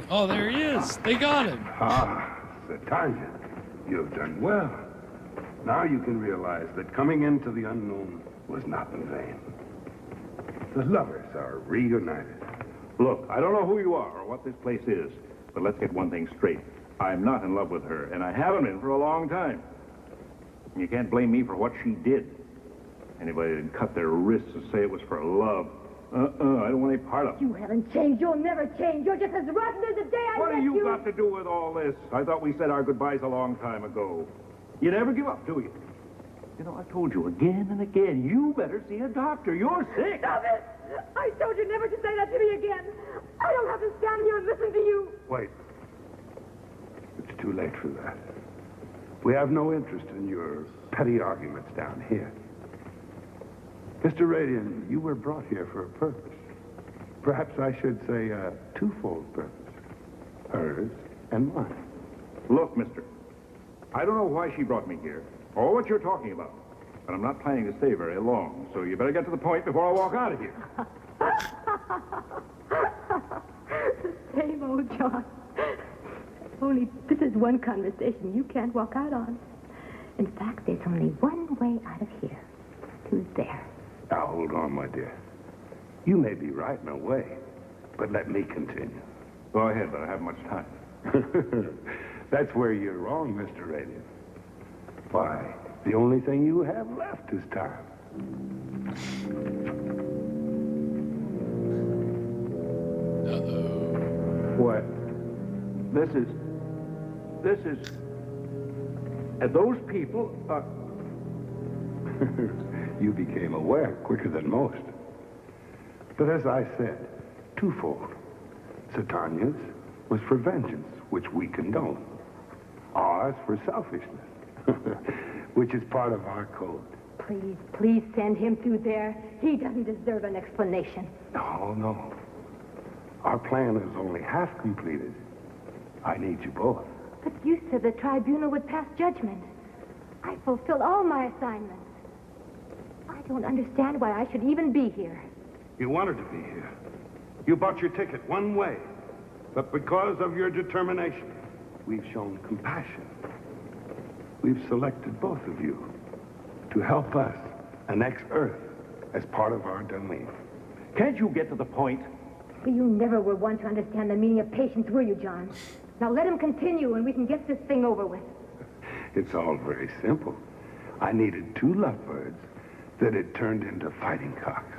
Oh, there he is. They got him. Ah, Satanya, you've done well. Now you can realize that coming into the unknown was not in vain. The lovers are reunited. Look, I don't know who you are or what this place is, but let's get one thing straight. I'm not in love with her, and I haven't been for a long time. You can't blame me for what she did. Anybody that'd cut their wrists and say it was for love. I don't want any part of it. You haven't changed. You'll never change. You're just as rotten as the day I What met have you got to do with all this? I thought we said our goodbyes a long time ago. You never give up, do you? You know, I've told you again and again, you better see a doctor. You're sick. Stop it! I told you never to say that to me again. I don't have to stand here and listen to you. Wait. It's too late for that. We have no interest in your petty arguments down here. Mr. Radian, you were brought here for a purpose. Perhaps I should say a twofold purpose. Hers and mine. Look, mister, I don't know why she brought me here or what you're talking about, but I'm not planning to stay very long, so you better get to the point before I walk out of here. Same old John. Only this is one conversation you can't walk out on. In fact, there's only one way out of here. Who's there? Now, hold on, my dear. You may be right in a way, but let me continue. Go ahead, but I haven't much time. That's where you're wrong, Mr. Radian. Why, the only thing you have left is time. What? This is... And those people are... You became aware quicker than most. But as I said, twofold. Satanya's was for vengeance, which we condone. Ours for selfishness, which is part of our code. Please, please send him through there. He doesn't deserve an explanation. No. Our plan is only half completed. I need you both. But you said the tribunal would pass judgment. I fulfilled all my assignments. I don't understand why I should even be here. You wanted to be here. You bought your ticket one way. But because of your determination, we've shown compassion. We've selected both of you to help us annex Earth as part of our domain. Can't you get to the point? But you never were one to understand the meaning of patience, were you, John? Now let him continue and we can get this thing over with. It's all very simple. I needed two lovebirds that had turned into fighting cocks.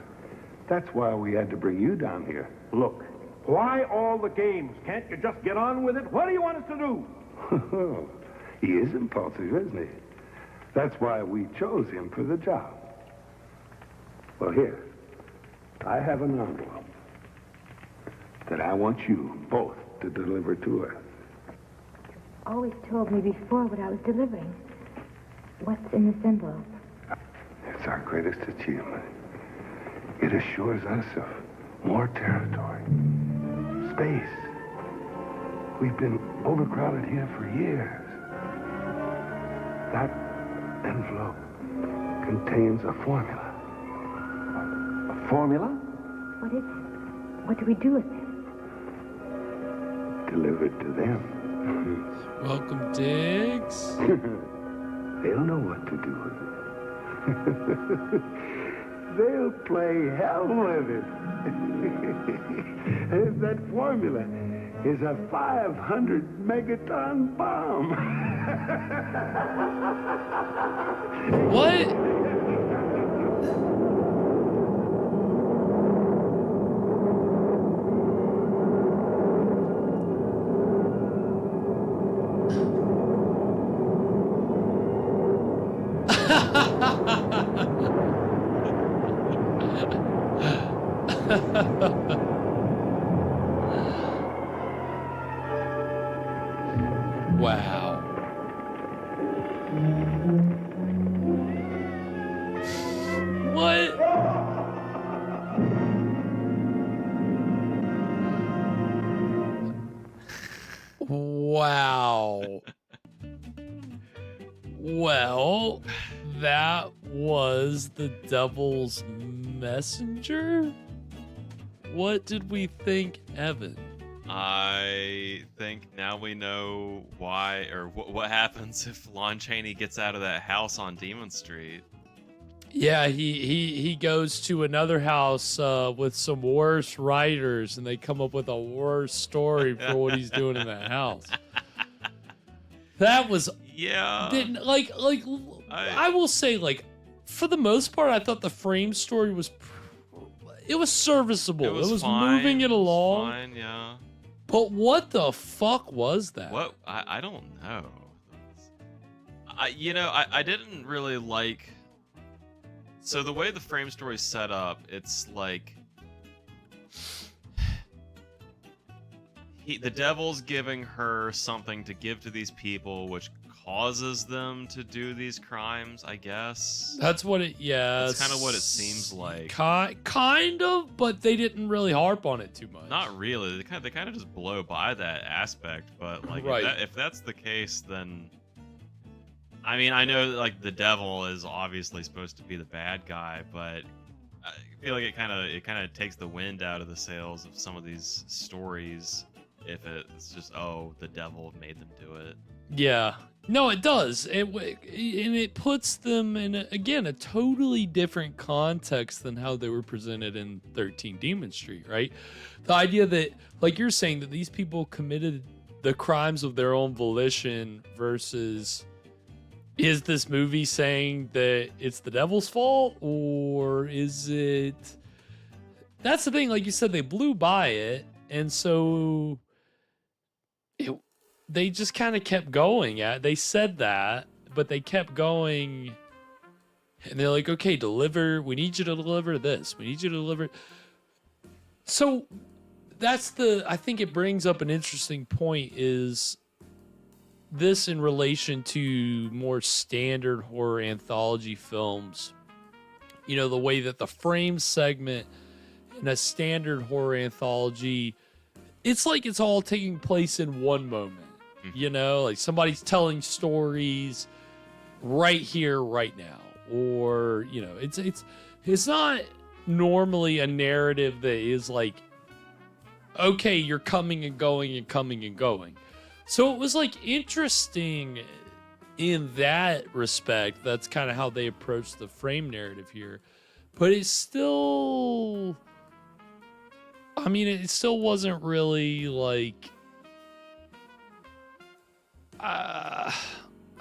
That's why we had to bring you down here. Look, why all the games? Can't you just get on with it? What do you want us to do? He is impulsive, isn't he? That's why we chose him for the job. Well, here, I have an envelope that I want you both to deliver to us. Always told me before what I was delivering. What's in this envelope? It's our greatest achievement. It assures us of more territory, space. We've been overcrowded here for years. That envelope contains a formula. A formula? What is it? What do we do with it? Delivered to them. Welcome, Diggs. They'll know what to do with it. They'll play hell with it. That formula is a 500 megaton bomb. What? Wow. What? Wow. Well, that was the Devil's Messenger? What did we think, Evan? I think now we know why, or what happens if Lon Chaney gets out of that house on Demon Street. Yeah, he goes to another house with some worse writers, and they come up with a worse story for what he's doing in that house. That was Didn't I will say, like, for the most part, I thought the frame story was serviceable. It was fine. Moving it along. Fine, yeah. But what the fuck was that? What? I don't know. I didn't really like. So the way the frame story's set up, it's like the devil's giving her something to give to these people, which causes them to do these crimes, I guess. That's what it. Yeah, that's kind of what it seems like. Kind of, but they didn't really harp on it too much. Not really. They kind of just blow by that aspect. But like, if that's the case, then I mean, I know like the devil is obviously supposed to be the bad guy, but I feel like it kind of takes the wind out of the sails of some of these stories if it's just the devil made them do it. Yeah. No, it does. It puts them in, a totally different context than how they were presented in 13 Demon Street, right? The idea that, like you're saying, that these people committed the crimes of their own volition versus, is this movie saying that it's the devil's fault, or is it... That's the thing, like you said, they blew by it, and so... They just kind of kept going. They said that, but they kept going. And they're like, okay, we need you to deliver this. We need you to deliver. So I think it brings up an interesting point, is this in relation to more standard horror anthology films. You know, the way that the frame segment in a standard horror anthology, it's like it's all taking place in one moment. You know, like somebody's telling stories right here, right now. Or, you know, it's not normally a narrative that is like, okay, you're coming and going and coming and going. So it was like interesting in that respect. That's kind of how they approach the frame narrative here. But it's still, I mean, it still wasn't really like, I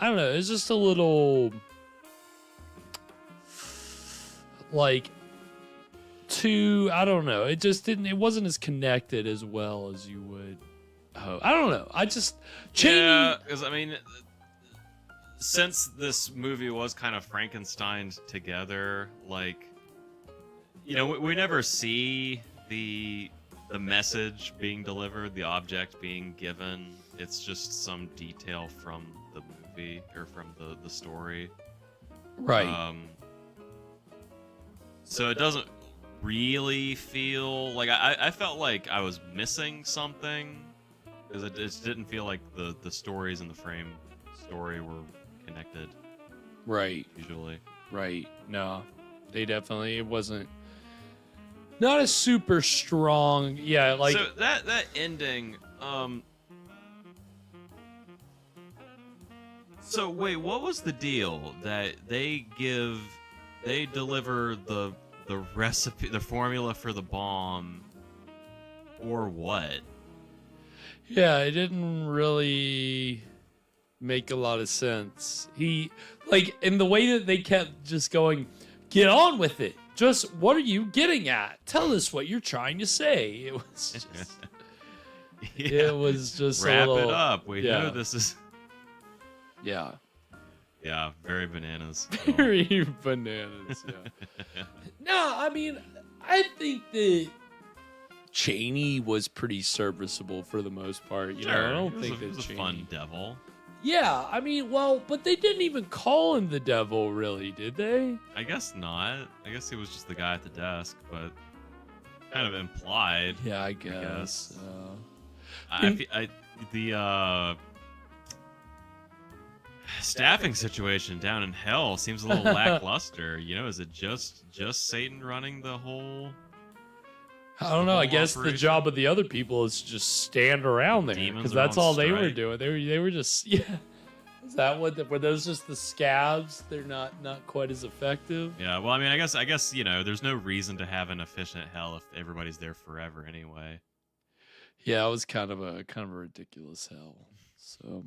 don't know. It's just a little like I don't know. It wasn't as connected as well as you would hope. I don't know. Yeah, because I mean, since this movie was kind of Frankensteined together, like, you know, we never see the message being delivered, the object being given. It's just some detail from the movie or from the story. Right. So it doesn't really feel like I felt like I was missing something, because it just didn't feel like the stories in the frame story were connected. Right. Usually. Right. No, it wasn't. Not a super strong, yeah. Like, so that ending. So wait, what was the deal that they deliver the recipe, the formula for the bomb, or what? Yeah, it didn't really make a lot of sense. In the way that they kept just going, get on with it. Just, what are you getting at? Tell us what you're trying to say. It was just... It was just wrap a little... it up. We know this is... Yeah. Yeah, very bananas. Very bananas, yeah. No, I mean, I think that Chaney was pretty serviceable for the most part. You know, I don't think that Chaney... a fun devil. Yeah, I mean, well, but they didn't even call him the devil, really, did they? I guess not. I guess he was just the guy at the desk, but kind of implied. Yeah, I guess. The staffing situation down in hell seems a little lackluster. You know, is it just Satan running the whole I don't know. I guess the job of the other people is to just stand around there because that's all they were doing. They were just Is that what? Were those just the scabs? They're not quite as effective. Yeah. Well, I mean, I guess there's no reason to have an efficient hell if everybody's there forever anyway. Yeah, it was kind of a ridiculous hell. So,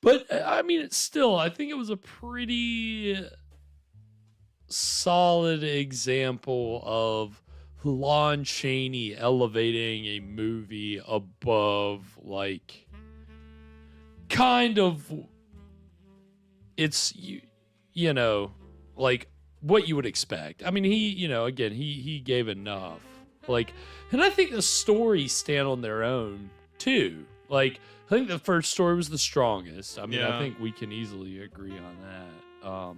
but I mean, it's still. I think it was a pretty solid example of Lon Chaney elevating a movie above, like, kind of, it's, you know, like what you would expect. I mean, he gave enough, like, and I think the stories stand on their own too. Like, I think the first story was the strongest. I mean, I think we can easily agree on that.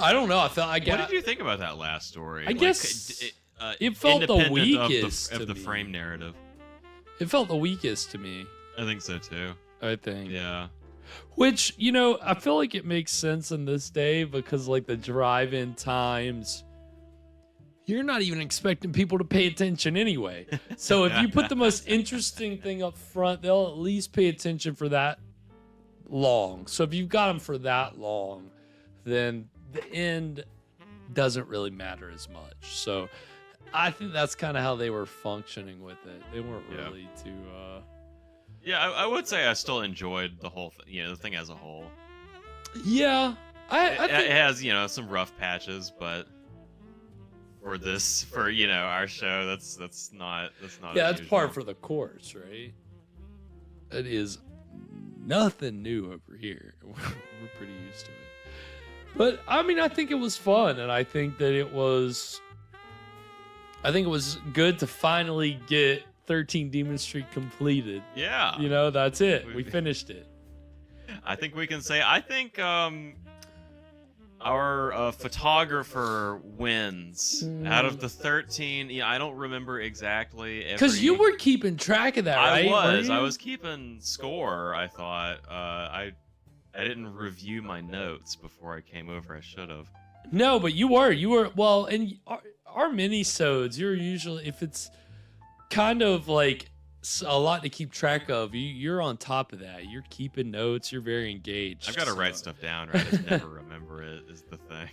I don't know. What did you think about that last story? I guess it felt the weakest of the frame narrative. It felt the weakest to me. I think so too. I think. Yeah. Which, I feel like it makes sense in this day because, like, the drive-in times, you're not even expecting people to pay attention anyway. So if you put the most interesting thing up front, they'll at least pay attention for that long. So if you've got them for that long, then the end doesn't really matter as much. So I think that's kind of how they were functioning with it. They weren't really too... Yeah, I would say I still enjoyed the whole thing, the thing as a whole. Yeah. I think... It has, some rough patches, but for our show, that's not yeah, that's par for the course, right? It is nothing new over here. We're pretty used to it. But I mean, I think it was fun, and I think that it was good to finally get 13 Demon Street completed. Yeah. That's it. We finished it. I think we can say, our photographer wins out of the 13. Yeah, I don't remember exactly. Because you were keeping track of that, right? I was keeping score, I thought. I didn't review my notes before I came over. I should have. No, but you were. Well, and our mini-sodes, you're usually, if it's kind of like a lot to keep track of, you're on top of that. You're keeping notes. You're very engaged. I've got to write stuff down, right? I just never remember it is the thing.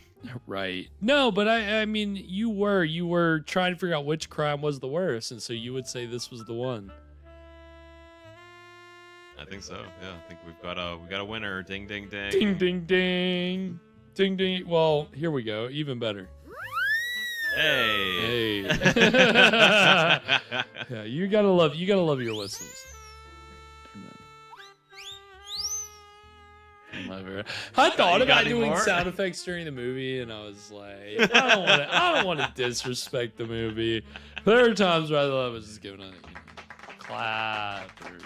Right. No, but I mean, you were trying to figure out which crime was the worst, and so you would say this was the one. I think so. Yeah, I think we got a winner. Ding, ding, ding. Ding, ding, ding. Ding, ding. Well, here we go. Even better. Hey. Yeah, you gotta love your whistles. I thought about doing sound effects during the movie, and I was like, I don't want to disrespect the movie. There are times where I thought I was just giving a clap or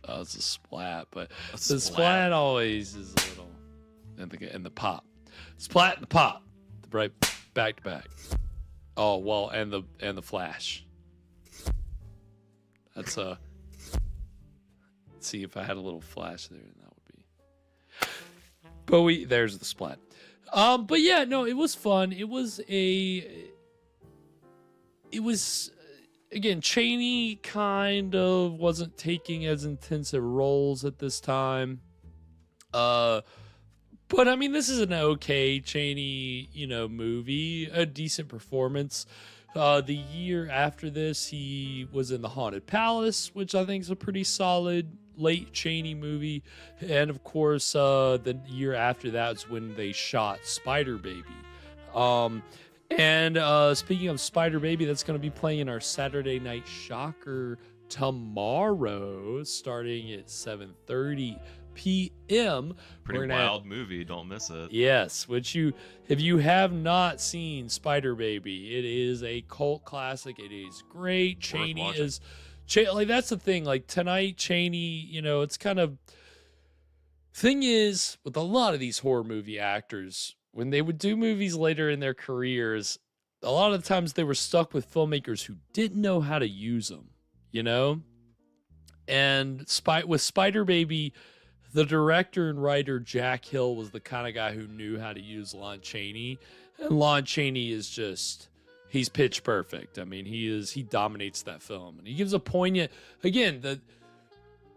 oh, it's a splat, but the splat always is a little, and the pop, splat and the pop, right back to back. Oh well, and the flash. That's let's see if I had a little flash there, that would be. But there's the splat. But yeah, no, it was fun. It was again, Chaney kind of wasn't taking as intensive roles at this time. But I mean, this is an okay Chaney, movie, a decent performance. The year after this, he was in The Haunted Palace, which I think is a pretty solid late Chaney movie. And of course, the year after that is when they shot Spider Baby. And speaking of Spider Baby, that's going to be playing in our Saturday Night Shocker tomorrow, starting at 7:30 p.m. Pretty wild movie. Don't miss it. Yes, if you have not seen Spider Baby, it is a cult classic. It is great. Chaney is, like, that's the thing. Like, tonight, Chaney, it's kind of, thing is, with a lot of these horror movie actors, when they would do movies later in their careers, a lot of the times they were stuck with filmmakers who didn't know how to use them, And with Spider Baby, the director and writer Jack Hill was the kind of guy who knew how to use Lon Chaney, and Lon Chaney is just, he's pitch perfect. I mean, he dominates that film, and he gives a poignant, again,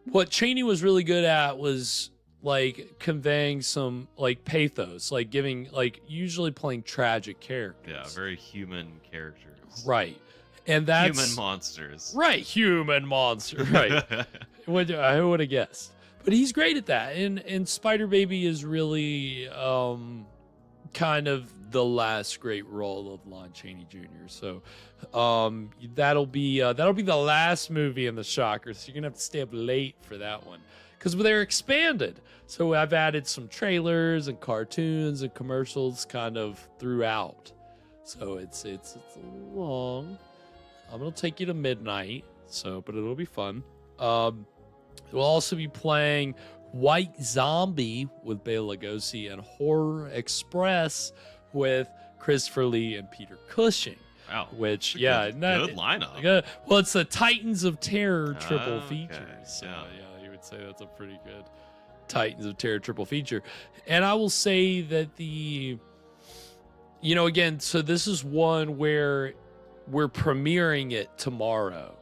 what Chaney was really good at was like conveying some like pathos, like giving, like usually playing tragic characters. Yeah, very human characters. Right. And that's human monsters. Right, human monster. Right. Who would have guessed? But he's great at that. And Spider Baby is really kind of the last great role of Lon Chaney Jr. So that'll be the last movie in the Shocker. So you're gonna have to stay up late for that one, because they're expanded. So I've added some trailers and cartoons and commercials kind of throughout. So it's a little long. I'm gonna take you to midnight. But it'll be fun. We'll also be playing White Zombie with Bela Lugosi and Horror Express with Christopher Lee and Peter Cushing. Wow. Which, good lineup. Good. Well, it's the Titans of Terror triple feature. Okay. So, yeah, you would say that's a pretty good Titans of Terror triple feature. And I will say that again, so this is one where we're premiering it tomorrow.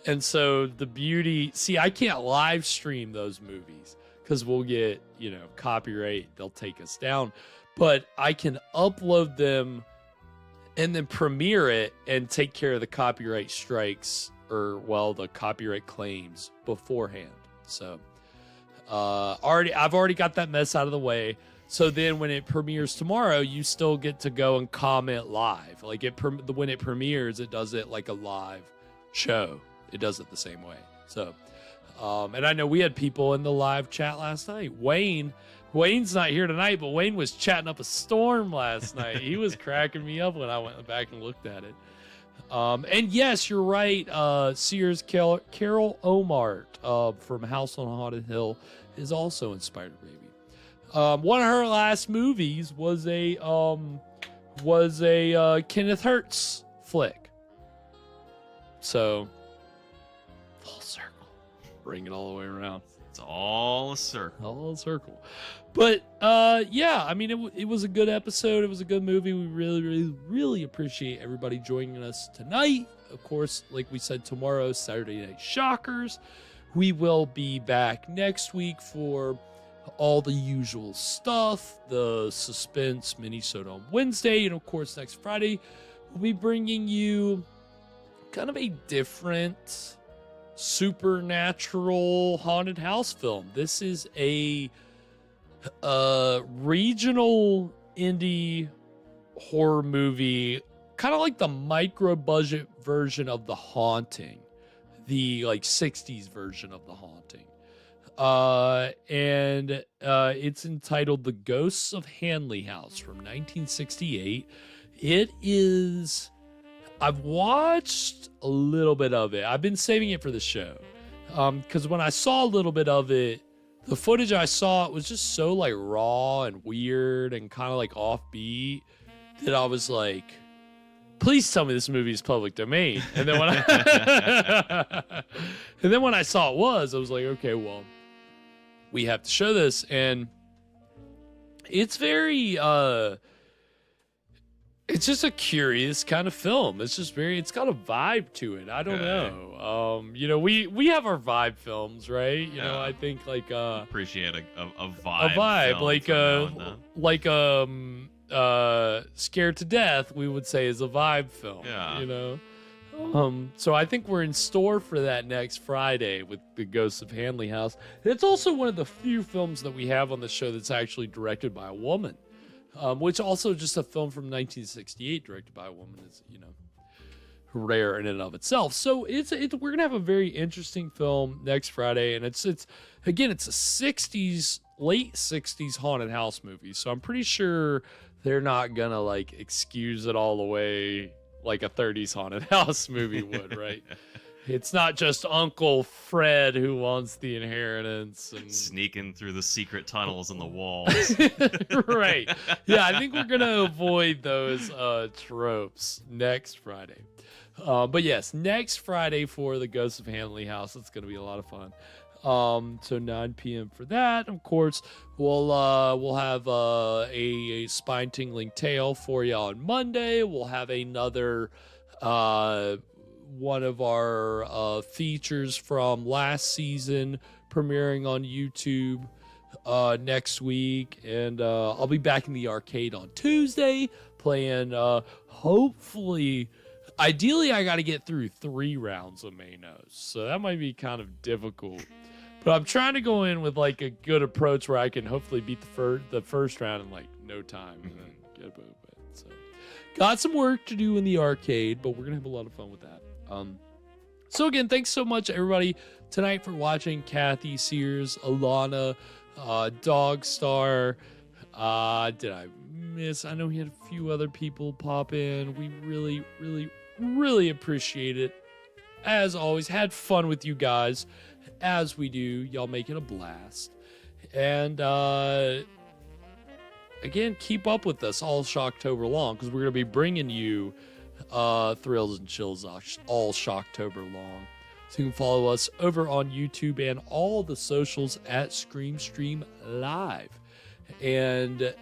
And so the beauty, I can't live stream those movies because we'll get, copyright. They'll take us down. But I can upload them and then premiere it and take care of the copyright strikes the copyright claims beforehand. So I've already got that mess out of the way. So then when it premieres tomorrow, you still get to go and comment live. Like when it premieres, it does it like a live show. It does it the same way. So, and I know we had people in the live chat last night. Wayne's not here tonight, but Wayne was chatting up a storm last night. He was cracking me up when I went back and looked at it. And yes, you're right. Sears Carol Omart from House on Haunted Hill is also in Spider Baby. One of her last movies was a Kenneth Hertz flick. So full circle, bring it all the way around. It's all a circle. All a circle. But yeah, I mean, it was a good episode. It was a good movie. We really, really, really appreciate everybody joining us tonight. Of course, like we said, tomorrow, Saturday Night Shockers. We will be back next week for all the usual stuff, the suspense mini-sode on Wednesday, and of course next Friday we'll be bringing you kind of a different supernatural haunted house film. This is a regional indie horror movie, kind of like the micro-budget version of The Haunting, the 60s version of The Haunting. And it's entitled The Ghosts of Hanley House from 1968. It is, I've watched a little bit of it. I've been saving it for the show. Because when I saw a little bit of it, the footage I saw, it was just so raw and weird and kind of offbeat that I was like, please tell me this movie is public domain. And then when I saw it was, I was like, okay, well, we have to show this. And it's very it's just a curious kind of film. It's just it's got a vibe to it. I don't know. We have our vibe films, right? I think appreciate a vibe. A vibe, Scared to Death, we would say, is a vibe film. Yeah. So I think we're in store for that next Friday with The Ghosts of Hanley House. It's also one of the few films that we have on the show that's actually directed by a woman, which also just a film from 1968 directed by a woman is, rare in and of itself. So we're gonna have a very interesting film next Friday, and it's a 60s, late 60s haunted house movie. So I'm pretty sure they're not gonna excuse it all away like a 30s haunted house movie would, right? It's not just Uncle Fred who wants the inheritance and sneaking through the secret tunnels in the walls. Right. Yeah, I think we're going to avoid those tropes next Friday. But yes, next Friday for The Ghosts of Hanley House. It's going to be a lot of fun. So 9 p.m. for that. Of course, we'll have a spine-tingling tale for you on Monday. We'll have another one of our features from last season premiering on YouTube next week, and I'll be back in the arcade on Tuesday playing hopefully, ideally I got to get through 3 rounds of Manos, so that might be kind of difficult, but I'm trying to go in with like a good approach where I can hopefully beat the first round in like no time and then get above it. So got some work to do in the arcade, but we're gonna have a lot of fun with that. So again, thanks so much everybody tonight for watching. Kathy, Sears, Alana, Dogstar. Did I miss? I know we had a few other people pop in. We really, really, really appreciate it. As always, had fun with you guys, as we do. Y'all make it a blast. And again, keep up with us all Shocktober long, because we're going to be bringing you thrills and chills all Shocktober long. So you can follow us over on YouTube and all the socials at ScreamStream Live. And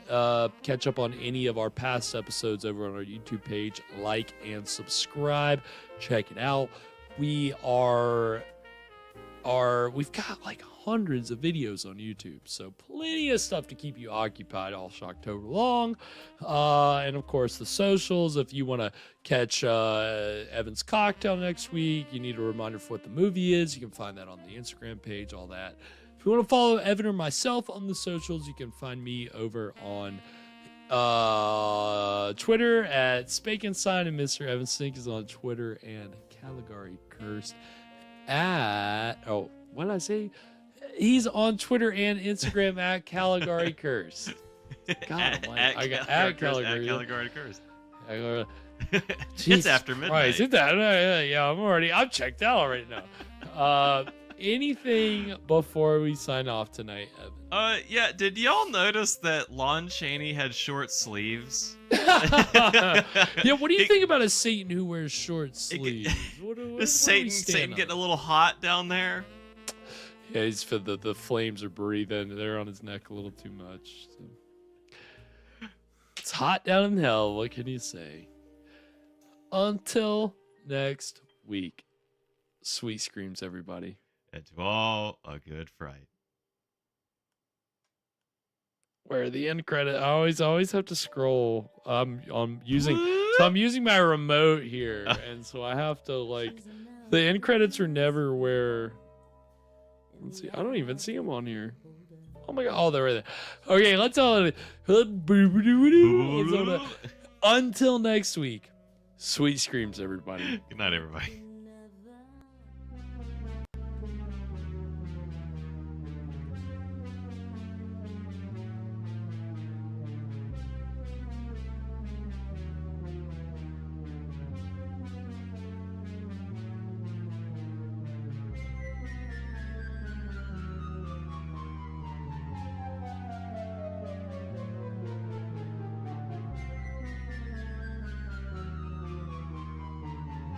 catch up on any of our past episodes over on our YouTube page. Like and subscribe. Check it out. We've got like hundreds of videos on YouTube, so plenty of stuff to keep you occupied all Shocktober long. And of course the socials. If you want to catch Evan's cocktail next week, you need a reminder for what the movie is, you can find that on the Instagram page, all that. If you want to follow Evan or myself on the socials, you can find me over on Twitter at Spakenstein, and Mr. Evan Sink is on Twitter, and Caligari Cursed at, oh, what did I say? He's on Twitter and Instagram at Caligari Cursed. God, I got at Caligari Cursed. It's after midnight. Yeah, I'm checked out right now. Anything before we sign off tonight, Evan? Yeah, did y'all notice that Lon Chaney had short sleeves? Yeah, what do you think about a Satan who wears short sleeves? Is Satan getting a little hot down there? Yeah, he's for the flames are breathing. They're on his neck a little too much. So. It's hot down in hell. What can you say? Until next week, sweet screams, everybody. And to all a good fright. Where the end credit? I always have to scroll. I'm using my remote here, and so I have to like. The end credits are never where. Let's see. I don't even see them on here. Oh my god! Oh, they're right there. Okay, let's all. Until next week, sweet screams, everybody. Good night, everybody.